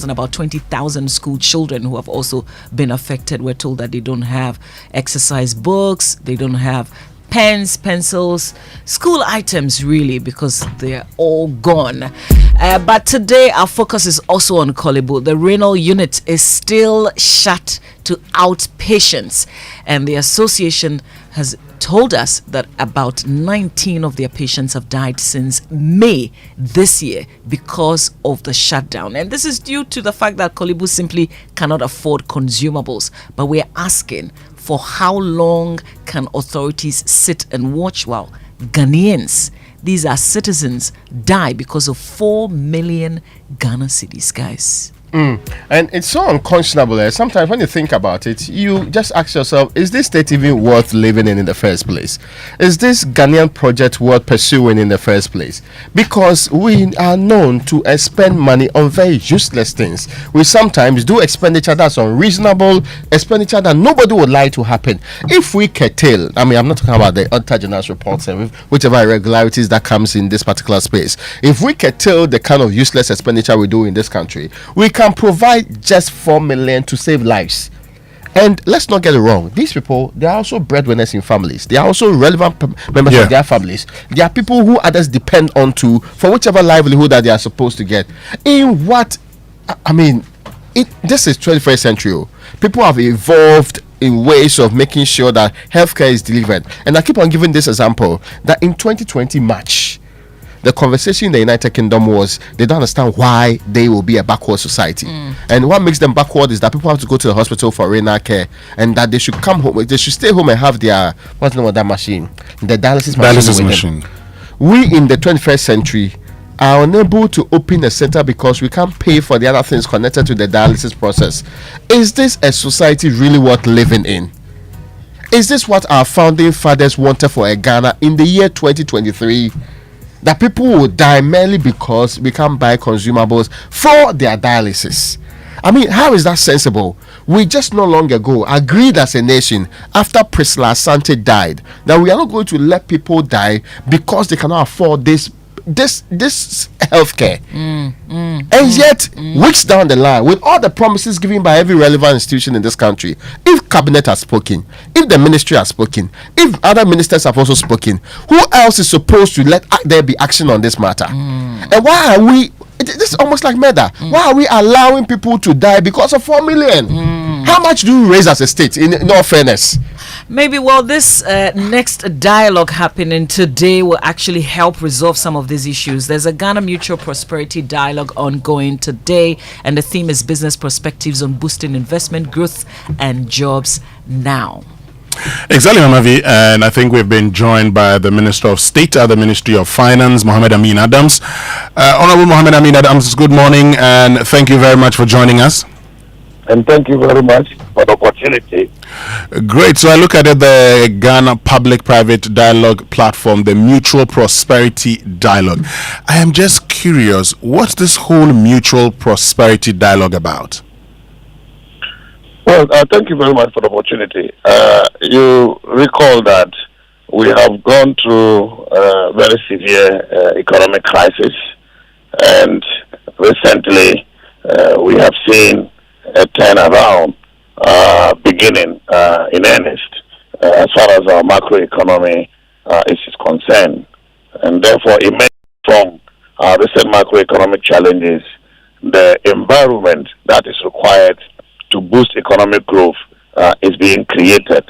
about 20,000 school children who have also been affected. We're told that they don't have exercise books, they don't have pens, pencils, school items really, because they're all gone. But today our focus is also on Korle Bu. The renal unit is still shut to outpatients, and the association has told us that about 19 of their patients have died since May this year because of the shutdown. And this is due to the fact that Korle Bu simply cannot afford consumables. But we're asking, for how long can authorities sit and watch while Ghanaians, these are citizens, die because of 4 million Ghana cedis, guys? And it's so unconscionable. Sometimes when you think about it, you just ask yourself, is this state even worth living in the first place? Is this Ghanaian project worth pursuing in the first place? Because we are known to spend money on very useless things. We sometimes do expenditure that's unreasonable, expenditure that nobody would like to happen. If we curtail, I'm not talking about the Auditor General's reports and whichever irregularities that comes in this particular space. If we curtail the kind of useless expenditure we do in this country, we can provide just 4 million to save lives. And let's not get it wrong, these people, they are also breadwinners in families. They are also relevant members of their families. They are people who others depend on to for whichever livelihood that they are supposed to get. In what this is 21st century. People have evolved in ways of making sure that healthcare is delivered. And I keep on giving this example that in 2020 March, the conversation in the United Kingdom was they don't understand why they will be a backward society. And what makes them backward is that people have to go to the hospital for renal care, and that they should come home, they should stay home and have their, what's the name of that machine? The dialysis machine. We in the 21st century are unable to open a center because we can't pay for the other things connected to the dialysis process. Is this a society really worth living in? Is this what our founding fathers wanted for a Ghana in the year 2023? That people will die merely because we can't buy consumables for their dialysis. How is that sensible? We just not long ago agreed as a nation, after Priscilla Asante died, that we are not going to let people die because they cannot afford this healthcare. And yet, weeks down the line, with all the promises given by every relevant institution in this country, if cabinet has spoken, if the ministry has spoken, if other ministers have also spoken, who else is supposed to let there be action on this matter? And why are we, this is almost like murder, why are we allowing people to die because of 4 million? How much do we raise as a state, in all fairness? Maybe, this next dialogue happening today will actually help resolve some of these issues. There's a Ghana Mutual Prosperity Dialogue ongoing today, and the theme is business perspectives on boosting investment growth and jobs now. Exactly, Mamavi, and I think we've been joined by the Minister of State at the Ministry of Finance, Mohamed Amin Adams. Honorable Mohamed Amin Adams, good morning, and thank you very much for joining us. And thank you very much for the opportunity. Great. So I look at it, the Ghana Public-Private Dialogue platform, the Mutual Prosperity Dialogue. I am just curious, what's this whole Mutual Prosperity Dialogue about? Well, thank you very much for the opportunity. You recall that we have gone through a very severe economic crisis, and recently we have seen a turnaround beginning in earnest as far as our macroeconomy is concerned. And therefore, emerging from our recent macroeconomic challenges, the environment that is required to boost economic growth is being created.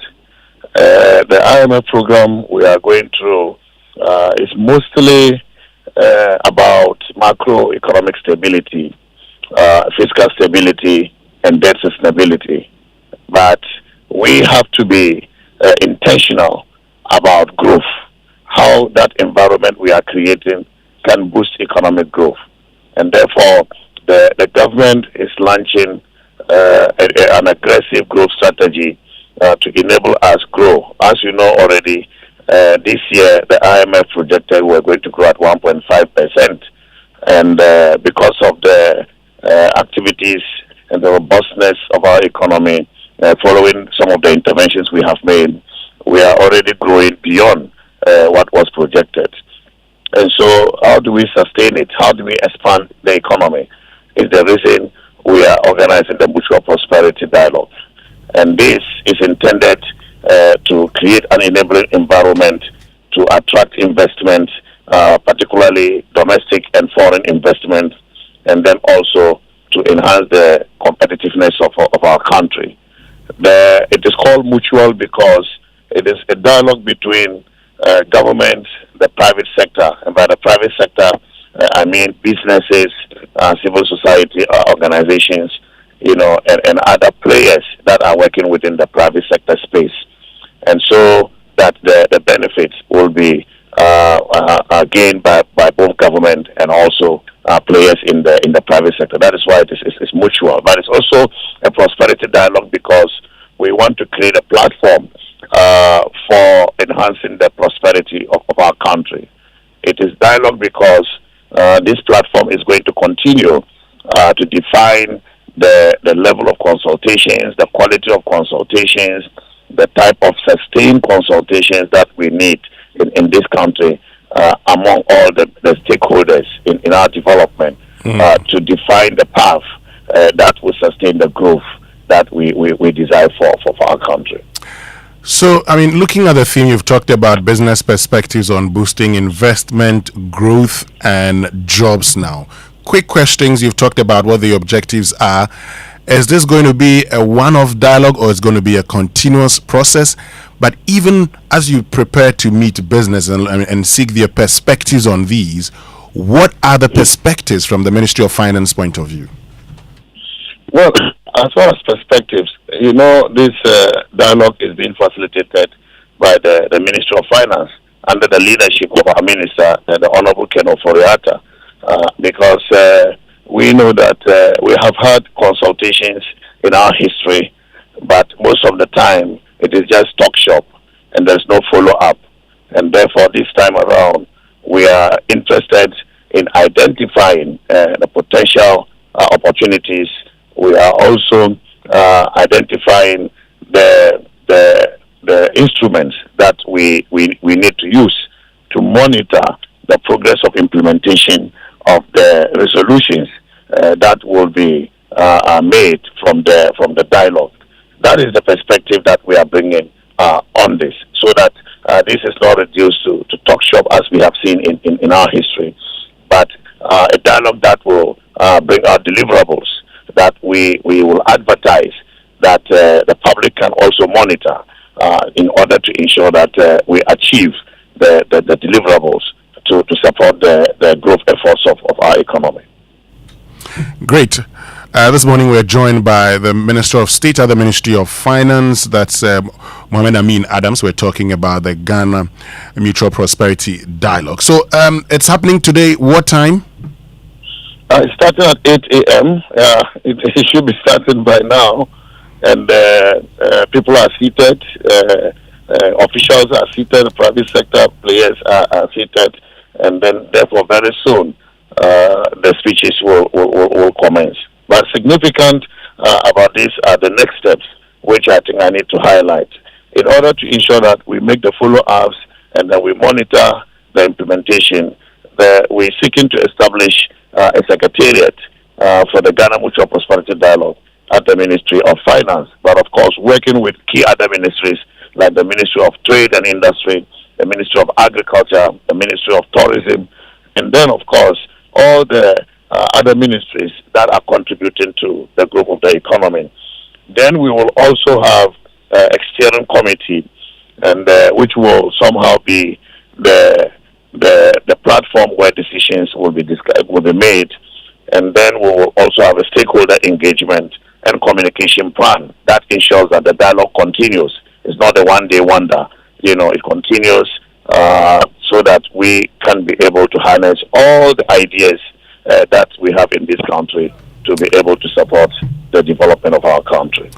The IMF program we are going through is mostly about macroeconomic stability, fiscal stability, and debt sustainability. But we have to be intentional about growth, how that environment we are creating can boost economic growth. And therefore, the government is launching an aggressive growth strategy to enable us grow. As you know already, this year the IMF projected we're going to grow at 1.5%, and because of the activities and the robustness of our economy, following some of the interventions we have made, we are already growing beyond what was projected. And so, how do we sustain it? How do we expand the economy? Is the reason we are organizing the Mutual Prosperity Dialogue. And this is intended to create an enabling environment to attract investment, particularly domestic and foreign investment, and then also to enhance the competitiveness of our country. It is called mutual because it is a dialogue between government, the private sector, and by the private sector, I mean businesses, civil society organizations, and other players that are working within the private sector space, and so that the benefits will be gained by both government and also players in the private sector. That is why it's mutual, but it's also a prosperity dialogue because we want to create a platform for enhancing the prosperity of our country. It is dialogue because this platform is going to continue to define the level of consultations, the quality of consultations, the type of sustained consultations that we need in this country among all the stakeholders in our development to define the path that will sustain the growth that we desire for our country. So, I mean, looking at the theme, you've talked about business perspectives on boosting investment, growth, and jobs now. Quick questions. You've talked about what the objectives are. Is this going to be a one-off dialogue or is it going to be a continuous process? But even as you prepare to meet business and seek their perspectives on these, what are the perspectives from the Ministry of Finance point of view? Well, as far as perspectives, this dialogue is being facilitated by the Ministry of Finance under the leadership of our Minister, the Honorable Ken Ofori-Atta, because we know that we have had consultations in our history, but most of the time it is just talk shop and there's no follow-up. And therefore, this time around, we are interested in identifying the potential opportunities. We are also identifying the instruments that we need to use to monitor the progress of implementation of the resolutions that will be made from the dialogue. That is the perspective that we are bringing on this, so that this is not reduced to talk shop as we have seen in our history, but a dialogue that will bring out deliverables that we will advertise, that the public can also monitor in order to ensure that we achieve the deliverables to support the growth efforts of our economy. Great. This morning we're joined by the Minister of State at the Ministry of Finance, that's Mohamed Amin Adams. We're talking about the Ghana Mutual Prosperity Dialogue. So it's happening today. What time? It's starting at 8 a.m. It should be starting by now. And people are seated, officials are seated, private sector players are seated, and then therefore very soon the speeches will commence. But significant about this are the next steps, which I think I need to highlight. In order to ensure that we make the follow-ups and that we monitor the implementation, we're seeking to establish a secretariat for the Ghana Mutual Prosperity Dialogue at the Ministry of Finance, but of course working with key other ministries like the Ministry of Trade and Industry, the Ministry of Agriculture, the Ministry of Tourism, and then of course all the other ministries that are contributing to the growth of the economy. Then we will also have a steering committee, and which will somehow be the platform where decisions will be made, and then we will also have a stakeholder engagement and communication plan that ensures that the dialogue continues. It's not a one-day wonder. It continues so that we can be able to harness all the ideas that we have in this country to be able to support the development of our country.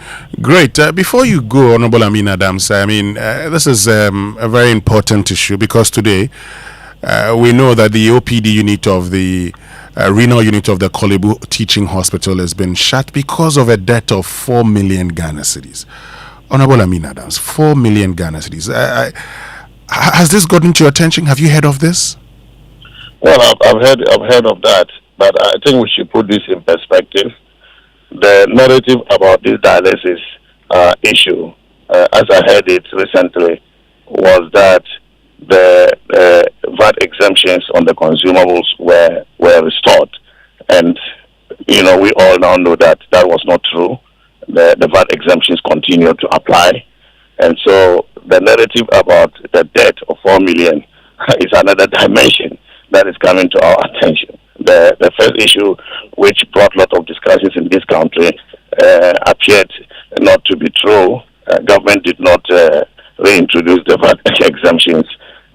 Great. Before you go, Honorable Amin Adams, I mean, this is a very important issue because today we know that the OPD unit of the renal unit of the Kolebu Teaching Hospital has been shut because of a debt of 4 million Ghana cedis. Honorable Amin Adams, 4 million Ghana cedis. Has this gotten to your attention? Have you heard of this? Well, I've heard of that, but I think we should put this in perspective. The narrative about this dialysis issue, as I heard it recently, was that the VAT exemptions on the consumables were restored, and we all now know that was not true. The VAT exemptions continue to apply, and so the narrative about the debt of 4 million is another dimension that is coming to our attention. The first issue, which brought a lot of discussions in this country, appeared not to be true. Government did not reintroduce the VAT exemptions,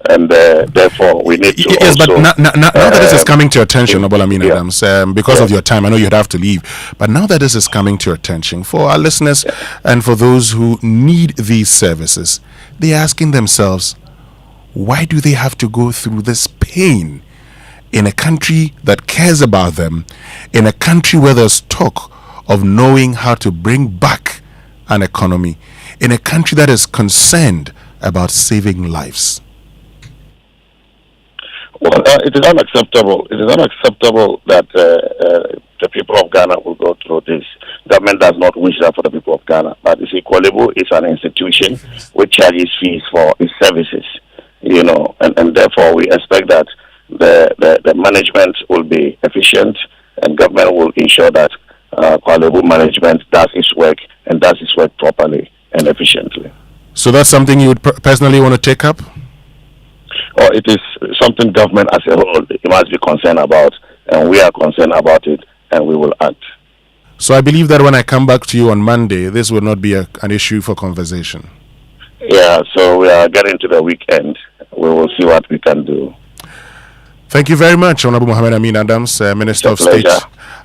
and therefore we need to. Yes, also, but now that this is coming to your attention, Honorable Amin Adams, because of your time, I know you'd have to leave. But now that this is coming to your attention, for our listeners and for those who need these services, they're asking themselves, why do they have to go through this pain in a country that cares about them, in a country where there's talk of knowing how to bring back an economy, in a country that is concerned about saving lives? Well, it is unacceptable. It is unacceptable that the people of Ghana will go through this. Government does not wish that for the people of Ghana. But you see, Kolebu is an institution which charges fees for its services, and therefore we expect that the management will be efficient, and government will ensure that Kolebu management does its work and does its work properly and efficiently. So that's something you would personally want to take up? Or it is something government as a whole must be concerned about, and we are concerned about it, and we will act. So I believe that when I come back to you on Monday, this will not be an issue for conversation. Yeah, so we are getting to the weekend. We will see what we can do. Thank you very much, Honorable Mohammed Amin Adams, Minister of State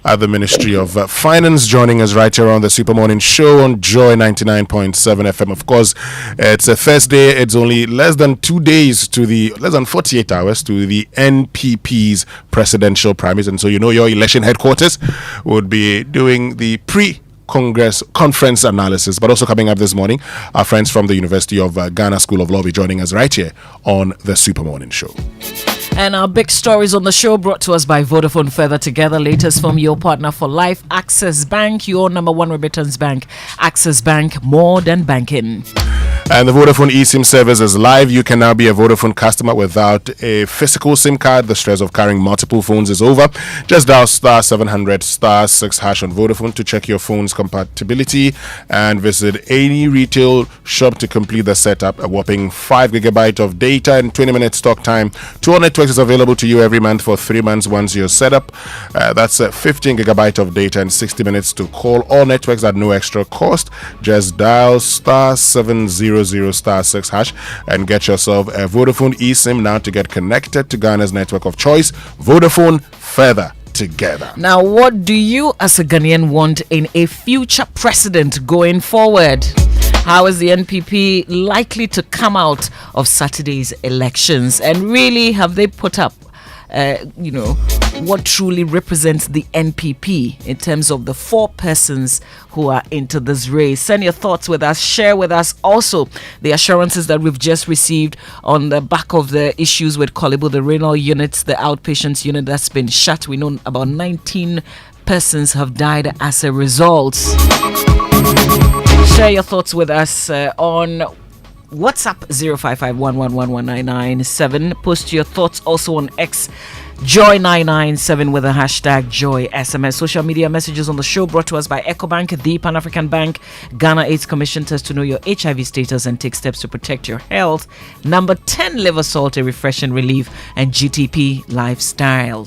at the Ministry of Finance, joining us right here on the Super Morning Show on Joy 99.7 FM. Of course, it's a Thursday. It's only less than 48 hours to the NPP's presidential primaries. And so, your election headquarters would be doing the Congress conference analysis. But also coming up this morning, our friends from the University of Ghana School of Law will be joining us right here on the Super Morning Show. And our big stories on the show brought to us by Vodafone. Further together, latest from your partner for life, Access Bank, your number one remittance bank. Access Bank, more than banking. And the Vodafone eSIM service is live. You can now be a Vodafone customer without a physical SIM card. The stress of carrying multiple phones is over. Just dial star 700 star 6 hash on Vodafone to check your phone's compatibility and visit any retail shop to complete the setup. A whopping 5 GB of data and 20 minutes talk time. 2 networks is available to you every month for 3 months once you're set up. That's 15 GB of data and 60 minutes to call all networks at no extra cost. Just dial star 700 star 6 hash and get yourself a Vodafone eSIM now to get connected to Ghana's network of choice. Vodafone, further together. Now, what do you as a Ghanaian want in a future president going forward? How is the NPP likely to come out of Saturday's elections? And really, have they put up what truly represents the NPP in terms of the 4 persons who are into this race? Send your thoughts with us. Share with us also the assurances that we've just received on the back of the issues with Kolebu, the renal units, the outpatients unit that's been shut. We know about 19 persons have died as a result. Share your thoughts with us on WhatsApp 0551111997. Post your thoughts also on X Joy997 with the hashtag JoySMS. Social media messages on the show brought to us by EcoBank, the Pan-African Bank, Ghana AIDS Commission. Test to know your HIV status and take steps to protect your health. Number 10, liver salt, a refreshing relief, and GTP Lifestyle.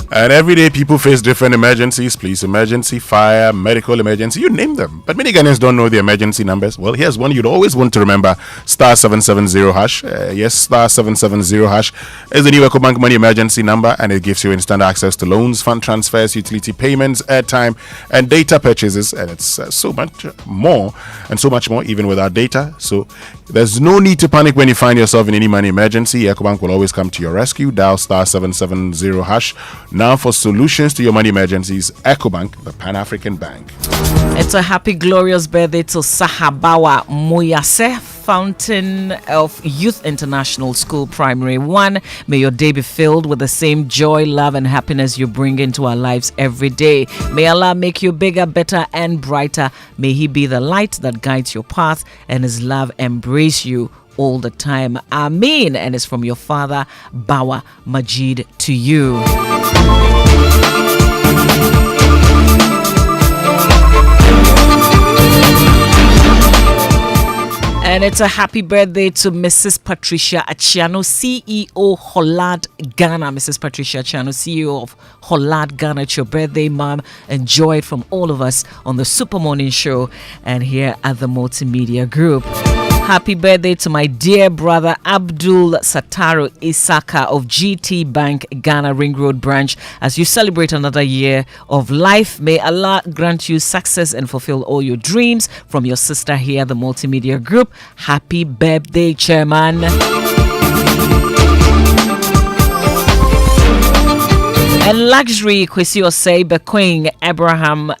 And every day people face different emergencies, police emergency, fire, medical emergency, you name them. But many Ghanaians don't know the emergency numbers. Well, here's one you'd always want to remember. *770#. Yes, *770# is the new EcoBank Money Emergency number, and it gives you instant access to loans, fund transfers, utility payments, airtime, and data purchases. And it's so much more, even without data. So there's no need to panic when you find yourself in any money emergency. EcoBank will always come to your rescue. Dial *770# now for solutions to your money emergencies. EcoBank, the Pan-African Bank. It's a happy, glorious birthday to Sahabawa Moyase, Fountain of Youth International School Primary 1. May your day be filled with the same joy, love, and happiness you bring into our lives every day. May Allah make you bigger, better, and brighter. May He be the light that guides your path, and His love embrace you all the time. Ameen. And it's from your father, Bawa Majid, to you. And it's a happy birthday to Mrs. Patricia Achiano, CEO Hollard Ghana. Mrs. Patricia Achiano, CEO of Hollard Ghana. It's your birthday, Mom. Enjoy it from all of us on the Super Morning Show and here at the Multimedia Group. Happy birthday to my dear brother Abdul Sataru Isaka of GT Bank Ghana Ring Road branch. As you celebrate another year of life, may Allah grant you success and fulfill all your dreams. From your sister here, the Multimedia Group. Happy birthday, Chairman. And luxury Kwesi Osei Bequing Abraham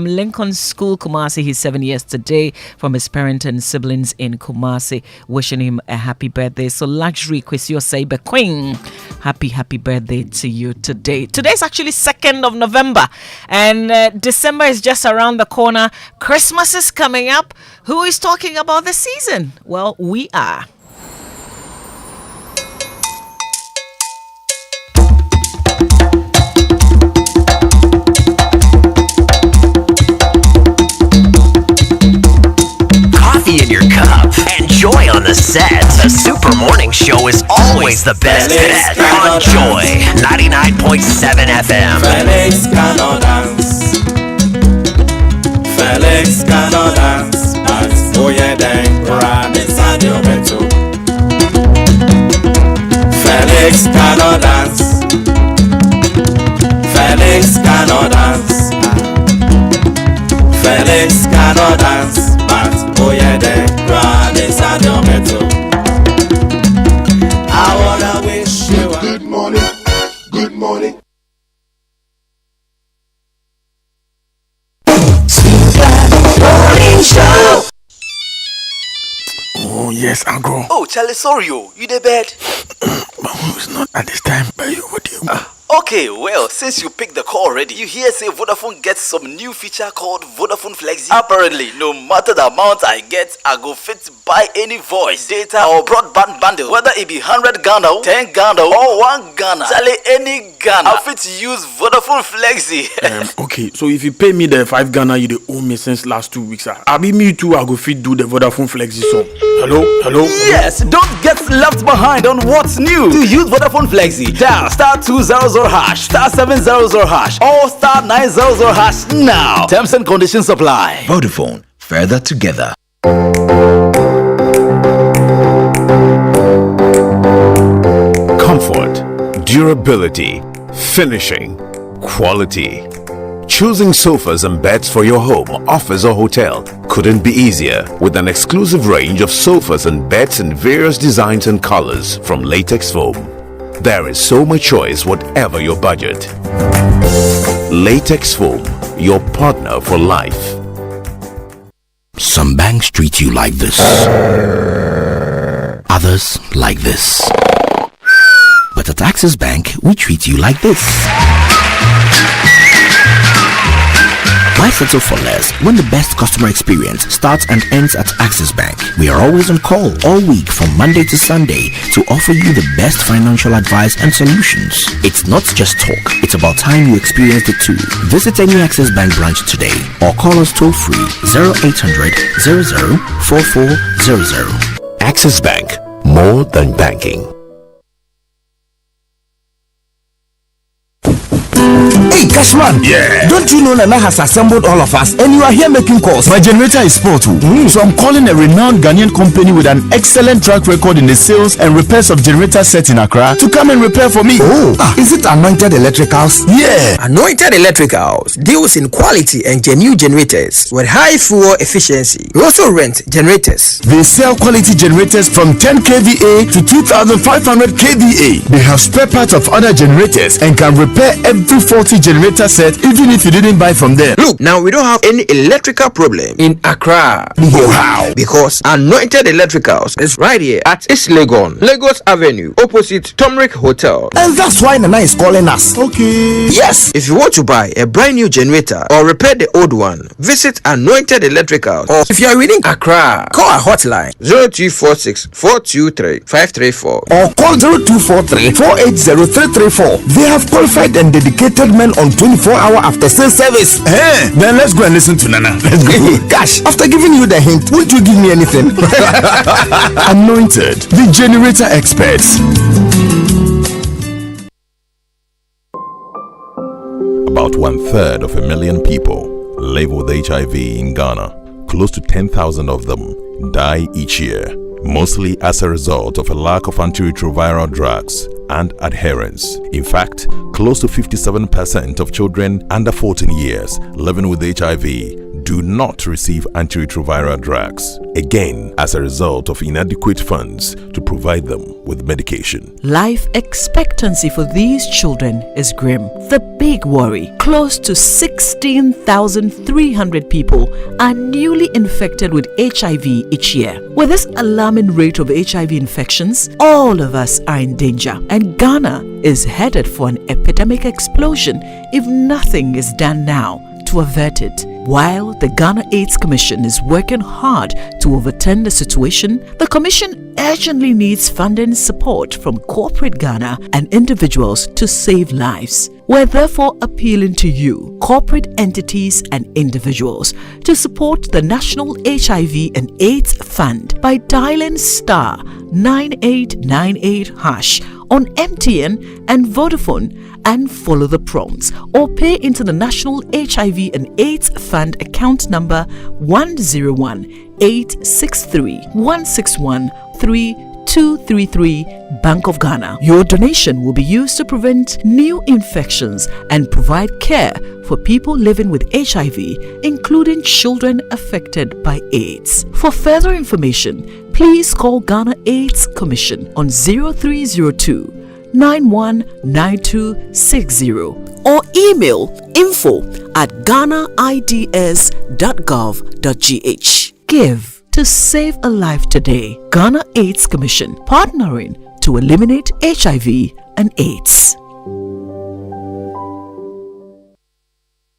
Lincoln School, Kumasi. He's 7 years today, from his parents and siblings in Kumasi, wishing him a happy birthday. So luxury Kwesi Osei Bequing, happy birthday to you today. Today's actually 2nd of November, and December is just around the corner. Christmas is coming up. Who is talking about the season? Well, we are. In your cup and Joy on the set. The Super Morning Show is always the best bet on Joy 99.7 FM. Felix cannot dance. Felix cannot dance. But oh yeah, then run inside your bedroom. Felix cannot dance. Felix cannot dance. Felix cannot dance. But oh yeah, then run inside your bedroom. I wanna wish you a good morning. Good morning. Morning show. Oh yes, Uncle. Oh, Charlie, sorry, you the bed. It's not at this time, but what do you want? Okay, well, since you picked the call already, you hear say Vodafone gets some new feature called Vodafone Flexi. Apparently, no matter the amount I get, I go fit buy any voice, data or broadband bundle, whether it be 100 Ghana, 10 Ghana or 1 Ghana. Charlie, any Ghana, I fit use Vodafone Flexi. Okay, so if you pay me the 5 Ghana you dey owe me since last 2 weeks, I be me too, I go fit do the Vodafone Flexi song. Hello? Yes, don't get left behind on what's new. To use Vodafone Flexi, dial *200# *700# or *900# now. Terms and conditions apply. Vodafone, further together. Comfort, durability, finishing, quality. Choosing sofas and beds for your home, office or hotel couldn't be easier with an exclusive range of sofas and beds in various designs and colors from Latex Foam. There is so much choice whatever your budget. Latex Foam, your partner for life. Some banks treat you like this. Others like this. But at Axis Bank, we treat you like this. Why settle for less when the best customer experience starts and ends at Axis Bank? We are always on call all week from Monday to Sunday to offer you the best financial advice and solutions. It's not just talk, it's about time you experience it too. Visit any Axis Bank branch today or call us toll free 0800 00 4400. Axis Bank, more than banking. Cashman. Yeah. Don't you know Nana has assembled all of us and you are here making calls? My generator is spoiled too. So I'm calling a renowned Ghanaian company with an excellent track record in the sales and repairs of generator sets in Accra to come and repair for me. Is it Anointed Electricals? Yeah. Anointed Electricals deals in quality and genuine generators with high fuel efficiency. We also rent generators. They sell quality generators from 10 kVA to 2500 kVA. They have spare parts of other generators and can repair every faulty generator set even if you didn't buy from them. Look, now we don't have any electrical problem in Accra. Wow. Because Anointed Electricals is right here at East Legon, Lagos Avenue, opposite Tomric Hotel. And that's why Nana is calling us. Okay. Yes, if you want to buy a brand new generator or repair the old one, visit Anointed Electricals. Or if you are within Accra, call our hotline 0246 423 534 or call 0243 480 334. They have qualified and dedicated men on 24-hour after sales service. Hey, then let's go and listen to Nana. Let's go. Gosh, after giving you the hint, won't you give me anything? Anointed, the generator experts. About 1/3 of a million people live with HIV in Ghana. Close to 10,000 of them die each year, mostly as a result of a lack of antiretroviral drugs and adherence. In fact, close to 57% of children under 14 years living with HIV do not receive antiretroviral drugs, again as a result of inadequate funds to provide them with medication. Life expectancy for these children is grim. The big worry: close to 16,300 people are newly infected with HIV each year. With this alarming rate of HIV infections, all of us are in danger, and Ghana is headed for an epidemic explosion if nothing is done now to avert it. While the Ghana AIDS Commission is working hard to overturn the situation, the Commission urgently needs funding support from corporate Ghana and individuals to save lives. We're therefore appealing to you, corporate entities and individuals, to support the National HIV and AIDS Fund by dialing *9898# on MTN and Vodafone and follow the prompts, or pay into the National HIV and AIDS Fund account number 101-863-161-3233, Bank of Ghana. Your donation will be used to prevent new infections and provide care for people living with HIV, including children affected by AIDS. For further information, please call Ghana AIDS Commission on 0302 919260 or email info@ghanaids.gov.gh. Give to save a life today. Ghana AIDS Commission, partnering to eliminate HIV and AIDS.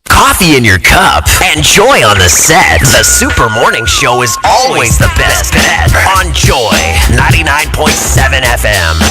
Coffee in your cup and joy on the set. The Super Morning Show is always the best bet on Joy 99.7 FM.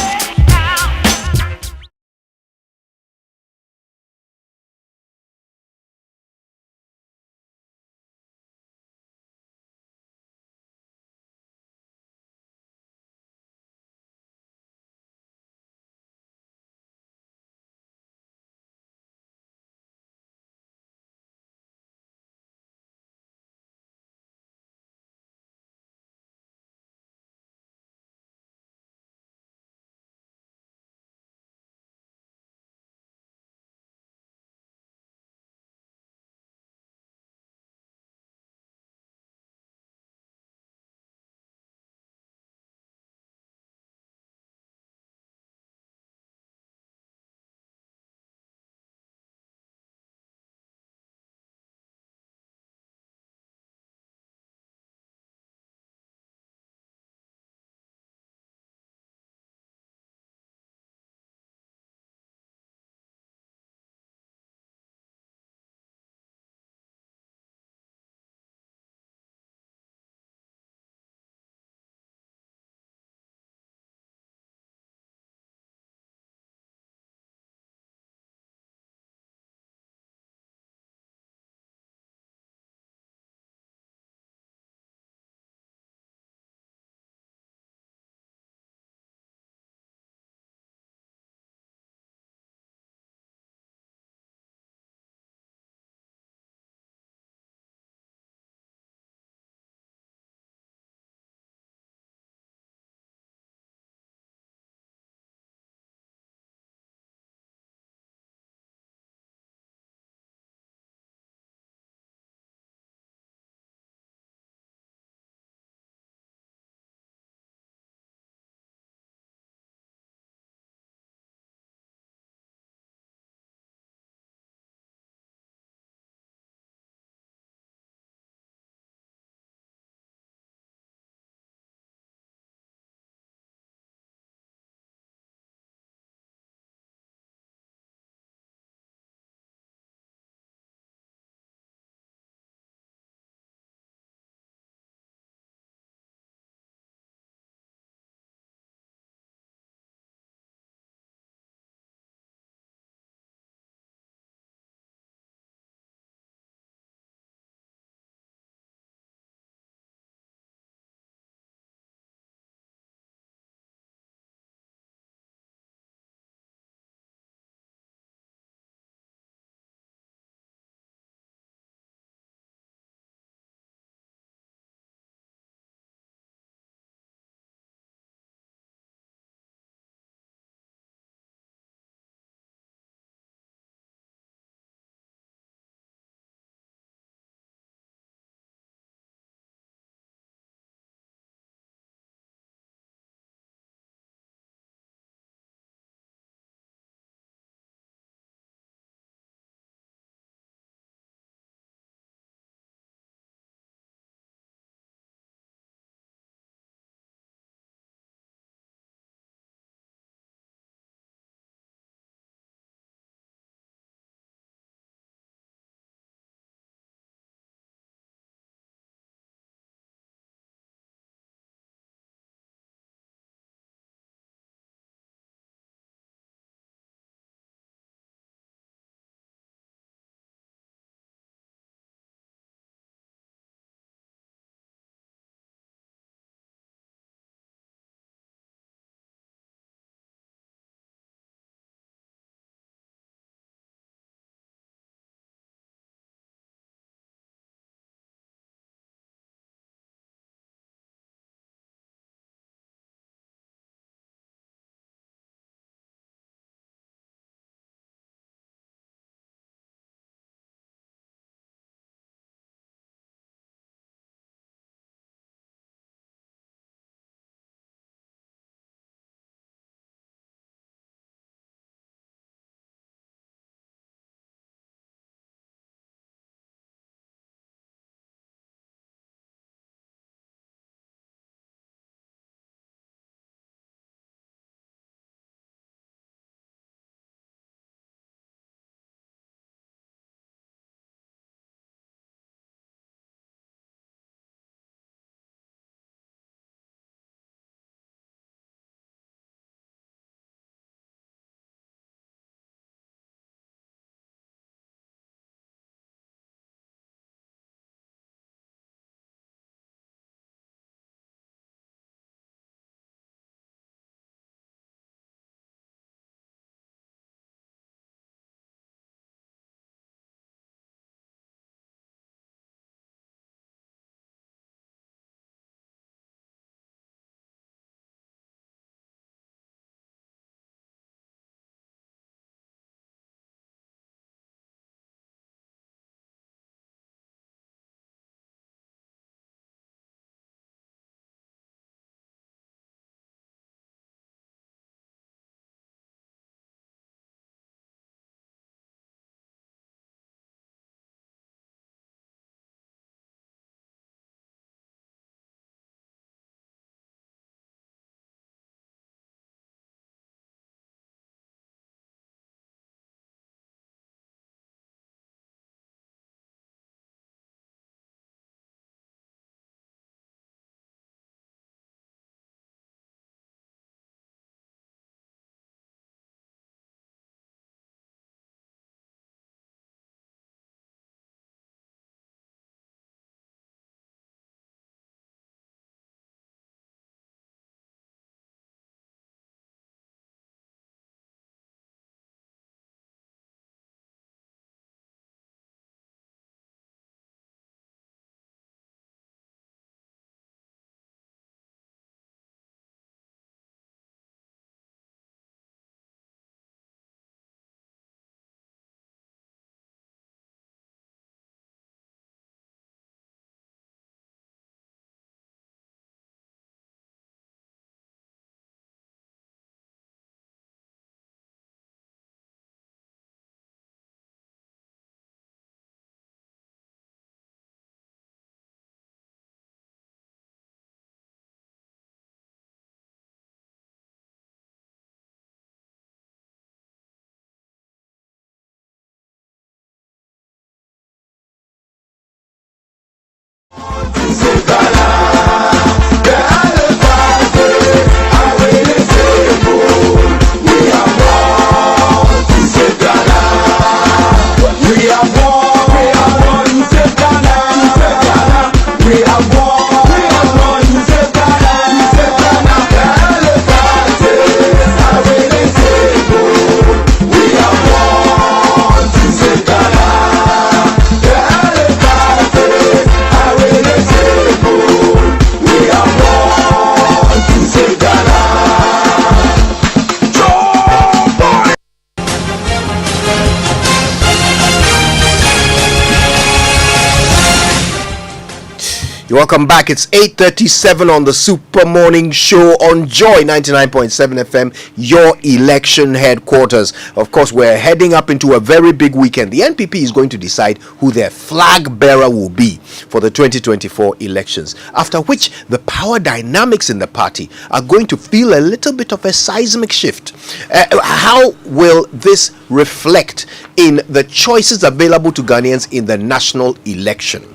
Welcome back. It's 8:37 on the Super Morning Show on Joy 99.7 FM, your election headquarters. Of course, we're heading up into a very big weekend. The NPP is going to decide who their flag bearer will be for the 2024 elections, after which the power dynamics in the party are going to feel a little bit of a seismic shift. How will this reflect in the choices available to Ghanaians in the national election?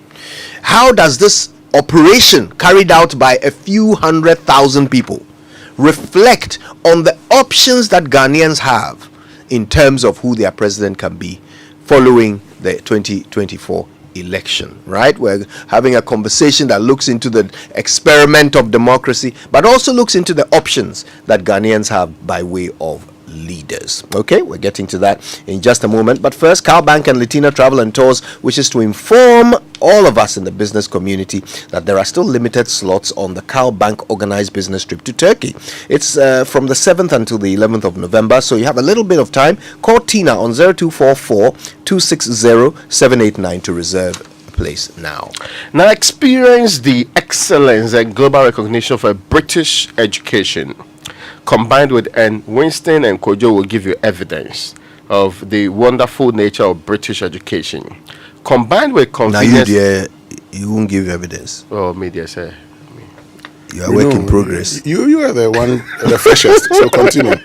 How does this operation carried out by a few 100,000 people reflect on the options that Ghanaians have in terms of who their president can be following the 2024 election? Right? We're having a conversation that looks into the experiment of democracy, but also looks into the options that Ghanaians have by way of leaders. Okay, we're getting to that in just a moment, but first, CalBank and Latina Travel and Tours wishes to inform all of us in the business community that there are still limited slots on the CalBank organized business trip to Turkey. It's from the 7th until the 11th of November, so you have a little bit of time. Call Tina on 0244-260-789 to reserve a place now. Now experience the excellence and global recognition for British education. Combined with Winston and Kojo will give you evidence of the wonderful nature of British education. Combined with convenience. Now you won't give evidence. Oh, media sir. You are work in progress. You are the one, the freshest. So continue.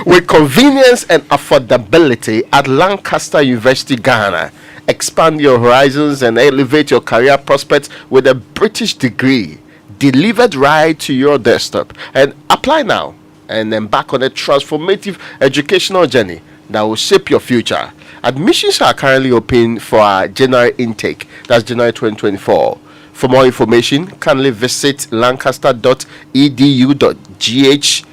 With convenience and affordability at Lancaster University, Ghana. Expand your horizons and elevate your career prospects with a British degree delivered right to your desktop. And apply now and embark on a transformative educational journey that will shape your future. Admissions are currently open for our January intake. That's January 2024. For more information, kindly visit lancaster.edu.gh.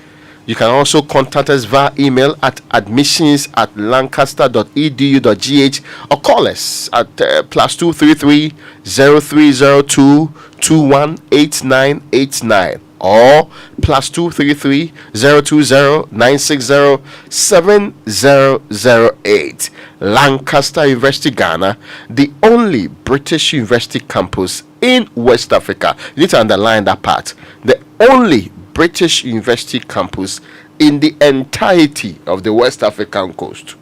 You can also contact us via email at admissions@lancaster.edu.gh or call us at +233 0302 218989 or +233 020 960 7008. Lancaster University, Ghana, the only British university campus in West Africa. You need to underline that part. The only British university campus in the entirety of the West African coast.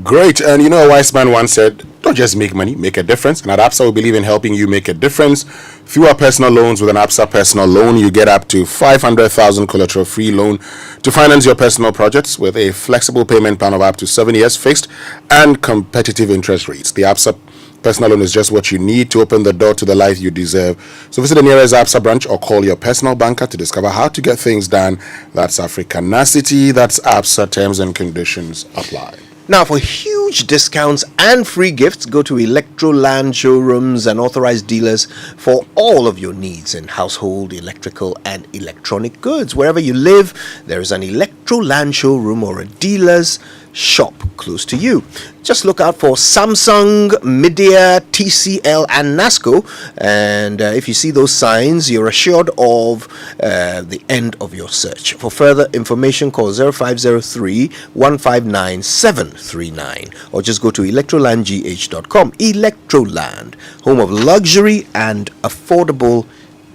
Great. And you know, a wise man once said, don't just make money, make a difference. And at ABSA, we believe in helping you make a difference. Through our personal loans, with an ABSA personal loan, you get up to 500,000 collateral-free loan to finance your personal projects with a flexible payment plan of up to 7 years fixed and competitive interest rates. The ABSA personal loan is just what you need to open the door to the life you deserve. So visit the nearest ABSA branch or call your personal banker to discover how to get things done. That's Africanacity. That's ABSA. Terms and conditions apply. Now, for huge discounts and free gifts, go to Electroland showrooms and authorized dealers for all of your needs in household, electrical, and electronic goods. Wherever you live, there is an Electroland showroom or a dealer's shop close to you. Just look out for Samsung, Midea, TCL, and NASCO, and if you see those signs, you're assured of the end of your search. For further information, call 0503-159-739 or just go to electrolandgh.com. Electroland, home of luxury and affordable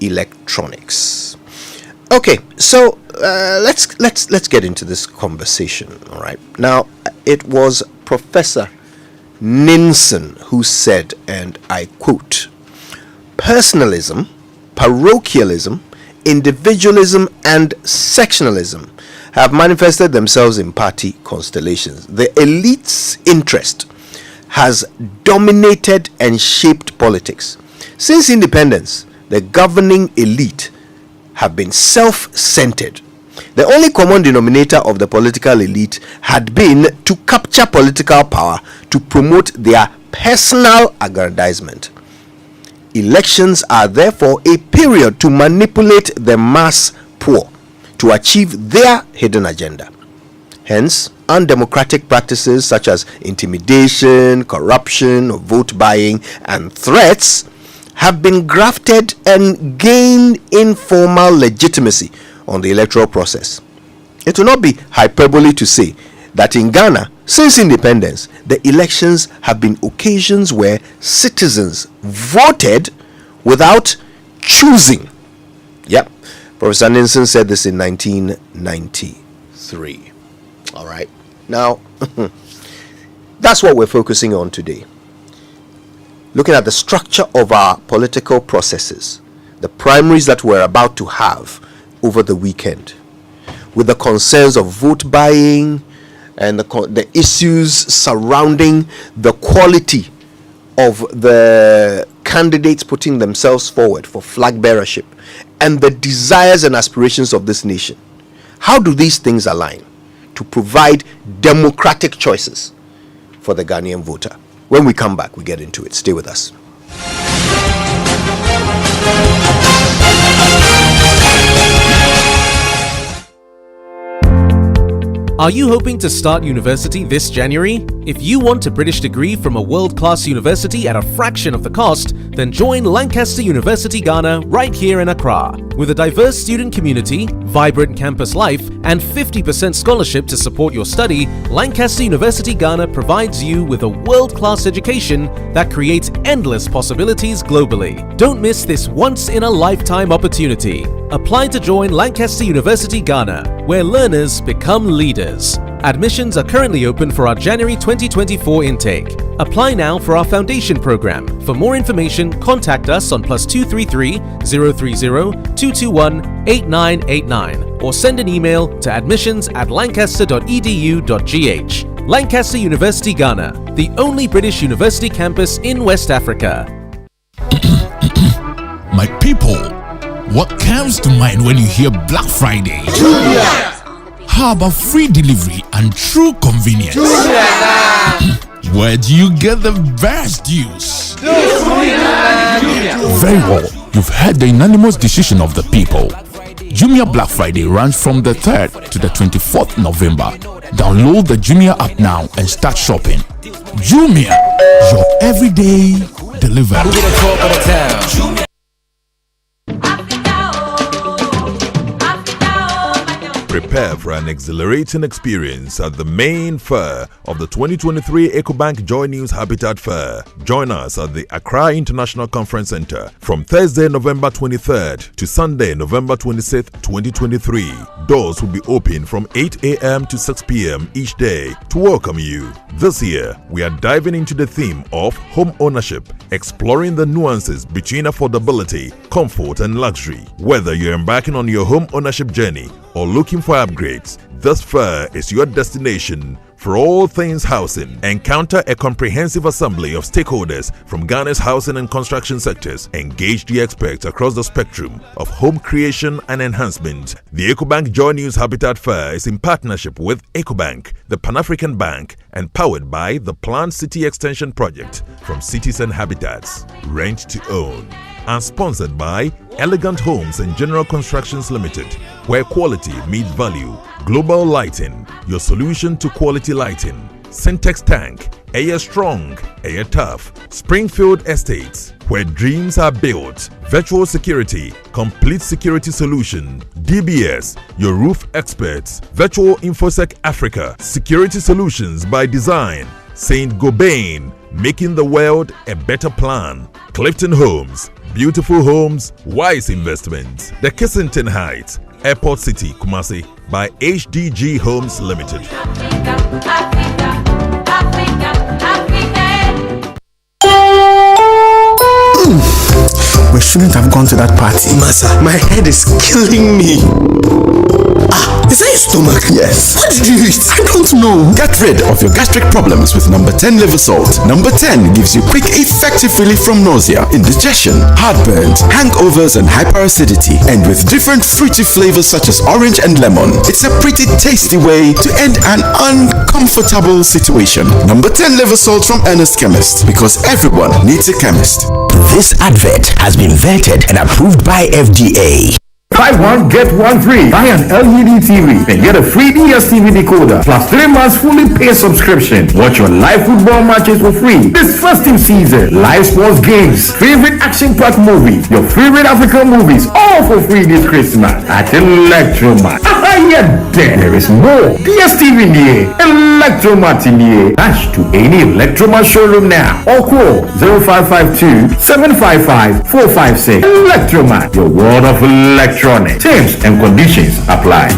electronics. Okay, so let's get into this conversation. All right. Now, it was Professor Ninson who said, and I quote, "Personalism, parochialism, individualism, and sectionalism have manifested themselves in party constellations. The elite's interest has dominated and shaped politics. Since independence, the governing elite have been self-centered. The only common denominator of the political elite had been to capture political power to promote their personal aggrandizement. Elections are therefore a period to manipulate the mass poor to achieve their hidden agenda. Hence, undemocratic practices such as intimidation, corruption, vote buying, and threats have been grafted and gained informal legitimacy on the electoral process. It will not be hyperbole to say that in Ghana, since independence, the elections have been occasions where citizens voted without choosing. Yep, Professor Ninson said this in 1993. All right, now that's what we're focusing on today. Looking at the structure of our political processes, the primaries that we're about to have over the weekend, with the concerns of vote buying and the issues surrounding the quality of the candidates putting themselves forward for flag bearership and the desires and aspirations of this nation. How do these things align to provide democratic choices for the Ghanaian voter? When we come back, we get into it. Stay with us. Are you hoping to start university this January? If you want a British degree from a world-class university at a fraction of the cost, then join Lancaster University Ghana right here in Accra. With a diverse student community, vibrant campus life, and 50% scholarship to support your study, Lancaster University Ghana provides you with a world-class education that creates endless possibilities globally. Don't miss this once-in-a-lifetime opportunity. Apply to join Lancaster University Ghana, where learners become leaders. Admissions are currently open for our January 2024 intake. Apply now for our foundation program. For more information, contact us on +233 030 221 8989 or send an email to admissions@lancaster.edu.gh. Lancaster University Ghana, the only British university campus in West Africa. My people, what comes to mind when you hear Black Friday? Jumia! How about free delivery and true convenience? Where do you get the best deals? Very well, you've heard the unanimous decision of the people. Jumia Black Friday runs from the 3rd to the 24th November. Download the Jumia app now and start shopping. Jumia, your everyday delivery. Prepare for an exhilarating experience at the main fair of the 2023 EcoBank Joy News Habitat Fair. Join us at the Accra International Conference Center from Thursday, November 23rd to Sunday, November 26th, 2023. Doors will be open from 8 a.m. to 6 p.m. each day to welcome you. This year, we are diving into the theme of home ownership, exploring the nuances between affordability, comfort, and luxury. Whether you're embarking on your home ownership journey or looking for upgrades, this fair is your destination. For all things housing, encounter a comprehensive assembly of stakeholders from Ghana's housing and construction sectors. Engage the experts across the spectrum of home creation and enhancement. The EcoBank Joy News Habitat Fair is in partnership with EcoBank, the Pan-African Bank, and powered by the Planned City Extension Project from Cities and Habitats. Rent to own. And sponsored by Elegant Homes and General Constructions Limited, where quality meets value. Global Lighting, your solution to quality lighting. Syntex Tank, Air Strong, Air Tough. Springfield Estates, where dreams are built. Virtual Security, complete security solution. DBS, your roof experts. Virtual InfoSec Africa, security solutions by design. Saint Gobain, making the world a better plan. Clifton Homes, beautiful homes, wise investments. The Kissington Heights, Airport City, Kumasi, by HDG Homes Limited. We shouldn't have gone to that party. Massa, my head is killing me. Is that your stomach? Yes. What did you eat? I don't know. Get rid of your gastric problems with number 10 liver salt. Number 10 gives you quick, effective relief from nausea, indigestion, heartburns, hangovers, and hyperacidity. And with different fruity flavors such as orange and lemon, it's a pretty tasty way to end an uncomfortable situation. Number 10 liver salt from Ernest Chemist, because everyone needs a chemist. This advert has been vetted and approved by FDA. Buy one, get one free. Buy an LED TV and get a free DSTV decoder plus 3 months fully paid subscription. Watch your live football matches for free this festive season. Live sports games, favorite action-packed movies, your favorite African movies, all for free this Christmas at Electromat. There is more. DSTV in the air, Electromat in the air. Dash to any Electromat showroom now or call 0552 755 456. Electromat, your world of electronics. Terms and conditions apply.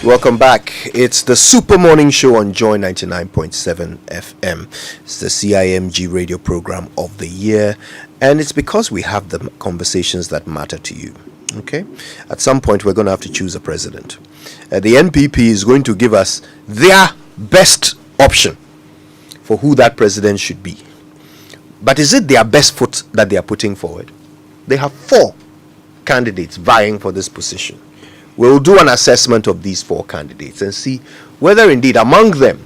Welcome back. It's the Super Morning Show on Joy 99.7 FM. It's the CIMG radio program of the year, and it's because we have the conversations that matter to you. Okay? At some point, we're going to have to choose a president. The NPP is going to give us their best option for who that president should be. But is it their best foot that they are putting forward? They have 4 candidates vying for this position. We'll do an assessment of these 4 candidates and see whether indeed among them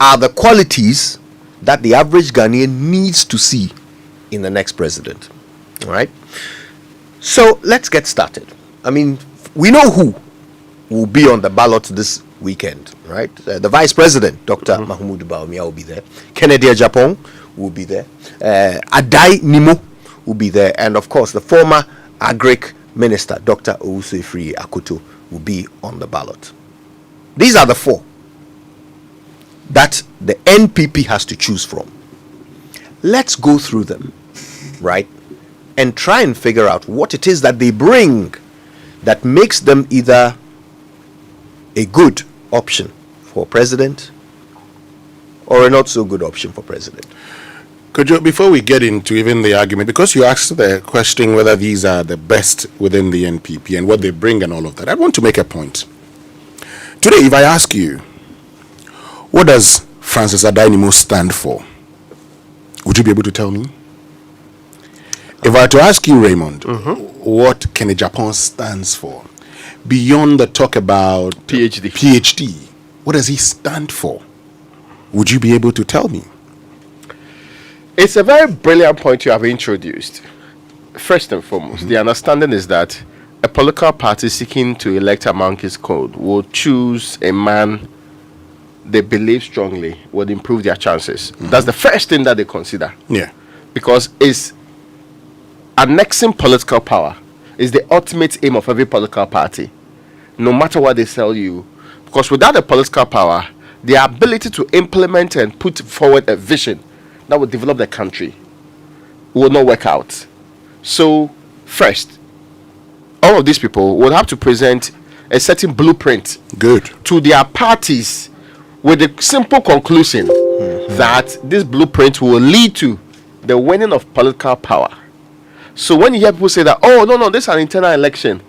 are the qualities that the average Ghanaian needs to see in the next president. All right? So let's get started. I mean, we know who will be on the ballot this weekend, right? The Vice President, Dr. Mahmoud Bawumia, will be there. Kennedy Agyapong will be there. Adai Nimo will be there. And of course, the former Agric Minister, Dr. Owusu-Efriye Akoto, will be on the ballot. These are the 4 that the NPP has to choose from. Let's go through them, right? And try and figure out what it is that they bring that makes them either a good option for president or a not so good option for president. Could you, before we get into even the argument, because you asked the question whether these are the best within the NPP and what they bring and all of that, I want to make a point. Today, if I ask you, what does Francis Adainimo stand for? Would you be able to tell me? If I were to ask you, Raymond, what Kennedy Agyapong stands for, beyond the talk about PhD, what does he stand for? Would you be able to tell me? It's a very brilliant point you have introduced. First and foremost, the understanding is that a political party seeking to elect among its code will choose a man they believe strongly would improve their chances. That's the first thing that they consider. Yeah. Because it's annexing political power is the ultimate aim of every political party, no matter what they sell you. Because without the political power, the ability to implement and put forward a vision that will develop the country will not work out. So, first, all of these people will have to present a certain blueprint to their parties with the simple conclusion that this blueprint will lead to the winning of political power. So when you hear people say that, oh, no, this is an internal election.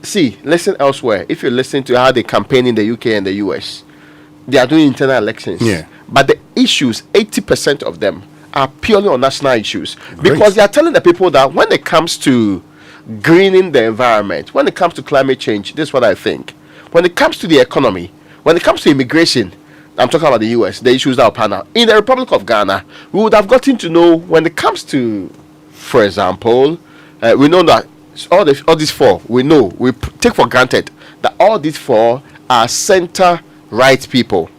See, listen elsewhere. If you listen to how they campaign in the UK and the US, they are doing internal elections. Yeah. But the issues, 80% of them, are purely on national issues. Because they are telling the people that when it comes to greening the environment, when it comes to climate change, this is what I think. When it comes to the economy, when it comes to immigration, I'm talking about the US, the issues that are panel. In the Republic of Ghana, we would have gotten to know when it comes to, for example, we know that all these 4, we know, we take for granted that all these 4 are center-right people.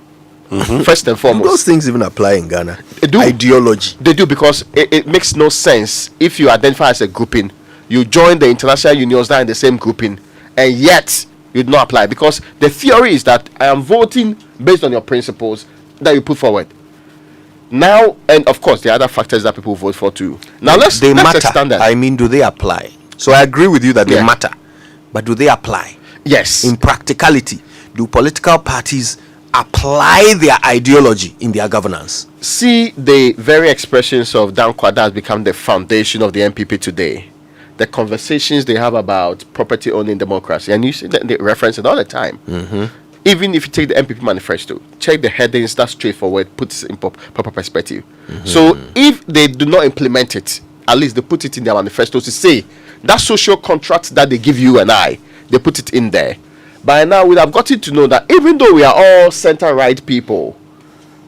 First and foremost. Do those things even apply in Ghana? They do. Ideology. They do, because it makes no sense if you identify as a grouping, you join the international unions that are in the same grouping, and yet you do not apply. Because the theory is that I am voting based on your principles that you put forward. Now, and of course, the other factors that people vote for too. Now, let's extend that. I mean, do they apply? So I agree with you that they matter, but do they apply? Yes. In practicality, do political parties apply their ideology in their governance. See the very expressions of Dankwa that has become the foundation of the NPP today. The conversations they have about property owning democracy, and you see that they reference it all the time. Even if you take the NPP manifesto, check the headings, that's straightforward, puts it in proper perspective. So if they do not implement it, at least they put it in their manifesto to say that social contract that they give you and I, they put it in there. By now, we'd have gotten to know that even though we are all center-right people,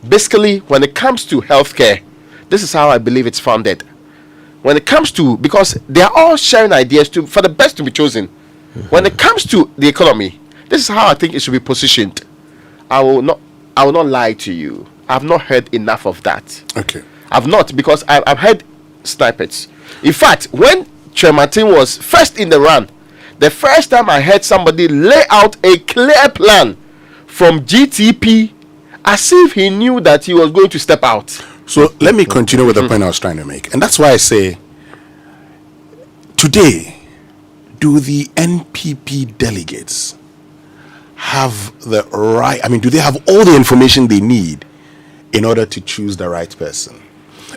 basically, when it comes to healthcare, this is how I believe it's founded. When it comes to, because they are all sharing ideas for the best to be chosen. When it comes to the economy, this is how I think it should be positioned. I will not lie to you. I've not heard enough of that. Okay. I've not, because I've heard snippets. In fact, when Chairman was first in the run, the first time I heard somebody lay out a clear plan from GTP as if he knew that he was going to step out. So let me continue with the point I was trying to make. And that's why I say, today, do the NPP delegates have the right, do they have all the information they need in order to choose the right person?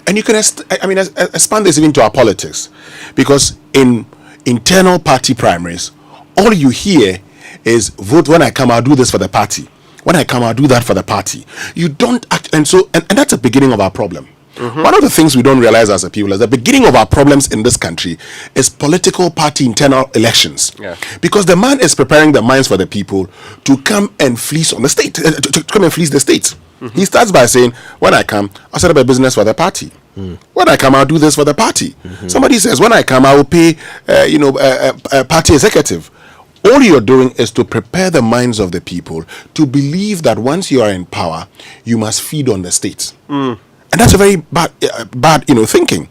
And you can, expand this even to our politics. Because in internal party primaries, all you hear is, vote when I come, I'll do this for the party. When I come, I'll do that for the party. You don't act, and that's the beginning of our problem. One of the things we don't realize as a people is the beginning of our problems in this country is political party internal elections. Because the man is preparing the minds for the people to come and fleece on the state, to come and fleece the state. He starts by saying, when I come, I'll set up a business for the party. When I come, I'll do this for the party. Somebody says, when I come, I will pay, a party executive. All you're doing is to prepare the minds of the people to believe that once you are in power, you must feed on the state. And that's a very bad thinking.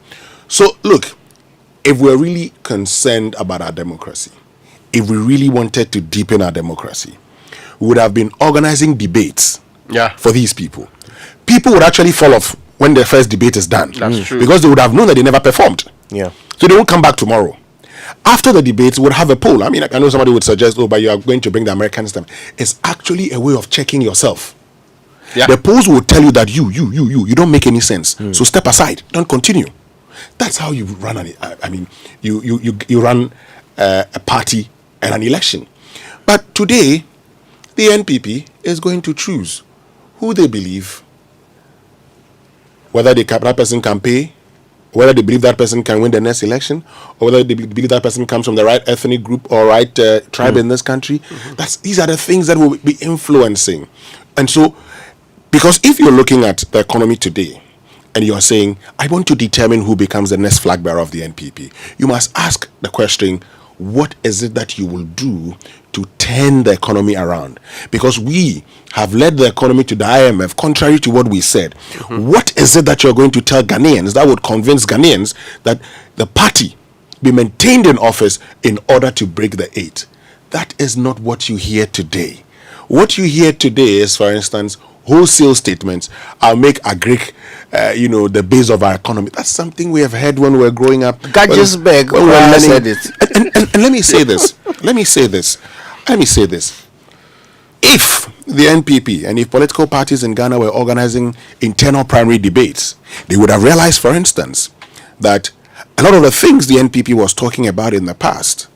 So, look, if we're really concerned about our democracy, if we really wanted to deepen our democracy, we would have been organizing debates for these people. People would actually fall off when the first debate is done. That's true. Because they would have known that they never performed. Yeah. So they won't come back tomorrow. After the debates, we'll have a poll. I know somebody would suggest, but you are going to bring the American system. It's actually a way of checking yourself. The polls will tell you that you don't make any sense. So step aside. Don't continue. That's how you run you run a party and an election. But today, the NPP is going to choose who they believe, whether that person can pay, whether they believe that person can win the next election, or whether they believe that person comes from the right ethnic group or right tribe in this country. These are the things that will be influencing. And so, because if you're looking at the economy today, and you're saying, I want to determine who becomes the next flag bearer of the NPP, you must ask the question, what is it that you will do to turn the economy around? Because we have led the economy to the IMF, contrary to what we said. What is it that you're going to tell Ghanaians that would convince Ghanaians that the party be maintained in office in order to break the 8? That is not what you hear today. What you hear today is, for instance, wholesale statements. I'll make agric, the base of our economy. That's something we have heard when we were growing up. Gadgesberg said it. And let me say this. Let me say this. If the NPP and if political parties in Ghana were organizing internal primary debates, they would have realized, for instance, that a lot of the things the NPP was talking about in the past,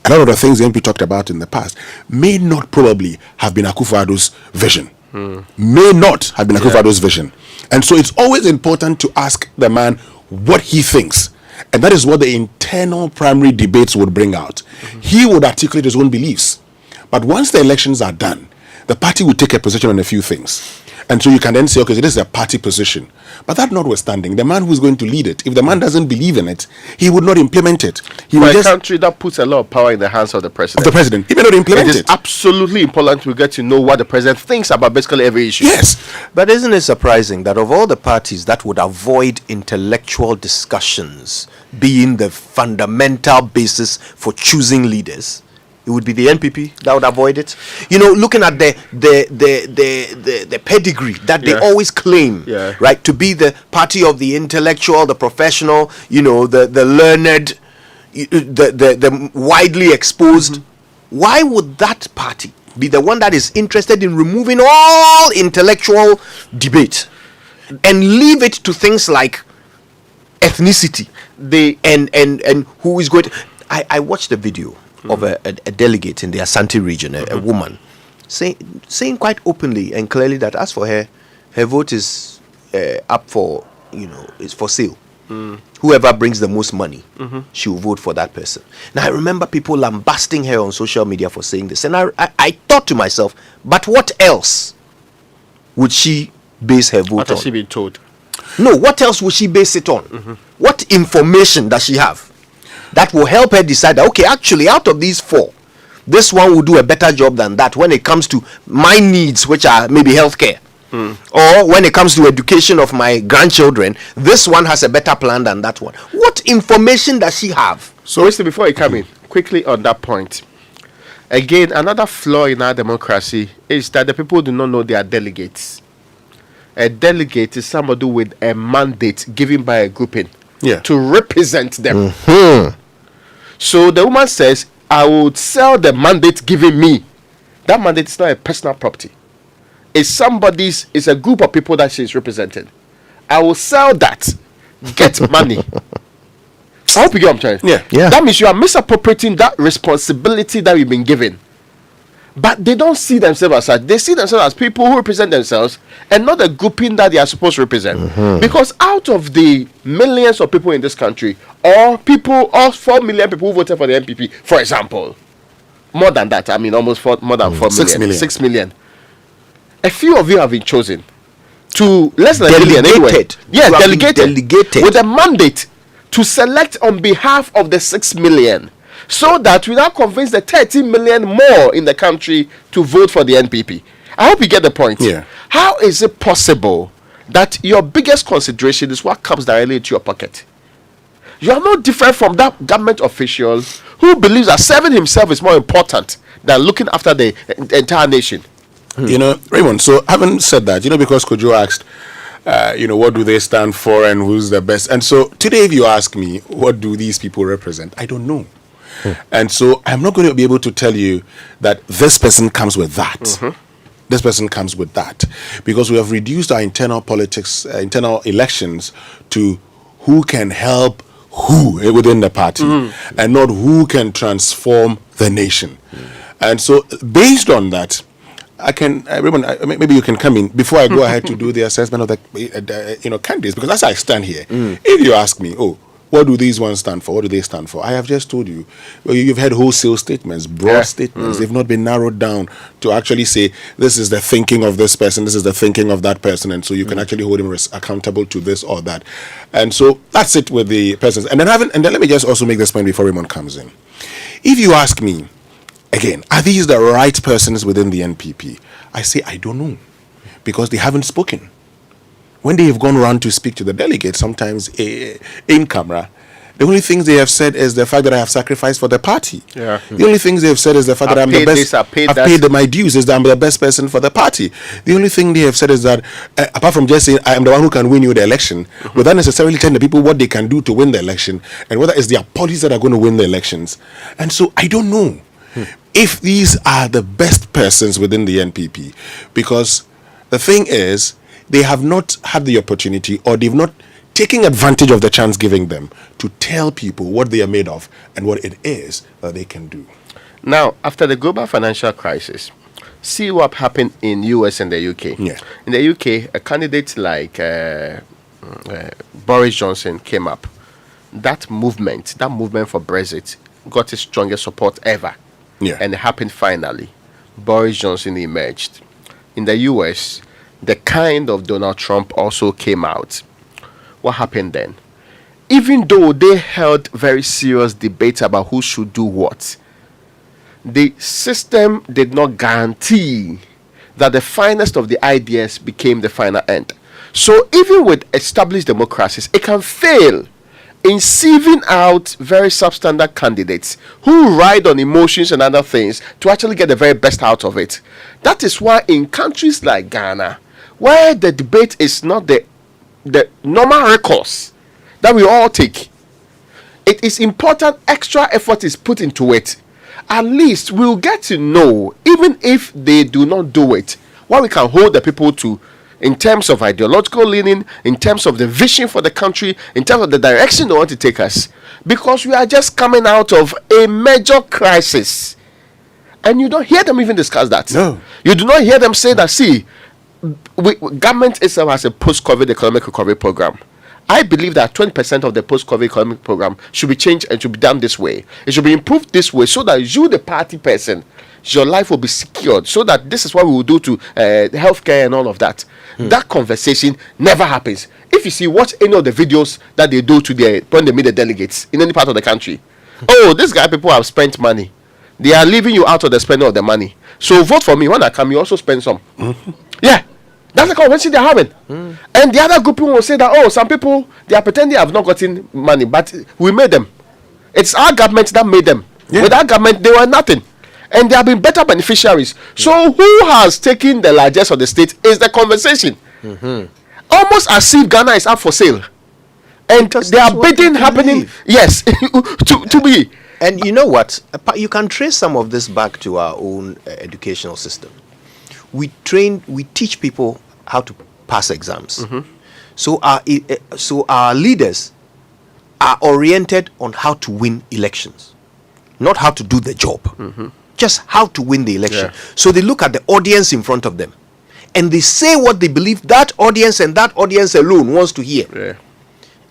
a lot of the things the NPP talked about in the past, may not probably have been Akufo-Addo's vision. May not have been Akufo-Addo's vision. And so it's always important to ask the man what he thinks. And that is what the internal primary debates would bring out. He would articulate his own beliefs. But once the elections are done, the party will take a position on a few things. And so you can then say, okay, this is a party position. But that notwithstanding, the man who's going to lead it, if the man doesn't believe in it, he would not implement it. He will a country that puts a lot of power in the hands of the president. He may not implement it. It is absolutely important to get to know what the president thinks about basically every issue. Yes. But isn't it surprising that of all the parties that would avoid intellectual discussions being the fundamental basis for choosing leaders, it would be the NPP that would avoid it? Looking at the pedigree that they always claim, right, to be the party of the intellectual, the professional, the learned, the widely exposed. Why would that party be the one that is interested in removing all intellectual debate and leave it to things like ethnicity. And who is going to... I watched a video of a delegate in the Asante region, a woman, saying quite openly and clearly that as for her vote is up for, is for sale. Whoever brings the most money, she will vote for that person. Now, I remember people lambasting her on social media for saying this. And I thought to myself, but what else would she base her vote on? What has she been told? No, what else would she base it on? What information does she have that will help her decide that, okay, actually, out of these 4, this one will do a better job than that when it comes to my needs, which are maybe healthcare. Or when it comes to education of my grandchildren, this one has a better plan than that one. What information does she have? So, before you come in, quickly on that point. Again, another flaw in our democracy is that the people do not know they are delegates. A delegate is somebody with a mandate given by a grouping to represent them. So the woman says, I would sell the mandate given me. That mandate is not a personal property. It's a group of people that she's representing. I will sell that, get money. I hope you get what I'm trying. Yeah. That means you are misappropriating that responsibility that you've been given. But they don't see themselves as such. They see themselves as people who represent themselves and not the grouping that they are supposed to represent. Because out of the millions of people in this country, or 4 million people who voted for the NPP, for example, more than that, almost more than 4 million. 6 million. A few of you have been chosen to less than a million anyway. Yes, delegated with a mandate to select on behalf of the 6 million, so that we now convince the 13 million more in the country to vote for the NPP. I hope you get the point. How is it possible that your biggest consideration is what comes directly into your pocket? You are no different from that government official who believes that serving himself is more important than looking after the entire nation. Raymond, so having said that, because Kojo asked, what do they stand for and who's the best? And so today, if you ask me, what do these people represent? I don't know. And so I'm not going to be able to tell you that this person comes with that. This person comes with that. Because we have reduced our internal politics, internal elections to who can help who within the party and not who can transform the nation. And so based on that, maybe you can come in before I go ahead to do the assessment of the candidates, because as I stand here, if you ask me, what do these ones stand for? What do they stand for? I have just told you. You've had wholesale statements, broad statements. They've not been narrowed down to actually say, this is the thinking of this person, this is the thinking of that person, and so you can actually hold him accountable to this or that. And so that's it with the persons. And then let me just also make this point before Raymond comes in. If you ask me, again, are these the right persons within the NPP? I say, I don't know, because they haven't spoken. When they have gone around to speak to the delegates, sometimes in camera, the only things they have said is the fact that I have sacrificed for the party. The only things they have said is the fact that I'm the best. I've paid my dues, is that I'm the best person for the party. The only thing they have said is that, apart from just saying I am the one who can win you the election, without necessarily telling the people what they can do to win the election, and whether it's their parties that are going to win the elections. And so I don't know if these are the best persons within the NPP, because the thing is, they have not had the opportunity, or they've not taken advantage of the chance given them to tell people what they are made of and what it is that they can do. Now, after the global financial crisis, see what happened in US and the UK. In the UK, a candidate like Boris Johnson came up. That movement for Brexit got its strongest support ever. And it happened finally. Boris Johnson emerged. In the US, the kind of Donald Trump also came out. What happened then? Even though they held very serious debate about who should do what, the system did not guarantee that the finest of the ideas became the final end. So even with established democracies, it can fail in sieving out very substandard candidates who ride on emotions and other things to actually get the very best out of it. That is why in countries like Ghana, where the debate is not the normal recourse that we all take, it is important extra effort is put into it. at least we'll get to know, even if they do not do it, what we can hold the people to in terms of ideological leaning, in terms of the vision for the country, in terms of the direction they want to take us. Because we are just coming out of a major crisis. And you don't hear them even discuss that. No. You do not hear them say that, see, government itself has a post-COVID economic recovery program. I believe that 20% of the post-COVID economic program should be changed and should be done this way. It should be improved this way so that you, the party person, your life will be secured. So that this is what we will do to healthcare and all of that. That conversation never happens. If you see, watch any of the videos that they do to when they meet the delegates in any part of the country. Oh, this guy, people have spent money. They are leaving you out of the spending of the money. So vote for me. When I come, you also spend some. Yeah. That's the conversation they're having. And the other group will say that, oh, some people, they are pretending they have not gotten money, but we made them. It's our government that made them. With our government, they were nothing. And they have been better beneficiaries. So who has taken the largest of the state is the conversation. Almost as if Ghana is up for sale. And there are bidding happening. Yes, to be. And you know what? You can trace some of this back to our own educational system. We teach people how to pass exams. So our leaders are oriented on how to win elections, not how to do the job. Just how to win the election. So they look at the audience in front of them, and they say what they believe that audience and that audience alone wants to hear.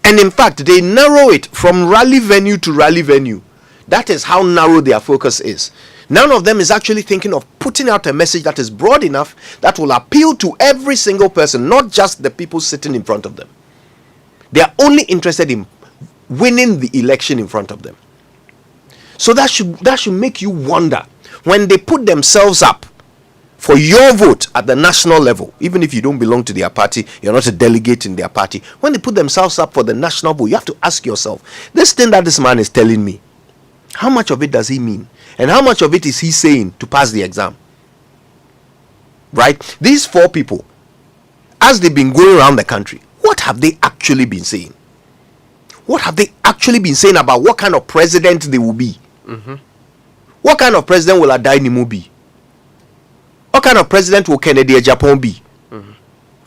And in fact, they narrow it from rally venue to rally venue. That is how narrow their focus is. None of them is actually thinking of putting out a message that is broad enough that will appeal to every single person, not just the people sitting in front of them. They are only interested in winning the election in front of them. So that should make you wonder, when they put themselves up for your vote at the national level, even if you don't belong to their party, you're not a delegate in their party, when they put themselves up for the national vote, you have to ask yourself, this thing that this man is telling me, how much of it does he mean? And how much of it is he saying to pass the exam? Right? These four people, as they've been going around the country, what have they actually been saying? What have they actually been saying about what kind of president they will be? What kind of president will Adainimu be? What kind of president will Kennedy Agyapong be?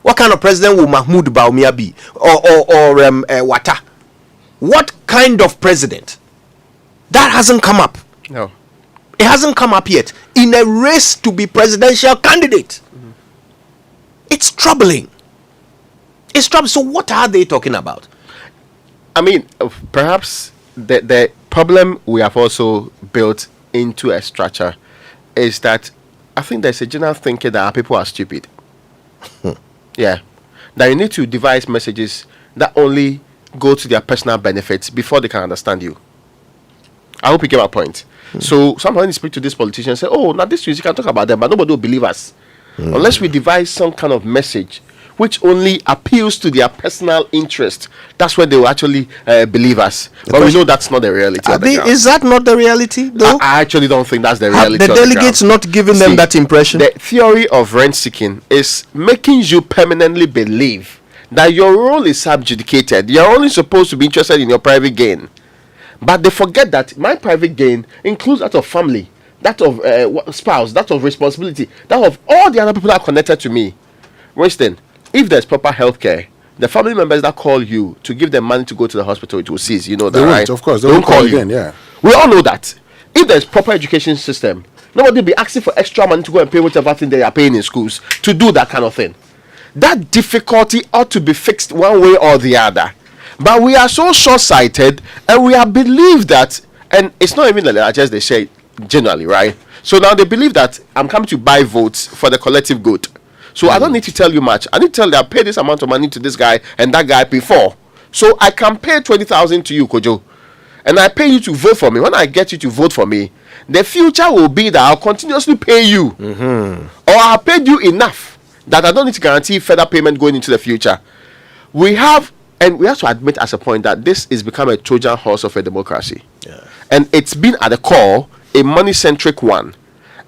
What kind of president will Mahmoud Bawumia be? Or Wata? What kind of president? That hasn't come up. No. It hasn't come up yet. In a race to be presidential candidate. It's troubling. It's troubling. So what are they talking about? I mean, perhaps the problem we have also built into a structure is that I think there's a general thinking that our people are stupid. Yeah. That you need to devise messages that only go to their personal benefits before they can understand you. I hope you get my point. So sometimes you speak to this politician and say, oh, now this you can talk about them, but nobody will believe us. Unless we devise some kind of message which only appeals to their personal interest, that's when they will actually believe us. But we know that's not the reality. Is that not the reality, though? I actually don't think that's the reality. Have the delegates not giving them that impression? The theory of rent seeking is making you permanently believe that your role is subjudicated. You're only supposed to be interested in your private gain. But they forget that my private gain includes that of family, that of spouse, that of responsibility, that of all the other people that are connected to me. Winston, if there's proper health care, the family members that call you to give them money to go to the hospital, it will cease. You know that, right? Of course. They won't call you again, yeah. We all know that. If there's proper education system, nobody will be asking for extra money to go and pay whatever thing they are paying in schools to do that kind of thing. That difficulty ought to be fixed one way or the other. But we are so short-sighted, and we have believed that, and it's not even the largest they say generally, right? So now they believe that I'm coming to buy votes for the collective good. So I don't need to tell you much. I need to tell you I pay this amount of money to this guy and that guy before. So I can pay 20,000 to you, Kojo, and I pay you to vote for me. When I get you to vote for me, the future will be that I'll continuously pay you, or I'll pay you enough that I don't need to guarantee further payment going into the future. We have to admit as a point that this is become a Trojan horse of a democracy. And it's been at the core a money-centric one.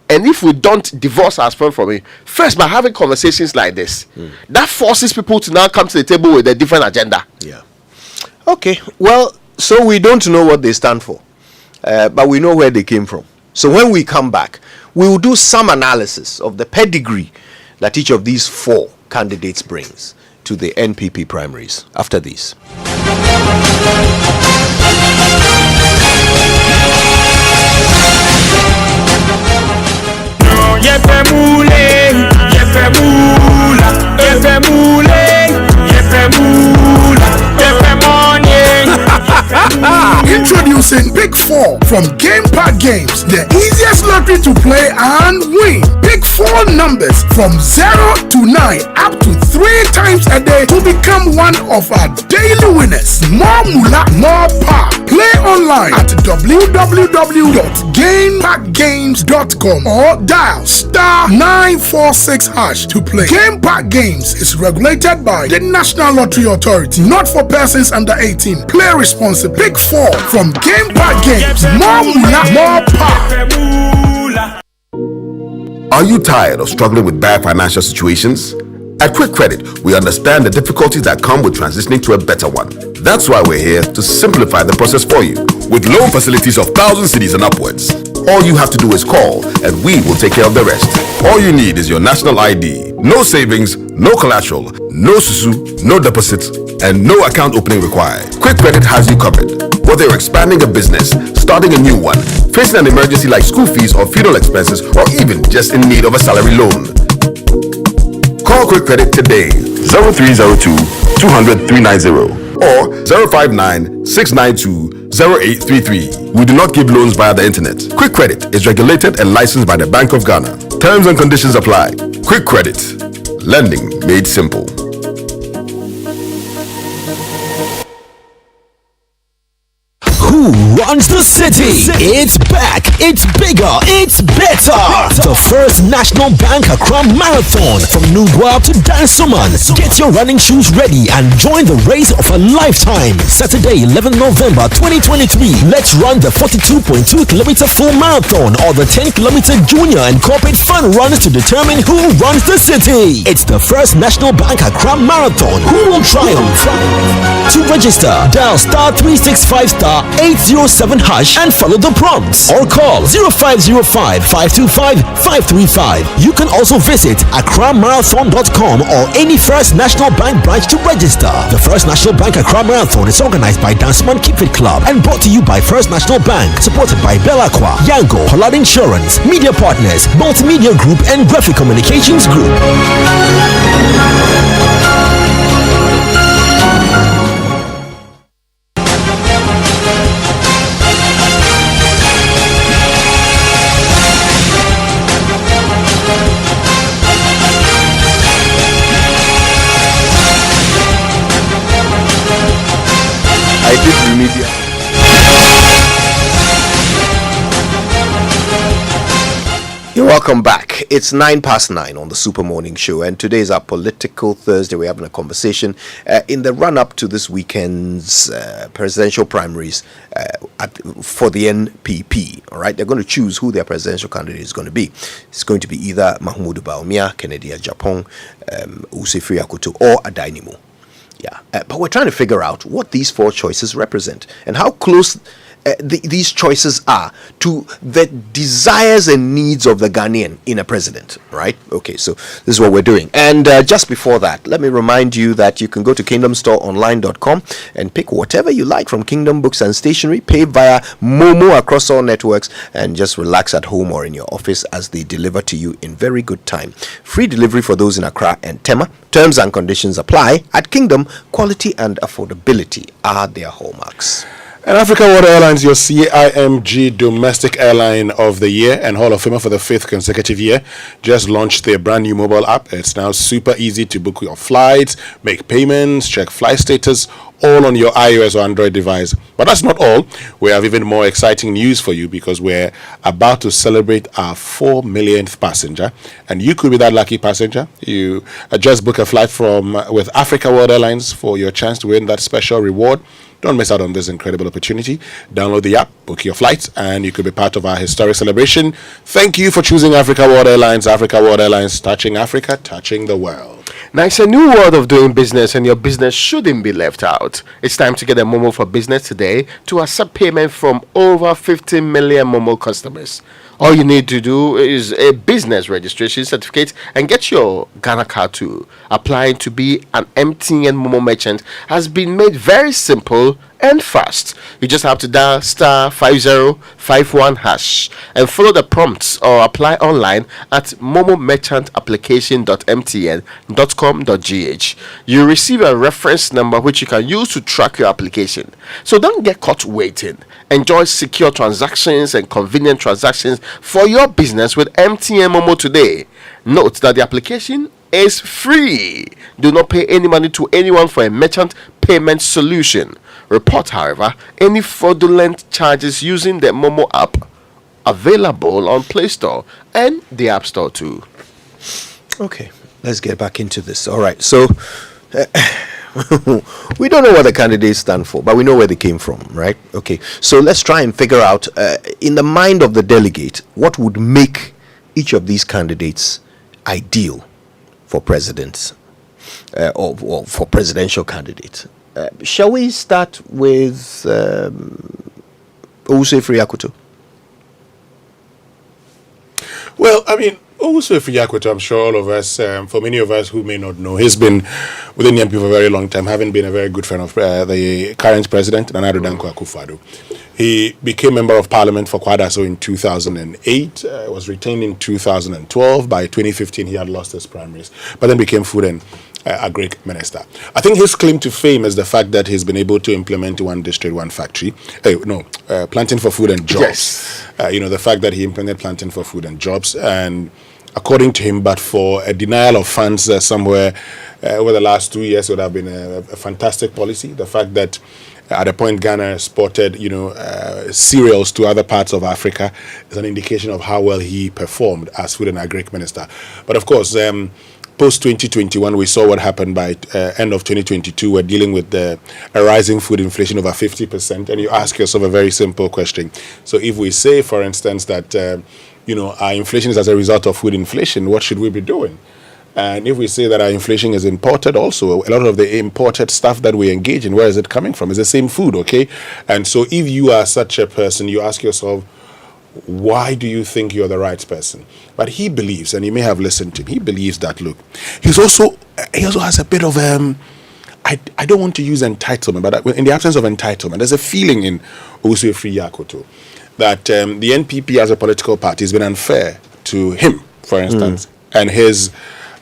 And if we don't divorce ourselves from it, first by having conversations like this, that forces people to now come to the table with a different agenda. Okay, well, so we don't know what they stand for, but we know where they came from. So when we come back, we will do some analysis of the pedigree that each of these 4 candidates brings to the NPP primaries after this. Introducing Pick 4 from Game Park Games, the easiest lottery to play and win. Pick 4 numbers from 0 to 9 up to 3 times a day to become one of our daily winners. More moolah, more power. Play online at www.gameparkgames.com or dial *946# to play. Game Park Games is regulated by the National Lottery Authority, not for persons under 18. Play responsibly. Pick 4 from Game Park Games. More moolah, more power. Are you tired of struggling with bad financial situations? At Quick Credit, we understand the difficulties that come with transitioning to a better one. That's why we're here to simplify the process for you. With loan facilities of 1,000 cedis and upwards, all you have to do is call and we will take care of the rest. All you need is your national ID, no savings, no collateral, no susu, no deposits, and no account opening required. Quick Credit has you covered. Whether you're expanding a business, starting a new one, facing an emergency like school fees or funeral expenses, or even just in need of a salary loan. Call Quick Credit today, 0302 200 390 or 059 692 0833. We do not give loans via the internet. Quick Credit is regulated and licensed by the Bank of Ghana. Terms and conditions apply. Quick Credit. Lending made simple. Who runs the city? It's back, it's bigger, it's better. The first National Bank Accra Marathon from Nugua to Dansoman. Get your running shoes ready and join the race of a lifetime. Saturday, 11 November 2023. Let's run the 42.2 kilometer full marathon or the 10 kilometer junior and corporate fun runs to determine who runs the city. It's the first National Bank Accra Marathon. Who will triumph? To register, dial *365*807# and follow the prompts or call 0505-525-535. You can also visit accramarathon.com or any First National Bank branch to register. The First National Bank Accra Marathon is organized by Dansoman Keep Fit Club and brought to you by First National Bank, supported by Belacqua, Yango, Pollard Insurance, Media Partners, Multimedia Group and Graphic Communications Group. Media. You're welcome back. It's 9:09 on the Super Morning Show, and today is our Political Thursday. We're having a conversation in the run-up to this weekend's presidential primaries for the NPP. All right, they're going to choose who their presidential candidate is going to be. It's going to be either Mahmoud Bawumia, Kennedy Agyapong, Usifri Akoto, or Adainimo. Yeah, but we're trying to figure out what these 4 choices represent and how close these choices are to the desires and needs of the Ghanaian in a president, right? Okay, so this is what we're doing. And just before that, let me remind you that you can go to kingdomstoreonline.com and pick whatever you like from Kingdom Books and Stationery, pay via Momo across all networks, and just relax at home or in your office as they deliver to you in very good time. Free delivery for those in Accra and Tema. Terms and conditions apply. At Kingdom, quality and affordability are their hallmarks. And Africa Water Airlines, your CIMG Domestic Airline of the Year and Hall of Famer for the 5th consecutive year, just launched their brand new mobile app. It's now super easy to book your flights, make payments, check flight status, all on your iOS or Android device. But that's not all. We have even more exciting news for you because we're about to celebrate our 4 millionth passenger, and you could be that lucky passenger. You just book a flight with Africa World Airlines for your chance to win that special reward. Don't miss out on this incredible opportunity. Download the app, book your flight, and you could be part of our historic celebration. Thank you for choosing Africa World Airlines. Africa World Airlines, touching Africa, touching the world. Now, it's a new world of doing business, and your business shouldn't be left out. It's time to get a Momo for Business today to accept payment from over 50 million Momo customers. All you need to do is a business registration certificate and get your Ghana card too. Applying to be an MTN Momo merchant has been made very simple and fast. You just have to dial *5051# and follow the prompts or apply online at momomerchantapplication.mtn.com.gh. You receive a reference number which you can use to track your application. So don't get caught waiting. Enjoy secure transactions and convenient transactions for your business with MTN Momo today. Note that the application is free. Do not pay any money to anyone for a merchant payment solution. Report, however, any fraudulent charges using the Momo app, available on Play Store and the App Store too. Okay, let's get back into this. All right, so we don't know what the candidates stand for, but we know where they came from, right? Okay, so let's try and figure out, in the mind of the delegate, what would make each of these candidates ideal for presidents or for presidential candidates. Shall we start with Owusu Akoto? Well, I mean, Owusu Akoto, I'm sure all of us, for many of us who may not know, he's been within the NP for a very long time, having been a very good friend of the current president, Nana Addo Dankwa Akufo-Addo. He became Member of Parliament for Kwadaso in 2008, was retained in 2012. By 2015, he had lost his primaries, but then became Food and Agric Minister. I think his claim to fame is the fact that he's been able to implement one district, one factory. Planting for food and jobs. Yes. The fact that he implemented planting for food and jobs, and according to him, but for a denial of funds somewhere over the last 2 years would have been a fantastic policy. The fact that at a point Ghana exported, cereals to other parts of Africa is an indication of how well he performed as Food and Agric Minister. But of course, post-2021, we saw what happened by end of 2022. We're dealing with a rising food inflation over 50%. And you ask yourself a very simple question. So if we say, for instance, that our inflation is as a result of food inflation, what should we be doing? And if we say that our inflation is imported also, a lot of the imported stuff that we engage in, where is it coming from? It's the same food, okay? And so if you are such a person, you ask yourself, why do you think you're the right person? But he believes, and you may have listened to him, he believes that, look, he also has a bit of, I don't want to use entitlement, but in the absence of entitlement, there's a feeling in Owusu Akoto that the NPP as a political party has been unfair to him, for instance, and his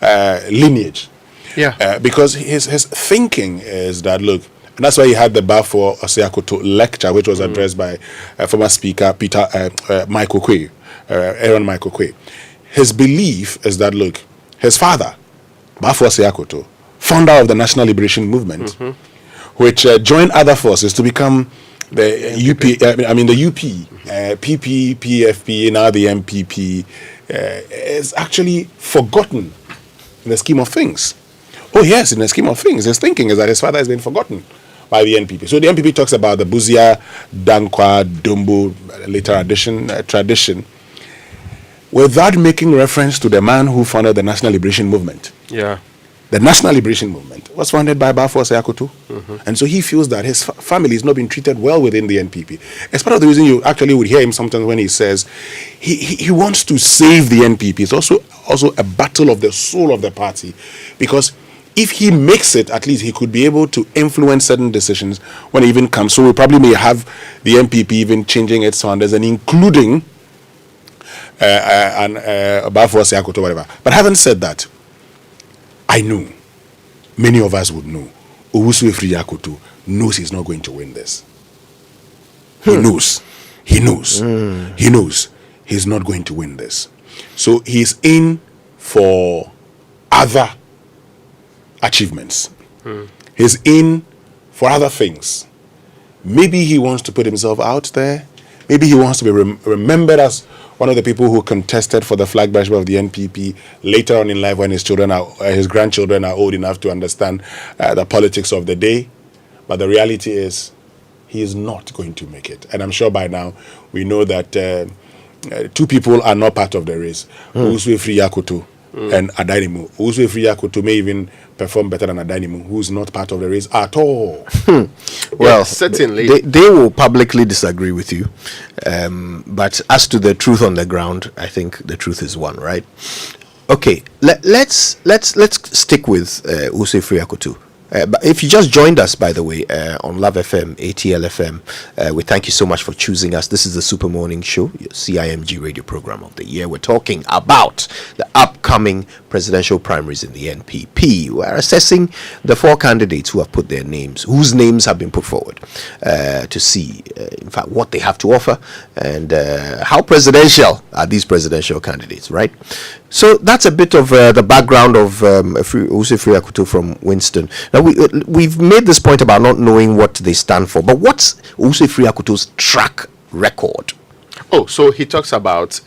lineage. Yeah. Because his thinking is that, look, and that's why he had the Bafo Akoto lecture, which was addressed by former Speaker Michael Quay, Aaron Michael Quay. His belief is that, look, his father, Bafo Akoto, founder of the National Liberation Movement, which joined other forces to become the UP, the UP, PP, PFP, now the MPP, is actually forgotten in the scheme of things. Oh yes, in the scheme of things, his thinking is that his father has been forgotten by the NPP. So the NPP talks about the Buzia, Dankwa, Dumbo, later tradition, without making reference to the man who founded the National Liberation Movement. Yeah. The National Liberation Movement was founded by Bafo Akoto. And so he feels that his family is not being treated well within the NPP. It's part of the reason you actually would hear him sometimes when he says he wants to save the NPP. It's also a battle of the soul of the party, because if he makes it, at least he could be able to influence certain decisions when it even comes. So we probably may have the NPP even changing its founders and including Bafo Akoto, whatever. But having said that, I know, many of us would know, Owusu Akoto knows he's not going to win this. He knows he's not going to win this. So he's in for other achievements. He's in for other things. Maybe he wants to put himself out there. Maybe he wants to be remembered as one of the people who contested for the flag bearership of the NPP later on in life, when his grandchildren are old enough to understand the politics of the day. But the reality is, he is not going to make it. And I'm sure by now we know that two people are not part of the race: Owusu Akoto and Adanimu. Also, if Akoto may even perform better than Adanimu, who's not part of the race at all. Well, certainly. They will publicly disagree with you. But as to the truth on the ground, I think the truth is one, right? Okay, let's stick with Usefri Akoto. But if you just joined us, by the way, on Love FM, ATL FM, we thank you so much for choosing us. This is the Super Morning Show, your CIMG radio program of the year. We're talking about the upcoming presidential primaries in the NPP. We're assessing the 4 candidates who have put their names, whose names have been put forward, to see, in fact, what they have to offer and how presidential are these presidential candidates, right? So that's a bit of the background of Usefri Akoto from Winston. Now, we've made this point about not knowing what they stand for, but what's Usefri Akoto's track record? Oh, so he talks about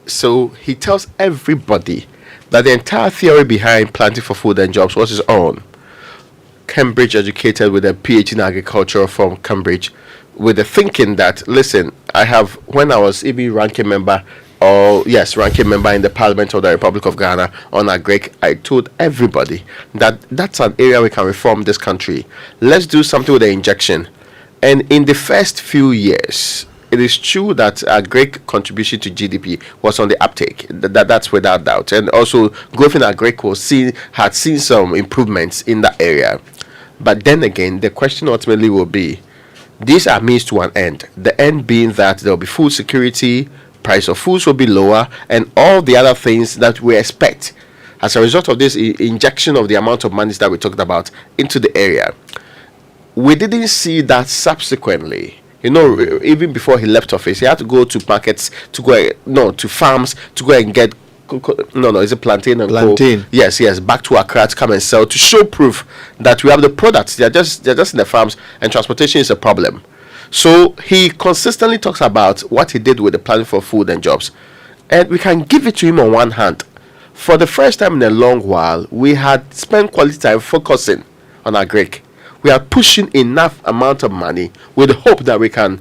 so he tells everybody that the entire theory behind Planting for Food and Jobs was his own. Cambridge educated with a PhD in agriculture from Cambridge, with the thinking that, listen, when I was even ranking member in the Parliament of the Republic of Ghana on Agric, I told everybody that that's an area we can reform this country. Let's do something with the injection. And in the first few years, it is true that Agric contribution to GDP was on the uptake. That's without doubt. And also, growth in Agric had seen some improvements in that area. But then again, the question ultimately will be, these are means to an end. The end being that there will be food security, price of foods will be lower, and all the other things that we expect as a result of this injection of the amount of money that we talked about into the area. We didn't see that subsequently. Even before he left office, he had to go to markets, to farms to go and get is it plantain and plantain? Yes, back to Accra to come and sell, to show proof that we have the products. They're just in the farms, and transportation is a problem. So he consistently talks about what he did with the Planting for Food and Jobs. And we can give it to him on one hand. For the first time in a long while, we had spent quality time focusing on Agric. We are pushing enough amount of money with the hope that we can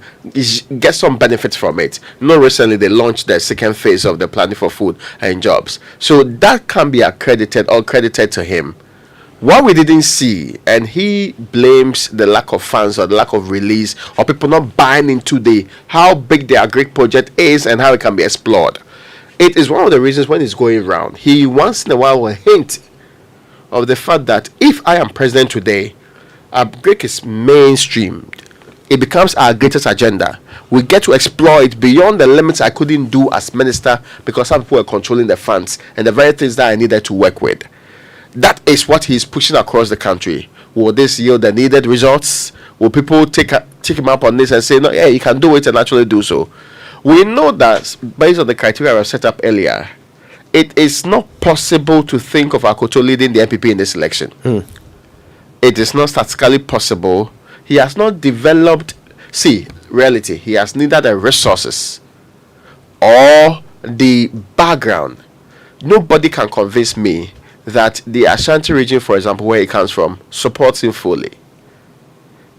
get some benefits from it. Recently they launched the second phase of the Planting for Food and Jobs. So that can be credited to him. What we didn't see, and he blames the lack of funds or the lack of release or people not buying into how big the Agric project is and how it can be explored. It is one of the reasons when it's going around, he once in a while will hint of the fact that if I am president today, Agric is mainstream. It becomes our greatest agenda. We get to explore it beyond the limits I couldn't do as minister because some people were controlling the funds and the very things that I needed to work with. That is what he's pushing across the country. Will this yield the needed results? Will people take him up on this and say, no, yeah, you can do it and actually do so? We know that based on the criteria I set up earlier, it is not possible to think of Akoto leading the NPP in this election. It is not statistically possible. He has not developed, reality, he has neither the resources or the background. Nobody can convince me that the Ashanti region, for example, where he comes from, supports him fully.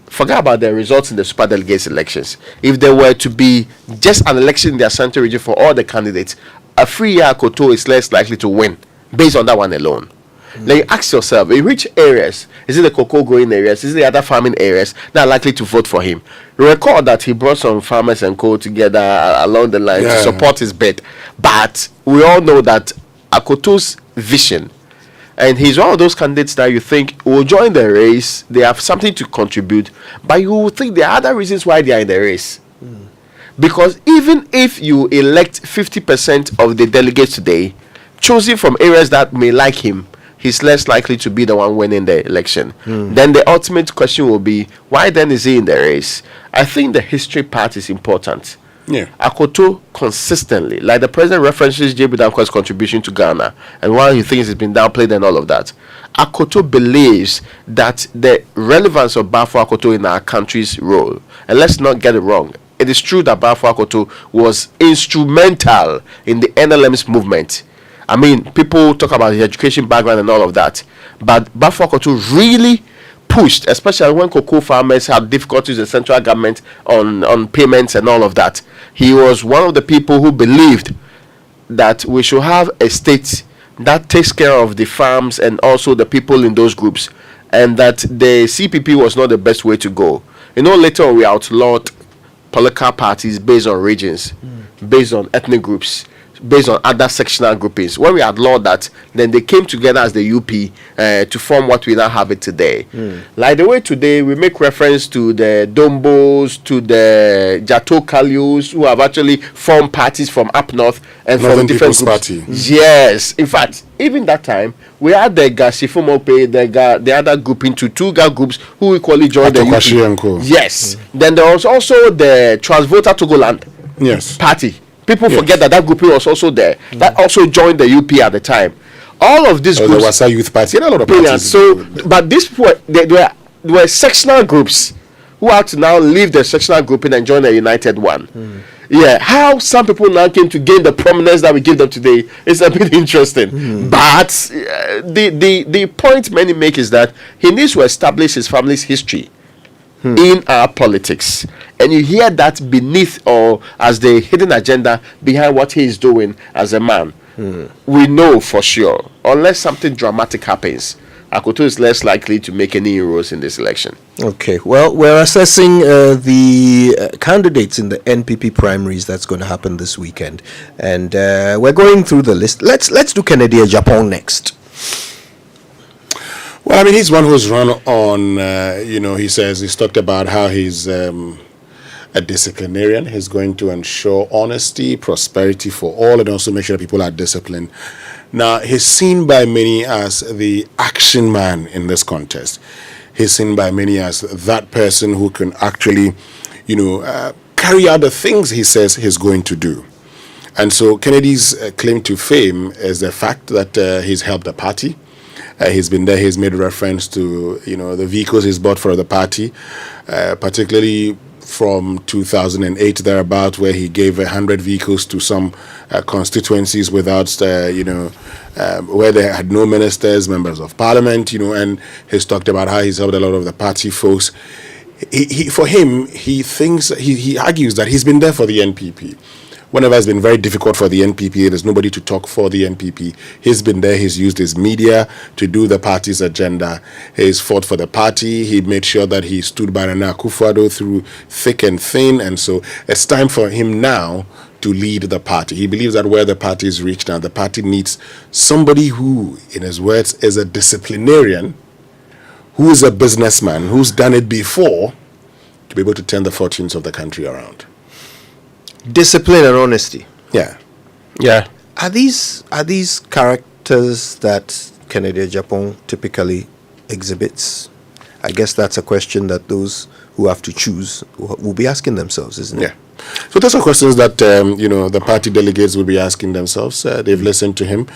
Forget about the results in the super delegates elections. If there were to be just an election in the Ashanti region for all the candidates, a free-year Akoto is less likely to win based on that one alone. Then you ask yourself, in which areas, is it the cocoa growing areas, is it the other farming areas that are likely to vote for him? Recall that he brought some farmers and co together along the line to support his bid. But we all know that Akoto's vision, and he's one of those candidates that you think will join the race, they have something to contribute, but you will think there are other reasons why they are in the race. Because even if you elect 50% of the delegates today, choosing from areas that may like him, he's less likely to be the one winning the election. Then the ultimate question will be, why then is he in the race? I think the history part is important. Akoto consistently, like the president references J.B. Danqua's contribution to Ghana, and while he thinks it's been downplayed and all of that, Akoto believes that the relevance of Bafo Akoto in our country's role, and let's not get it wrong, it is true that Bafo Akoto was instrumental in the NLM's movement. I mean, people talk about his education background and all of that, but Bafo Akoto really pushed, especially when cocoa farmers had difficulties with the central government on payments and all of that. He was one of the people who believed that we should have a state that takes care of the farms and also the people in those groups, and that the CPP was not the best way to go. Later on we outlawed political parties based on regions, based on ethnic groups, based on other sectional groupings. When we outlawed that, then they came together as the UP to form what we now have it today. Like the way today we make reference to the Dombos, to the Jato Kalyus, who have actually formed parties from up north and Northern from different People's groups. Party. Yes, in fact, even that time we had the Gasifumope, the other group into two groups who equally joined the Atokwashi UP. and co. Yes. Then there was also the Transvolta Togoland party. People forget that grouping was also there. That also joined the UP at the time. All of these The groups. Wasa Youth Party. A lot of Brilliant. parties. So, but these people, they were sectional groups who had to now leave the sectional grouping and join the united one. Yeah, how some people now came to gain the prominence that we give them today is a bit interesting. But the point many make is that he needs to establish his family's history in our politics, and you hear that beneath or as the hidden agenda behind what he is doing as a man. We know for sure, unless something dramatic happens, Akoto is less likely to make any inroads in this election. Okay, well, we're assessing the candidates in the NPP primaries that's going to happen this weekend, and we're going through the list. Let's do Kennedy Agyapong next. Well, I mean, he's one who's run on, he's talked about how he's a disciplinarian. He's going to ensure honesty, prosperity for all, and also make sure that people are disciplined. Now, he's seen by many as the action man in this contest. He's seen by many as that person who can actually, carry out the things he says he's going to do. And so Kennedy's claim to fame is the fact that he's helped the party. He's been there. He's made reference to the vehicles he's bought for the party, particularly from 2008 thereabout, where he gave 100 vehicles to some constituencies without where they had no ministers, members of parliament, and he's talked about how he's helped a lot of the party folks. For him, he argues that he's been there for the NPP. Whenever it's been very difficult for the NPP, there's nobody to talk for the NPP. He's been there. He's used his media to do the party's agenda. He's fought for the party. He made sure that he stood by Nana Akufo-Addo through thick and thin. And so it's time for him now to lead the party. He believes that where the party is reached now, the party needs somebody who, in his words, is a disciplinarian, who is a businessman, who's done it before, to be able to turn the fortunes of the country around. Discipline and honesty. Yeah. Are these characters that Kennedy Agyapong typically exhibits? I guess that's a question that those who have to choose will be asking themselves, isn't it? Yeah. So those are questions that the party delegates will be asking themselves. They've listened to him,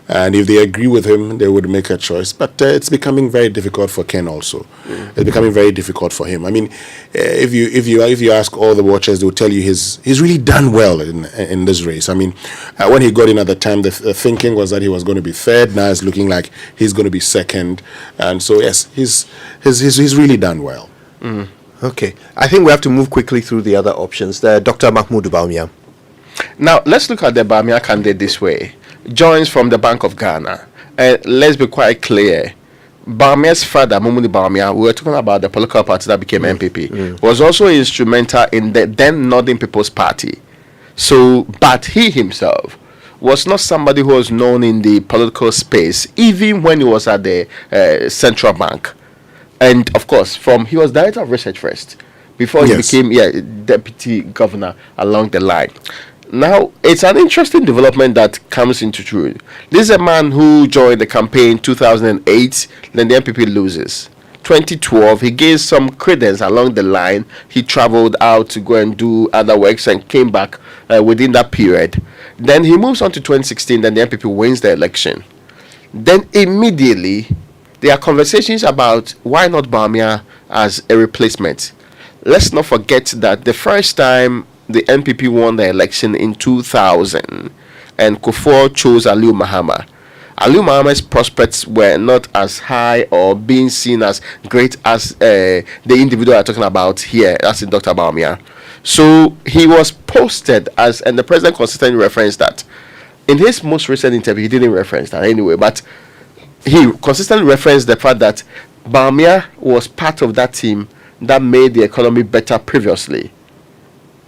and if they agree with him, they would make a choice. But it's becoming very difficult for Ken also. It's becoming very difficult for him. I mean, if you ask all the watchers, they will tell you he's really done well in this race. I mean, when he got in at the time, the thinking was that he was going to be third. Now it's looking like he's going to be second, and so yes, he's really done well. Okay, I think we have to move quickly through the other options. Dr. Mahmoud Bawumia. Now, let's look at the Bawumia candidate this way. Joins from the Bank of Ghana. Let's be quite clear. Bawumia's father, Mumuni Bawumia, we were talking about the political party that became NPP, was also instrumental in the then Northern People's Party. So, but he himself was not somebody who was known in the political space, even when he was at the central bank. And of course, he was director of research first, before he became deputy governor along the line. Now, it's an interesting development that comes into truth. This is a man who joined the campaign in 2008, then the NPP loses. 2012, he gained some credence along the line. He traveled out to go and do other works and came back within that period. Then he moves on to 2016, then the NPP wins the election. Then immediately, there are conversations about why not Bawumia as a replacement. Let's not forget that the first time the NPP won the election in 2000 and Kufuor chose Aliu Mahama. Aliu Mahama's prospects were not as high or being seen as great as the individual I'm talking about here, as in Dr. Bawumia. So he was posted as, and the president consistently referenced that, In his most recent interview, he didn't reference that anyway, but he consistently referenced the fact that Bawumia was part of that team that made the economy better previously.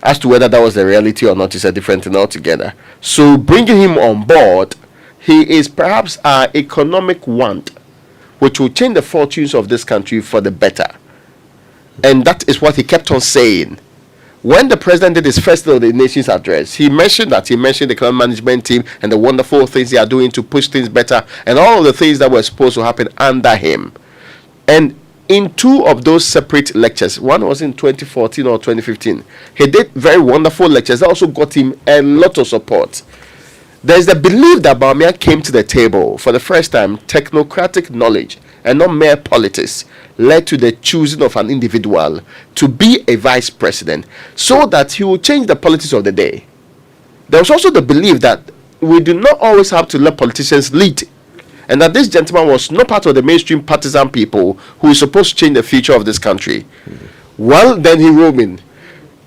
As to whether that was the reality or not is a different thing altogether. So bringing him on board, he is perhaps our economic want, which will change the fortunes of this country for the better. And that is what he kept on saying. When the president did his first State of the Nation's address, he mentioned the economic management team and the wonderful things they are doing to push things better and all of the things that were supposed to happen under him. And in two of those separate lectures, one was in 2014 or 2015, he did very wonderful lectures that also got him a lot of support. There's the belief that Bawumia came to the table for the first time. Technocratic knowledge and not mere politics led to the choosing of an individual to be a vice president so that he will change the politics of the day. There was also the belief that we do not always have to let politicians lead, and that this gentleman was not part of the mainstream partisan people who is supposed to change the future of this country. Well, then he wrote in.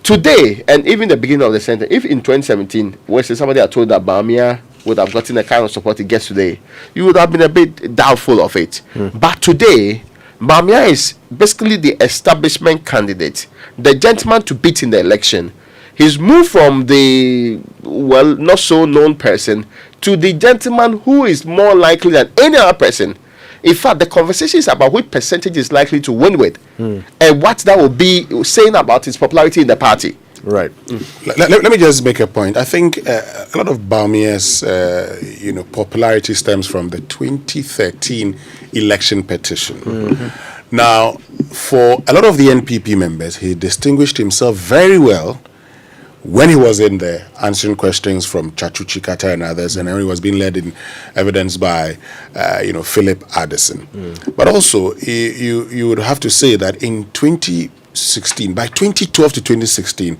Today, and even the beginning of the sentence, if in 2017, when somebody had told that Bawumia would have gotten the kind of support he gets today, you would have been a bit doubtful of it. But today, Bawumia is basically the establishment candidate, the gentleman to beat in the election. He's moved from the, well, not so known person to the gentleman who is more likely than any other person. In fact, the conversation is about which percentage is likely to win with and what that will be saying about his popularity in the party. Right. Let me just make a point. I think a lot of Bawumia's popularity stems from the 2013 election petition. Now, for a lot of the NPP members, he distinguished himself very well when he was in there answering questions from Chachu Chikata and others, and he was being led in evidence by, Philip Addison. But also, you would have to say that in 2016, by 2012 to 2016,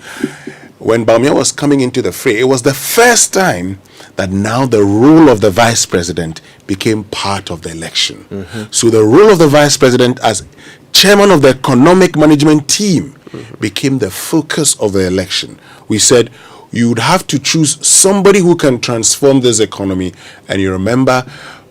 when Bawumia was coming into the fray, it was the first time that now the role of the vice president became part of the election. So the role of the vice president as chairman of the economic management team became the focus of the election. We said you would have to choose somebody who can transform this economy. And you remember,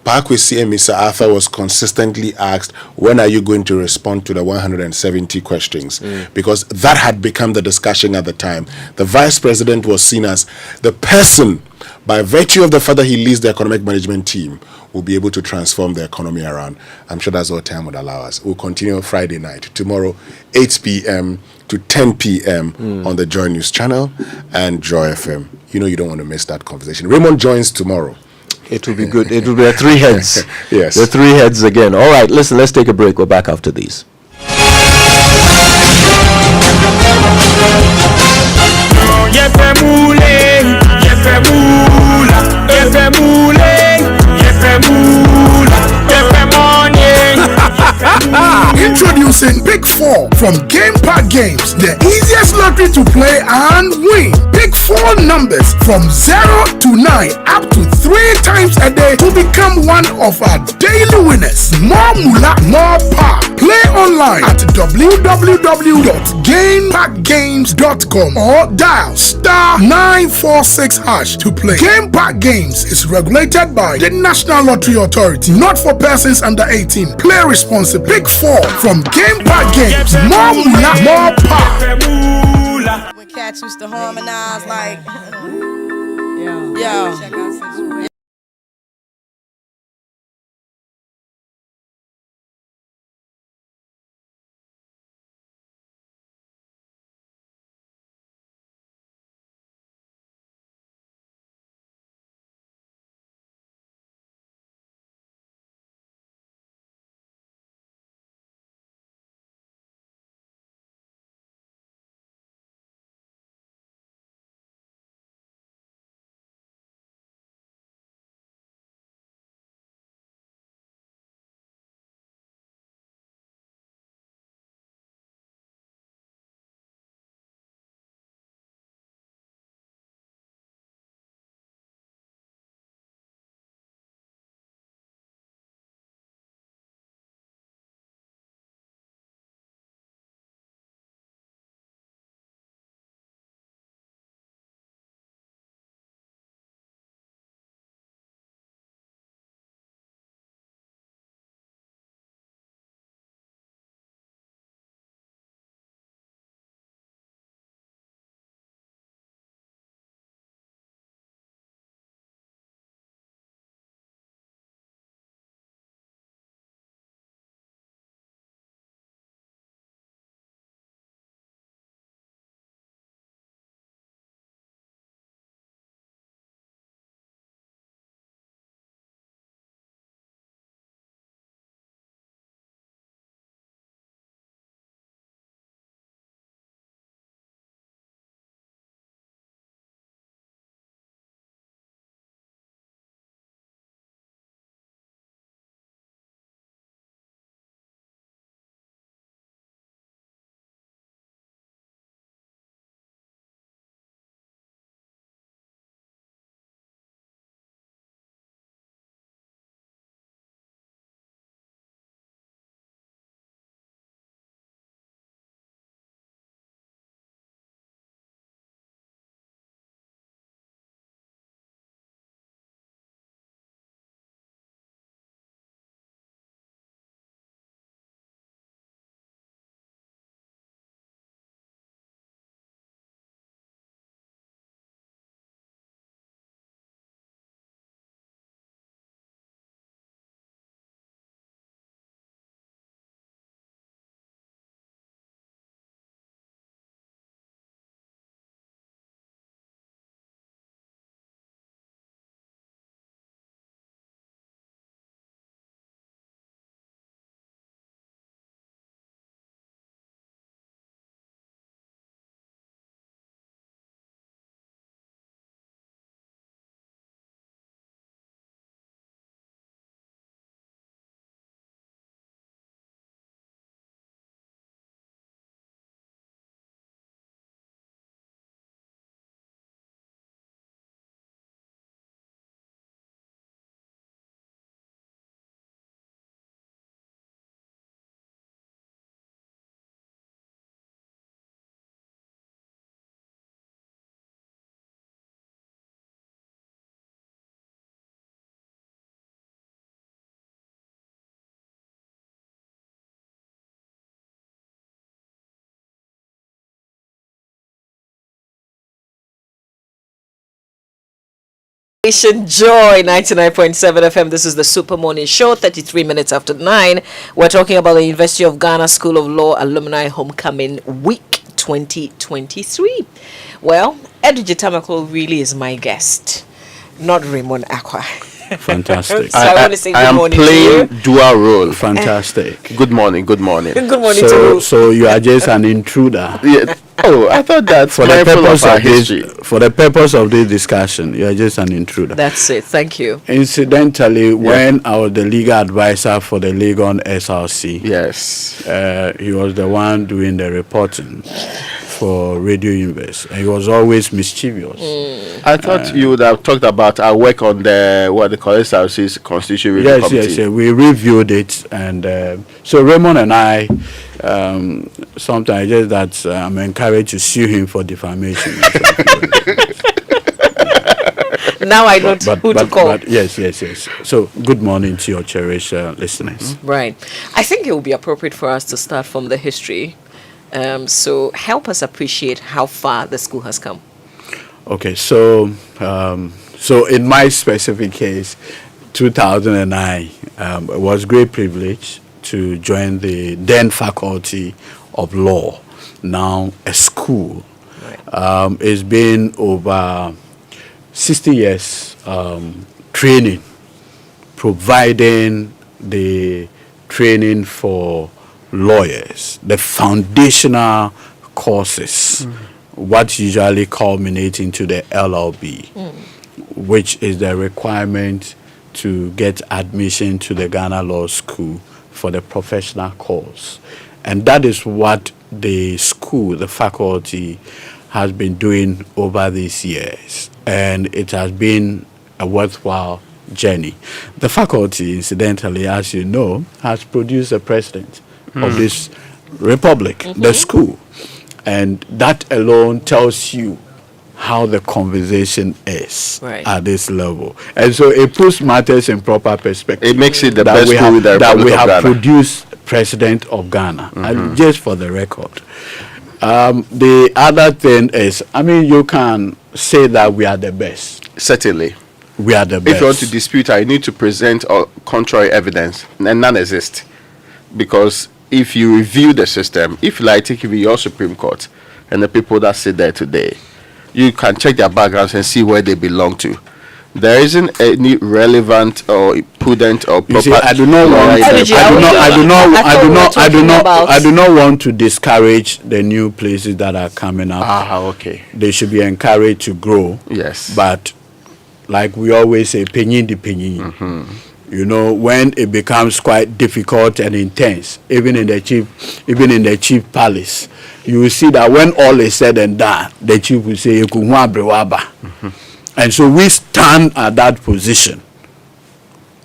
Parkwesi and Mr. Arthur was consistently asked, when are you going to respond to the 170 questions? Because that had become the discussion at the time. The vice president was seen as the person, by virtue of the fact that he leads the economic management team, will be able to transform the economy around. I'm sure that's what time would allow us. We'll continue Friday night. Tomorrow, 8 p.m. to 10 p.m. on the Joy News channel and Joy FM. You don't want to miss that conversation. Raymond joins tomorrow. It will be good. It will be a three heads. Yes. The three heads again. All right, listen, let's take a break. We're back after these. Introducing Pick 4 from Game Park Games, the easiest lottery to play and win. Pick 4 numbers from 0 to 9 up to 3 times a day to become one of our daily winners. More moolah, more power. Play online at www.gameparkgames.com or dial star 946 hash to play. Game Park Games is regulated by the National Lottery Authority, not for persons under 18. Play responsibly. Pick 4 from Game Park Games. More moolah, more power. When cats used to harmonize like, yo. Joy 99.7 FM. This is the Super Morning Show, 33 minutes after 9. We're talking about the University of Ghana School of Law Alumni Homecoming Week 2023. Well, Edu Gitamako really is my guest, not Raymond Aqua. Fantastic. So I want to say good morning I am playing to you. dual role. Fantastic. Good morning. Good morning. Good morning to So, you. so you are just an intruder. Yeah. Oh, I thought that For the mindful purpose our of this, history. for the purpose of this discussion, you are just an intruder. That's it. Thank you. Incidentally, when I was the legal advisor for the Legon SRC, yes, he was the one doing the reporting for Radio Universe. And he was always mischievous. I thought you would have talked about our work on the what the college services constitution review Yes, committee. yes, we reviewed it, and so Raymond and I, sometimes just that I'm encouraged to sue him for defamation. Now I know who to call. But yes. So good morning to your cherished listeners. Right. I think it would be appropriate for us to start from the history. So help us appreciate how far the school has come. Okay, so so in my specific case, 2009, it was a great privilege to join the then Faculty of Law, now a school. Right. It's been over 60 years training, providing the training for lawyers, the foundational courses, what usually culminate into the LLB, which is the requirement to get admission to the Ghana Law School for the professional course. And that is what the school, the faculty, has been doing over these years. And it has been a worthwhile journey. The faculty, incidentally, as you know, has produced a president of this republic, the school. And that alone tells you how the conversation is at this level. And so it puts matters in proper perspective. It makes it the best school in the that Republic we of have Ghana. produced president of Ghana. And just for the record. The other thing is, I mean, you can say that we are the best. Certainly. We are the best. If you want to dispute, I need to present contrary evidence, and none exist. Because if you review the system, if you like, take even your Supreme Court and the people that sit there today, you can check their backgrounds and see where they belong to. There isn't any relevant or prudent or proper. You see, I do not want to discourage the new places that are coming up. Okay. They should be encouraged to grow. Yes. But like we always say, penny the penny. You know, when it becomes quite difficult and intense, even in the chief palace, you will see that when all is said and done, the chief will say, and so we stand at that position.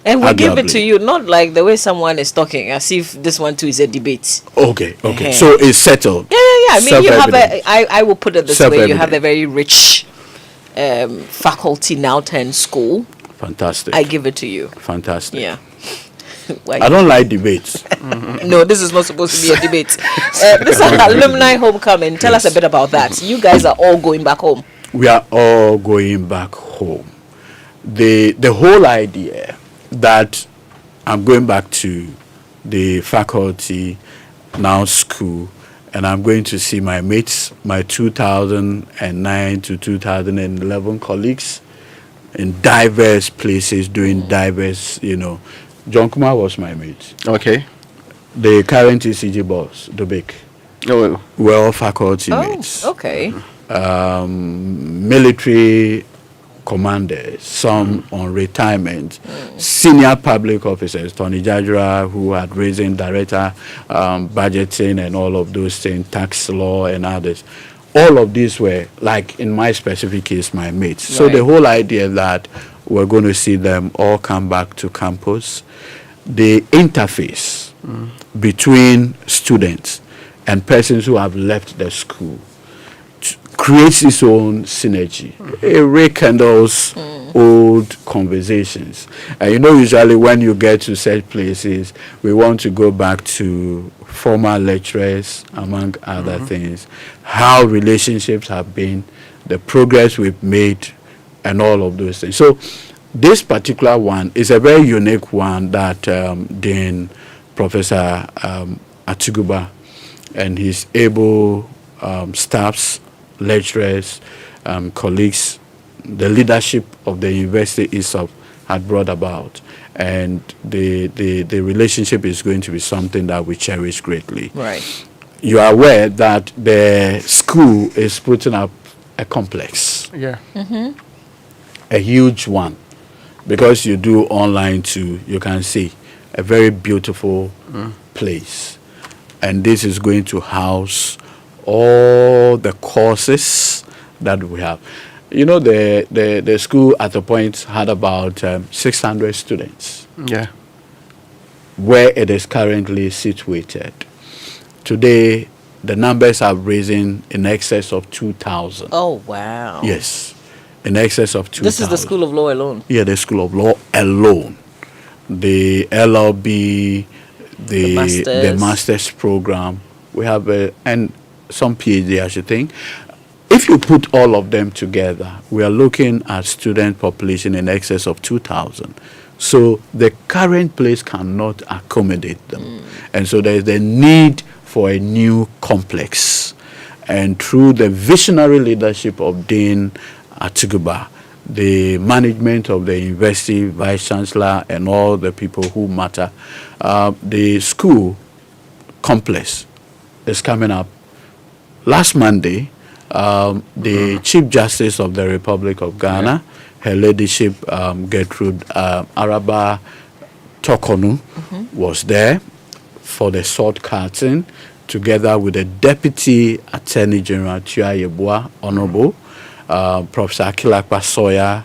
And we give it to you, not like the way someone is talking, as if this one too is a debate. Okay. So it's settled. Yeah. I mean, you have I will put it this way, you have a very rich faculty now turned school. Fantastic. I give it to you. Fantastic. Yeah. I don't like debates. No, this is not supposed to be a debate. This is alumni homecoming. Tell us a bit about that. You guys are all going back home. We are all going back home. The whole idea that I'm going back to the faculty, now school, and I'm going to see my mates, my 2009 to 2011 colleagues in diverse places doing diverse, John Kumar was my mate. Okay. The current ECG boss, Dubik. Oh. We're all faculty mates. Okay. Military commanders, some on retirement, senior public officers, Tony Jajura, who had risen director, budgeting and all of those things, tax law and others. All of these were, like in my specific case, my mates. So the whole idea that we're going to see them all come back to campus, the interface between students and persons who have left the school creates its own synergy. It rekindles old conversations. And usually when you get to such places, we want to go back to former lecturers, among other things, how relationships have been, the progress we've made and all of those things. So this particular one is a very unique one that Dean Professor Atuguba and his able staffs, lecturers, colleagues, the leadership of the university itself had brought about. And the relationship is going to be something that we cherish greatly. Right. You are aware that the school is putting up a complex. Yeah. Mm-hmm. A huge one. Because you do online too, you can see a very beautiful place. And this is going to house all the courses that we have. You know, the school at the point had about 600 students. Yeah. Where it is currently situated. Today, the numbers have risen in excess of 2,000. Oh, wow. Yes, in excess of 2,000. This is the School of Law alone? Yeah, the School of Law alone. The LLB, the master's program. We have and some PhD, I should think. If you put all of them together, we are looking at student population in excess of 2,000. So the current place cannot accommodate them. And so there is the need for a new complex. And through the visionary leadership of Dean Atuguba, the management of the university, vice chancellor, and all the people who matter, the school complex is coming up. Last Monday, the Chief Justice of the Republic of Ghana, her ladyship Gertrude Araba Tokonu, was there for the sword cutting, together with the Deputy Attorney General Tua Yeboah, Honorable Professor Akilakpa Sawyer,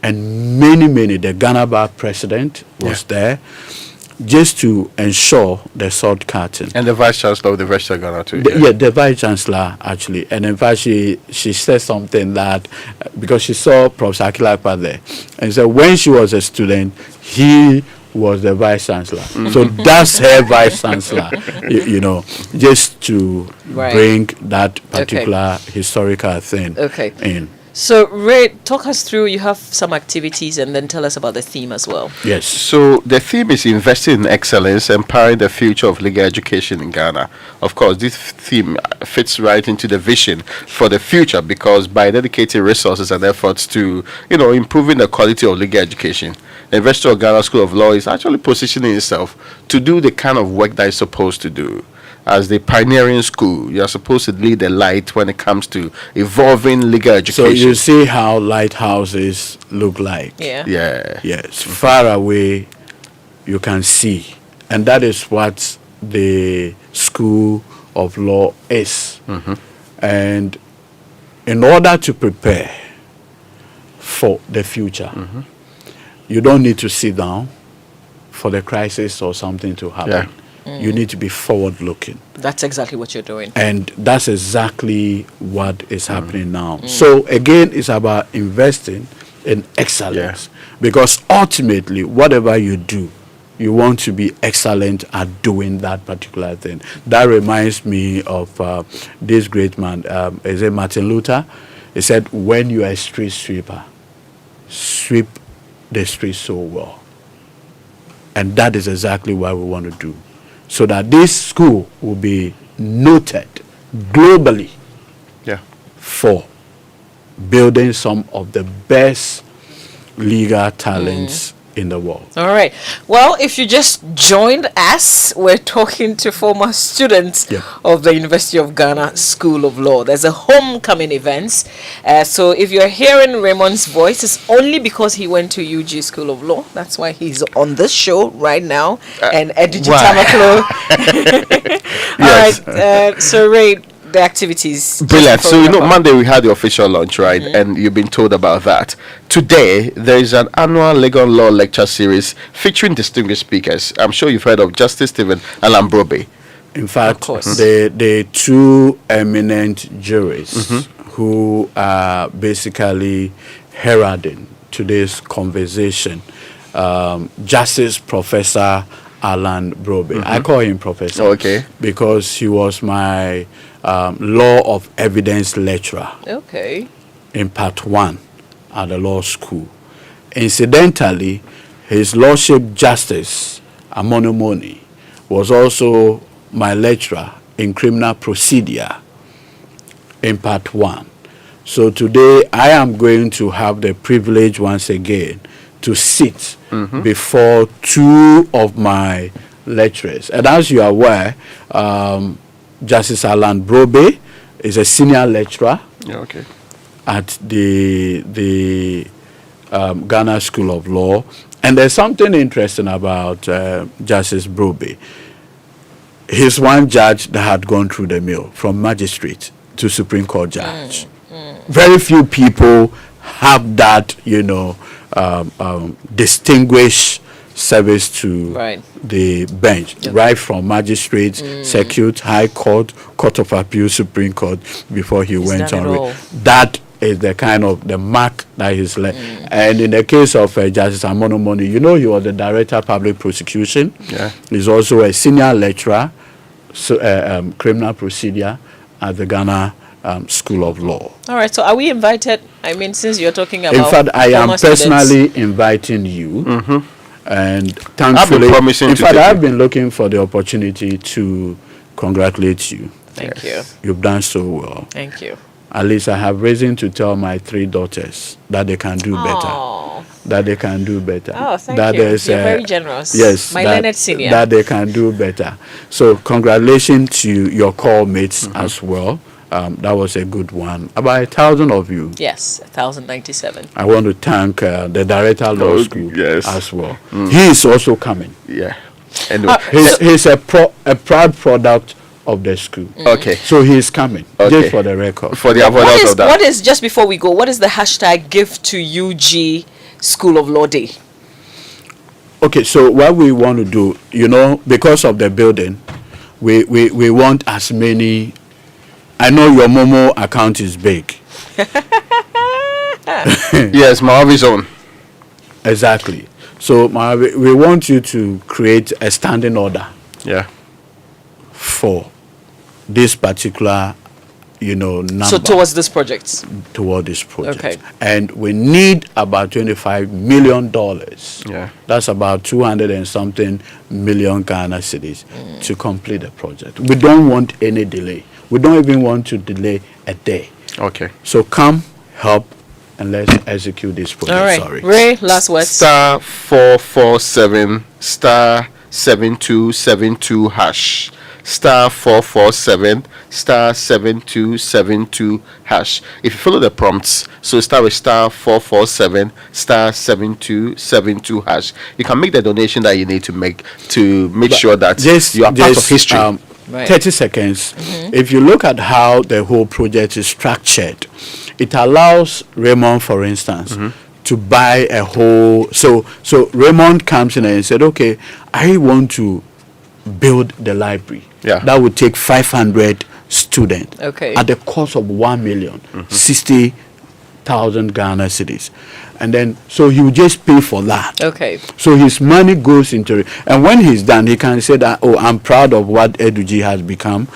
and many. The Ghana Bar President was there, just to ensure the sword cutting. And the Vice Chancellor of the University of Ghana too. The Vice Chancellor actually. And in fact, she said something that, because she saw Professor Akilakpa there, and so when she was a student, he was the Vice Chancellor. So that's her Vice Chancellor, you know, just to bring that particular historical thing in. So, Ray, talk us through. You have some activities, and then tell us about the theme as well. Yes. So the theme is investing in excellence, empowering the future of legal education in Ghana. Of course, this theme fits right into the vision for the future, because by dedicating resources and efforts to, improving the quality of legal education, the University of Ghana School of Law is actually positioning itself to do the kind of work that it's supposed to do. As the pioneering school, you are supposed to lead the light when it comes to evolving legal education. So you see how lighthouses look like. Yeah. Yes. Far away, you can see. And that is what the School of Law is. And in order to prepare for the future, you don't need to sit down for the crisis or something to happen. You need to be forward looking. That's exactly what you're doing. And that's exactly what is happening now. So again, it's about investing in excellence. Because ultimately, whatever you do, you want to be excellent at doing that particular thing. That reminds me of this great man, is it Martin Luther? He said, when you are a street sweeper, sweep the street so well. And that is exactly what we want to do. So that this school will be noted globally for building some of the best legal talents in the world. All right. Well, if you just joined us, we're talking to former students of the University of Ghana School of Law. There's a homecoming event. So if you're hearing Raymond's voice, it's only because he went to UG School of Law. That's why he's on this show right now. And Ediji Tamaklo. All right. So Ray, the activities. Brilliant. So Monday we had the official launch, right? And you've been told about that. Today there is an annual legal law lecture series featuring distinguished speakers. I'm sure you've heard of Justice Stephen Alambrobe. In fact, the two eminent juries who are basically heralding today's conversation, Justice Professor Alan Brobe. I call him Professor because he was my law of evidence lecturer in part 1 at the law school. Incidentally, His Lordship Justice Amonomoni was also my lecturer in criminal procedure in part 1. So today I am going to have the privilege once again to sit before 2 of my lecturers. And as you are aware, Justice Alan Brobe is a senior lecturer at the Ghana School of Law. And there's something interesting about Justice Brobe. He's one judge that had gone through the mill from magistrate to Supreme Court judge. Very few people have that, distinguished service to the bench, right from magistrate, circuit, high court, court of appeal, Supreme Court, before he went on. That is the kind of the mark that he's left. And in the case of Justice Amonomoni, he was the director of public prosecution. He's also a senior lecturer, criminal procedure at the Ghana School of Law. All right, so are we invited? I mean, since you're talking about... In fact, I am personally inviting you. And thankfully, I've been looking for the opportunity to congratulate you. Thank you. You've done so well. Thank you. At least I have reason to tell my 3 daughters that they can do better. That they can do better. Oh, thank you. You're very generous. Yes. My Leonard Senior. That they can do better. So congratulations to your call mates as well. That was a good one. About 1,000 of you. Yes, 1,097. I want to thank the director of law school as well. He is also coming. Yeah. Anyway, he's a proud product of the school. Okay. So he's coming. Just for the record. For the avoidance of that. What is, just before we go, what is the hashtag Give to UG School of Law Day? Okay, so what we want to do, because of the building, we want as many. I know your Momo account is big. Yes, Mahavi's own. Exactly. So we want you to create a standing order. Yeah. For this particular, number. So towards this project. Toward this project. Okay. And we need about $25 million. Yeah. That's about 200 and something million Ghana cedis to complete the project. We don't want any delay. We don't even want to delay a day. Okay. So come, help, and let's execute this project. All right. Sorry. Ray, last words. Star 447 star 7272 hash. Star 447 star 7272 hash. If you follow the prompts, so start with star 447 star 7272 hash. You can make the donation that you need to make sure that you are part of history. 30 seconds. If you look at how the whole project is structured, it allows Raymond, for instance, to buy a whole. So Raymond comes in and said, "Okay, I want to build the library. That would take 500 students at the cost of 1 million, 60,000 Ghana cedis." And then, so he will just pay for that. Okay. So his money goes into it. And when he's done, he can say that, I'm proud of what Eduji has become,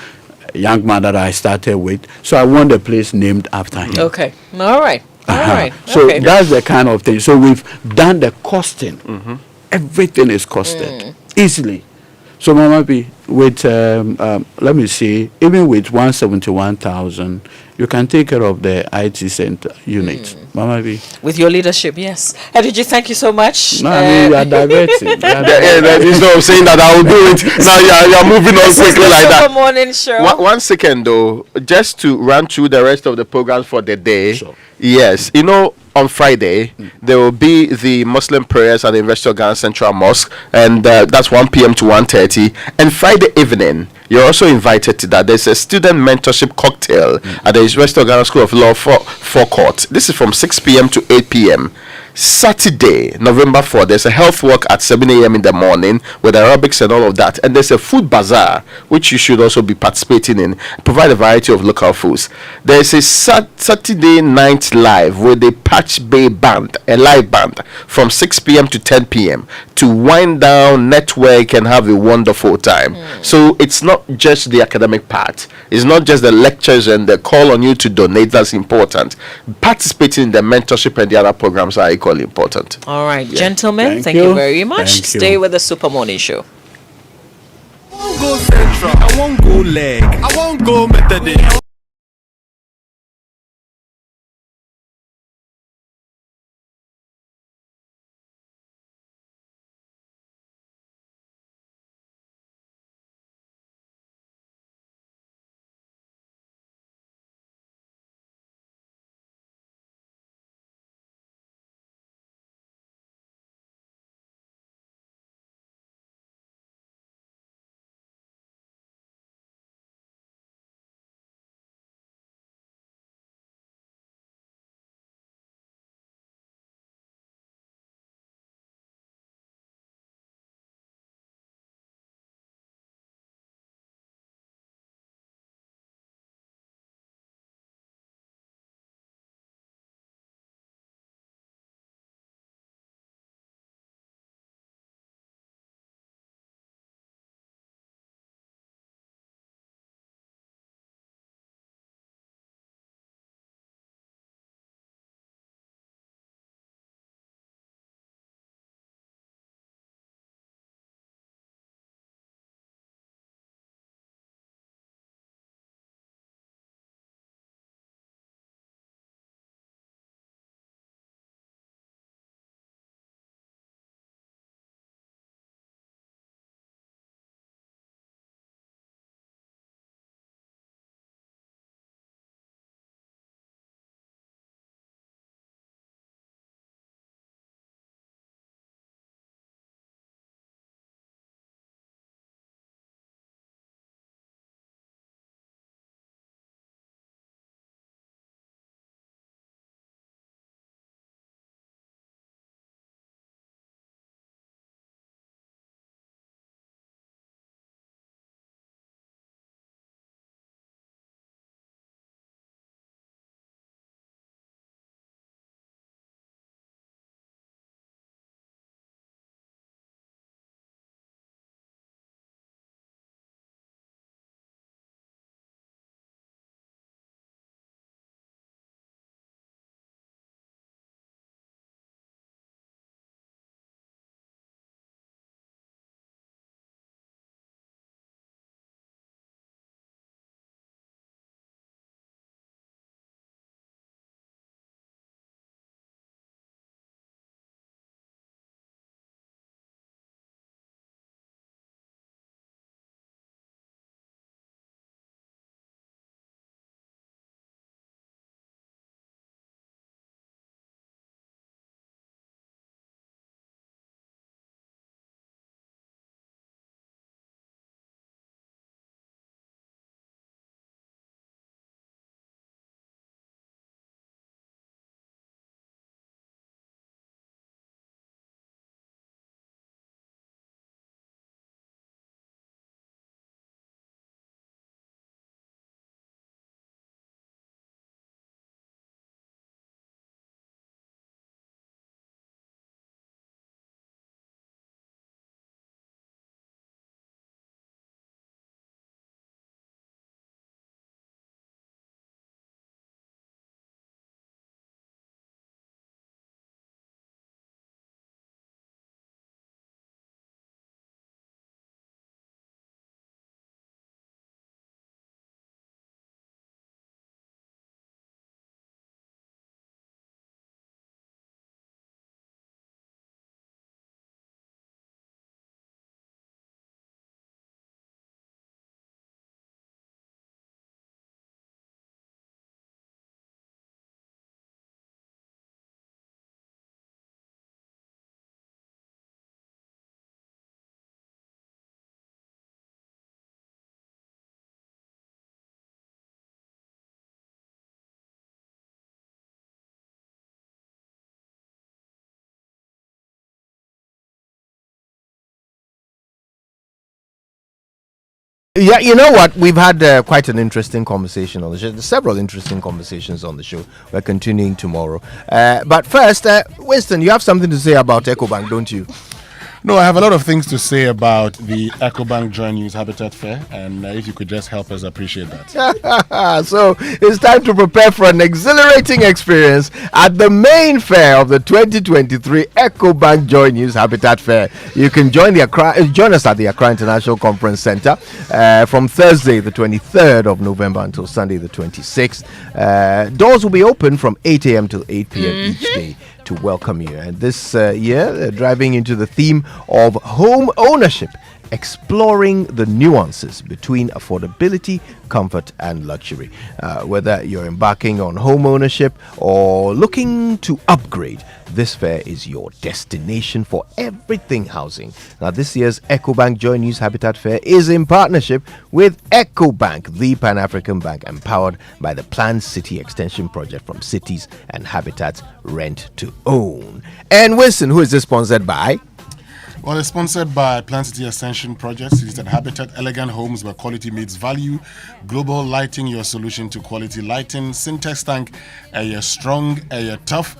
a young man that I started with. So I want the place named after him. Okay. All right. All right. So that's the kind of thing. So we've done the costing. Everything is costed easily. So Mama B, with, let me see, even with 171,000, you can take care of the IT center unit. Mama B. With your leadership, yes. Ediji, thank you so much. No, I mean, you are diverting. That is not saying that I will do it. Now you're moving on quickly like that. Super Morning Show. One second though, just to run through the rest of the programs for the day. Sure. Yes, on Friday there will be the Muslim prayers at the University of Ghana Central Mosque, and that's 1 p.m. to 1:30. And Friday evening, you're also invited to that. There's a student mentorship cocktail at the University of Ghana School of Law forecourt. This is from 6 p.m. to 8 p.m. Saturday, November 4th, there's a health walk at 7 a.m. in the morning with aerobics and all of that. And there's a food bazaar, which you should also be participating in. Provide a variety of local foods. There's a Saturday night live with a Patch Bay band, a live band, from 6 p.m. to 10 p.m. to wind down, network, and have a wonderful time. So it's not just the academic part. It's not just the lectures and the call on you to donate. That's important. Participating in the mentorship and the other programs are equally important. All right, Yeah. gentlemen, thank you very much. Stay with the Super Morning Show. I won't go central. I won't go leg. I won't go Methodist. Yeah, you know what? We've had quite an interesting conversation on the show. Several interesting conversations on the show. We're continuing tomorrow. But first, Winston, you have something to say about EcoBank, don't you? No, I have a lot of things to say about the EcoBank Joy News Habitat Fair, and if you could just help us appreciate that. So it's time to prepare for an exhilarating experience at the main fair of the 2023 EcoBank Joy News Habitat Fair. You can join us at the Accra International Conference Center from Thursday, the 23rd of November until Sunday, the 26th. Doors will be open from 8 a.m. till 8 p.m. each day to welcome you. And this year, driving into the theme of home ownership, exploring the nuances between affordability, comfort, and luxury. Whether you're embarking on home ownership or looking to upgrade, this fair is your destination for everything housing. Now, this year's EcoBank Joy News Habitat Fair is in partnership with EcoBank, the Pan-African bank, empowered by the Planned City Extension Project from Cities and Habitats Rent to Own. And Winston, who is this sponsored by? Well, it's sponsored by Planned City Extension Project, Cities and Habitat, Elegant Homes where quality meets value, Global Lighting, your solution to quality lighting, Syntex Tank, you're strong, you're tough,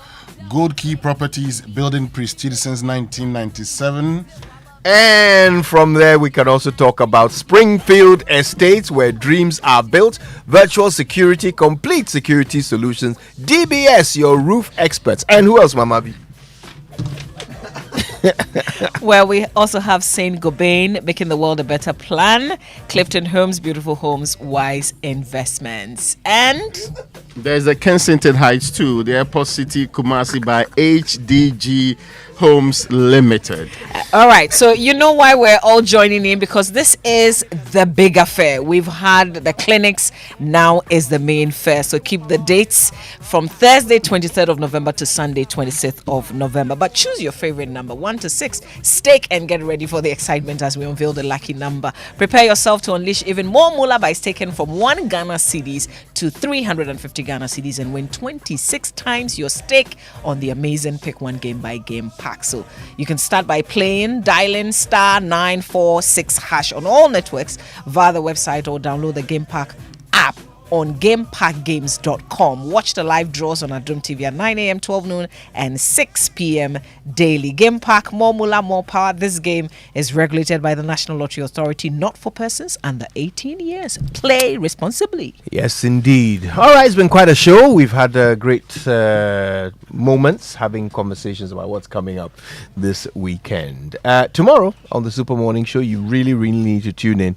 Gold Key Properties, building prestige since 1997. And from there, we can also talk about Springfield Estates, where dreams are built, virtual security, complete security solutions, DBS, your roof experts. And who else, Mama B? Well, we also have Saint Gobain, making the world a better plan. Clifton Homes, beautiful homes, wise investments. And there's the Kensington Heights too, the Airport City Kumasi by HDG Homes Limited. All right, so you know why we're all joining in, because this is the big affair. We've had the clinics, now is the main fair. So keep the dates from Thursday 23rd of November to Sunday 26th of November. But choose your favorite number, 1 to 6. Stake and get ready for the excitement as we unveil the lucky number. Prepare yourself to unleash even more moolah by staking from 1 Ghana cedis to 350 Ghana cedis and win 26 times your stake on the amazing Pick One Game by Game pack. So you can start by dialing *946# on all networks via the website, or download the Game Pack app on gamepackgames.com. Watch the live draws on Adum TV at 9 a.m., 12 noon, and 6 p.m. daily. Game Pack, more moolah, more power. This game is regulated by the National Lottery Authority, not for persons under 18 years. Play responsibly. Yes, indeed. All right, it's been quite a show. We've had great moments having conversations about what's coming up this weekend. Tomorrow on the Super Morning Show, you really, really need to tune in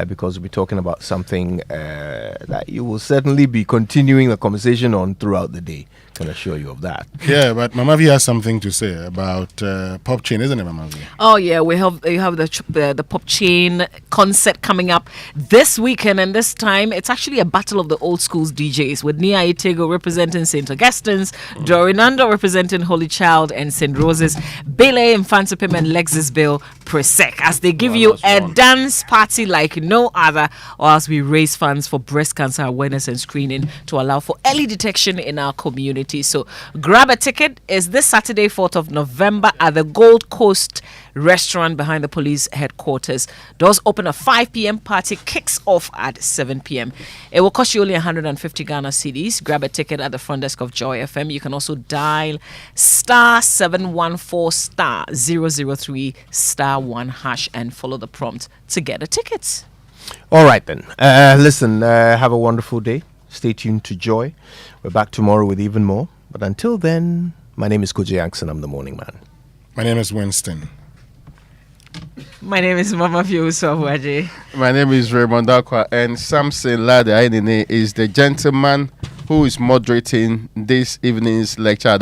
because we'll be talking about something that you will certainly be continuing the conversation on throughout the day. Can assure you of that. Yeah, but Mama V has something to say about Pop Chain, isn't it, Mama V? Oh yeah, you have the Pop Chain concert coming up this weekend, and this time it's actually a battle of the old schools DJs, with Nia Itego representing St. Augustine's, Dorinando representing Holy Child and St. Rose's, Bele Infantsipim and Lexisville Presec, as they give you a dance party like no other, or as we raise funds for breast cancer awareness and screening to allow for early detection in our community. So grab a ticket. Is this Saturday, 4th of November at the Gold Coast restaurant behind the police headquarters. Doors open at 5 p.m. Party kicks off at 7 p.m. It will cost you only 150 Ghana cedis. Grab a ticket at the front desk of Joy FM. You can also dial *714*003*1# and follow the prompt to get the tickets. All right then. Listen, have a wonderful day. Stay tuned to Joy. We're back tomorrow with even more. But until then, my name is Koji Jackson. I'm the morning man. My name is Winston. My name is Mama Fiuso. My name is Raymond Akwa, and Samson Lade Ainene is the gentleman who is moderating this evening's lecture.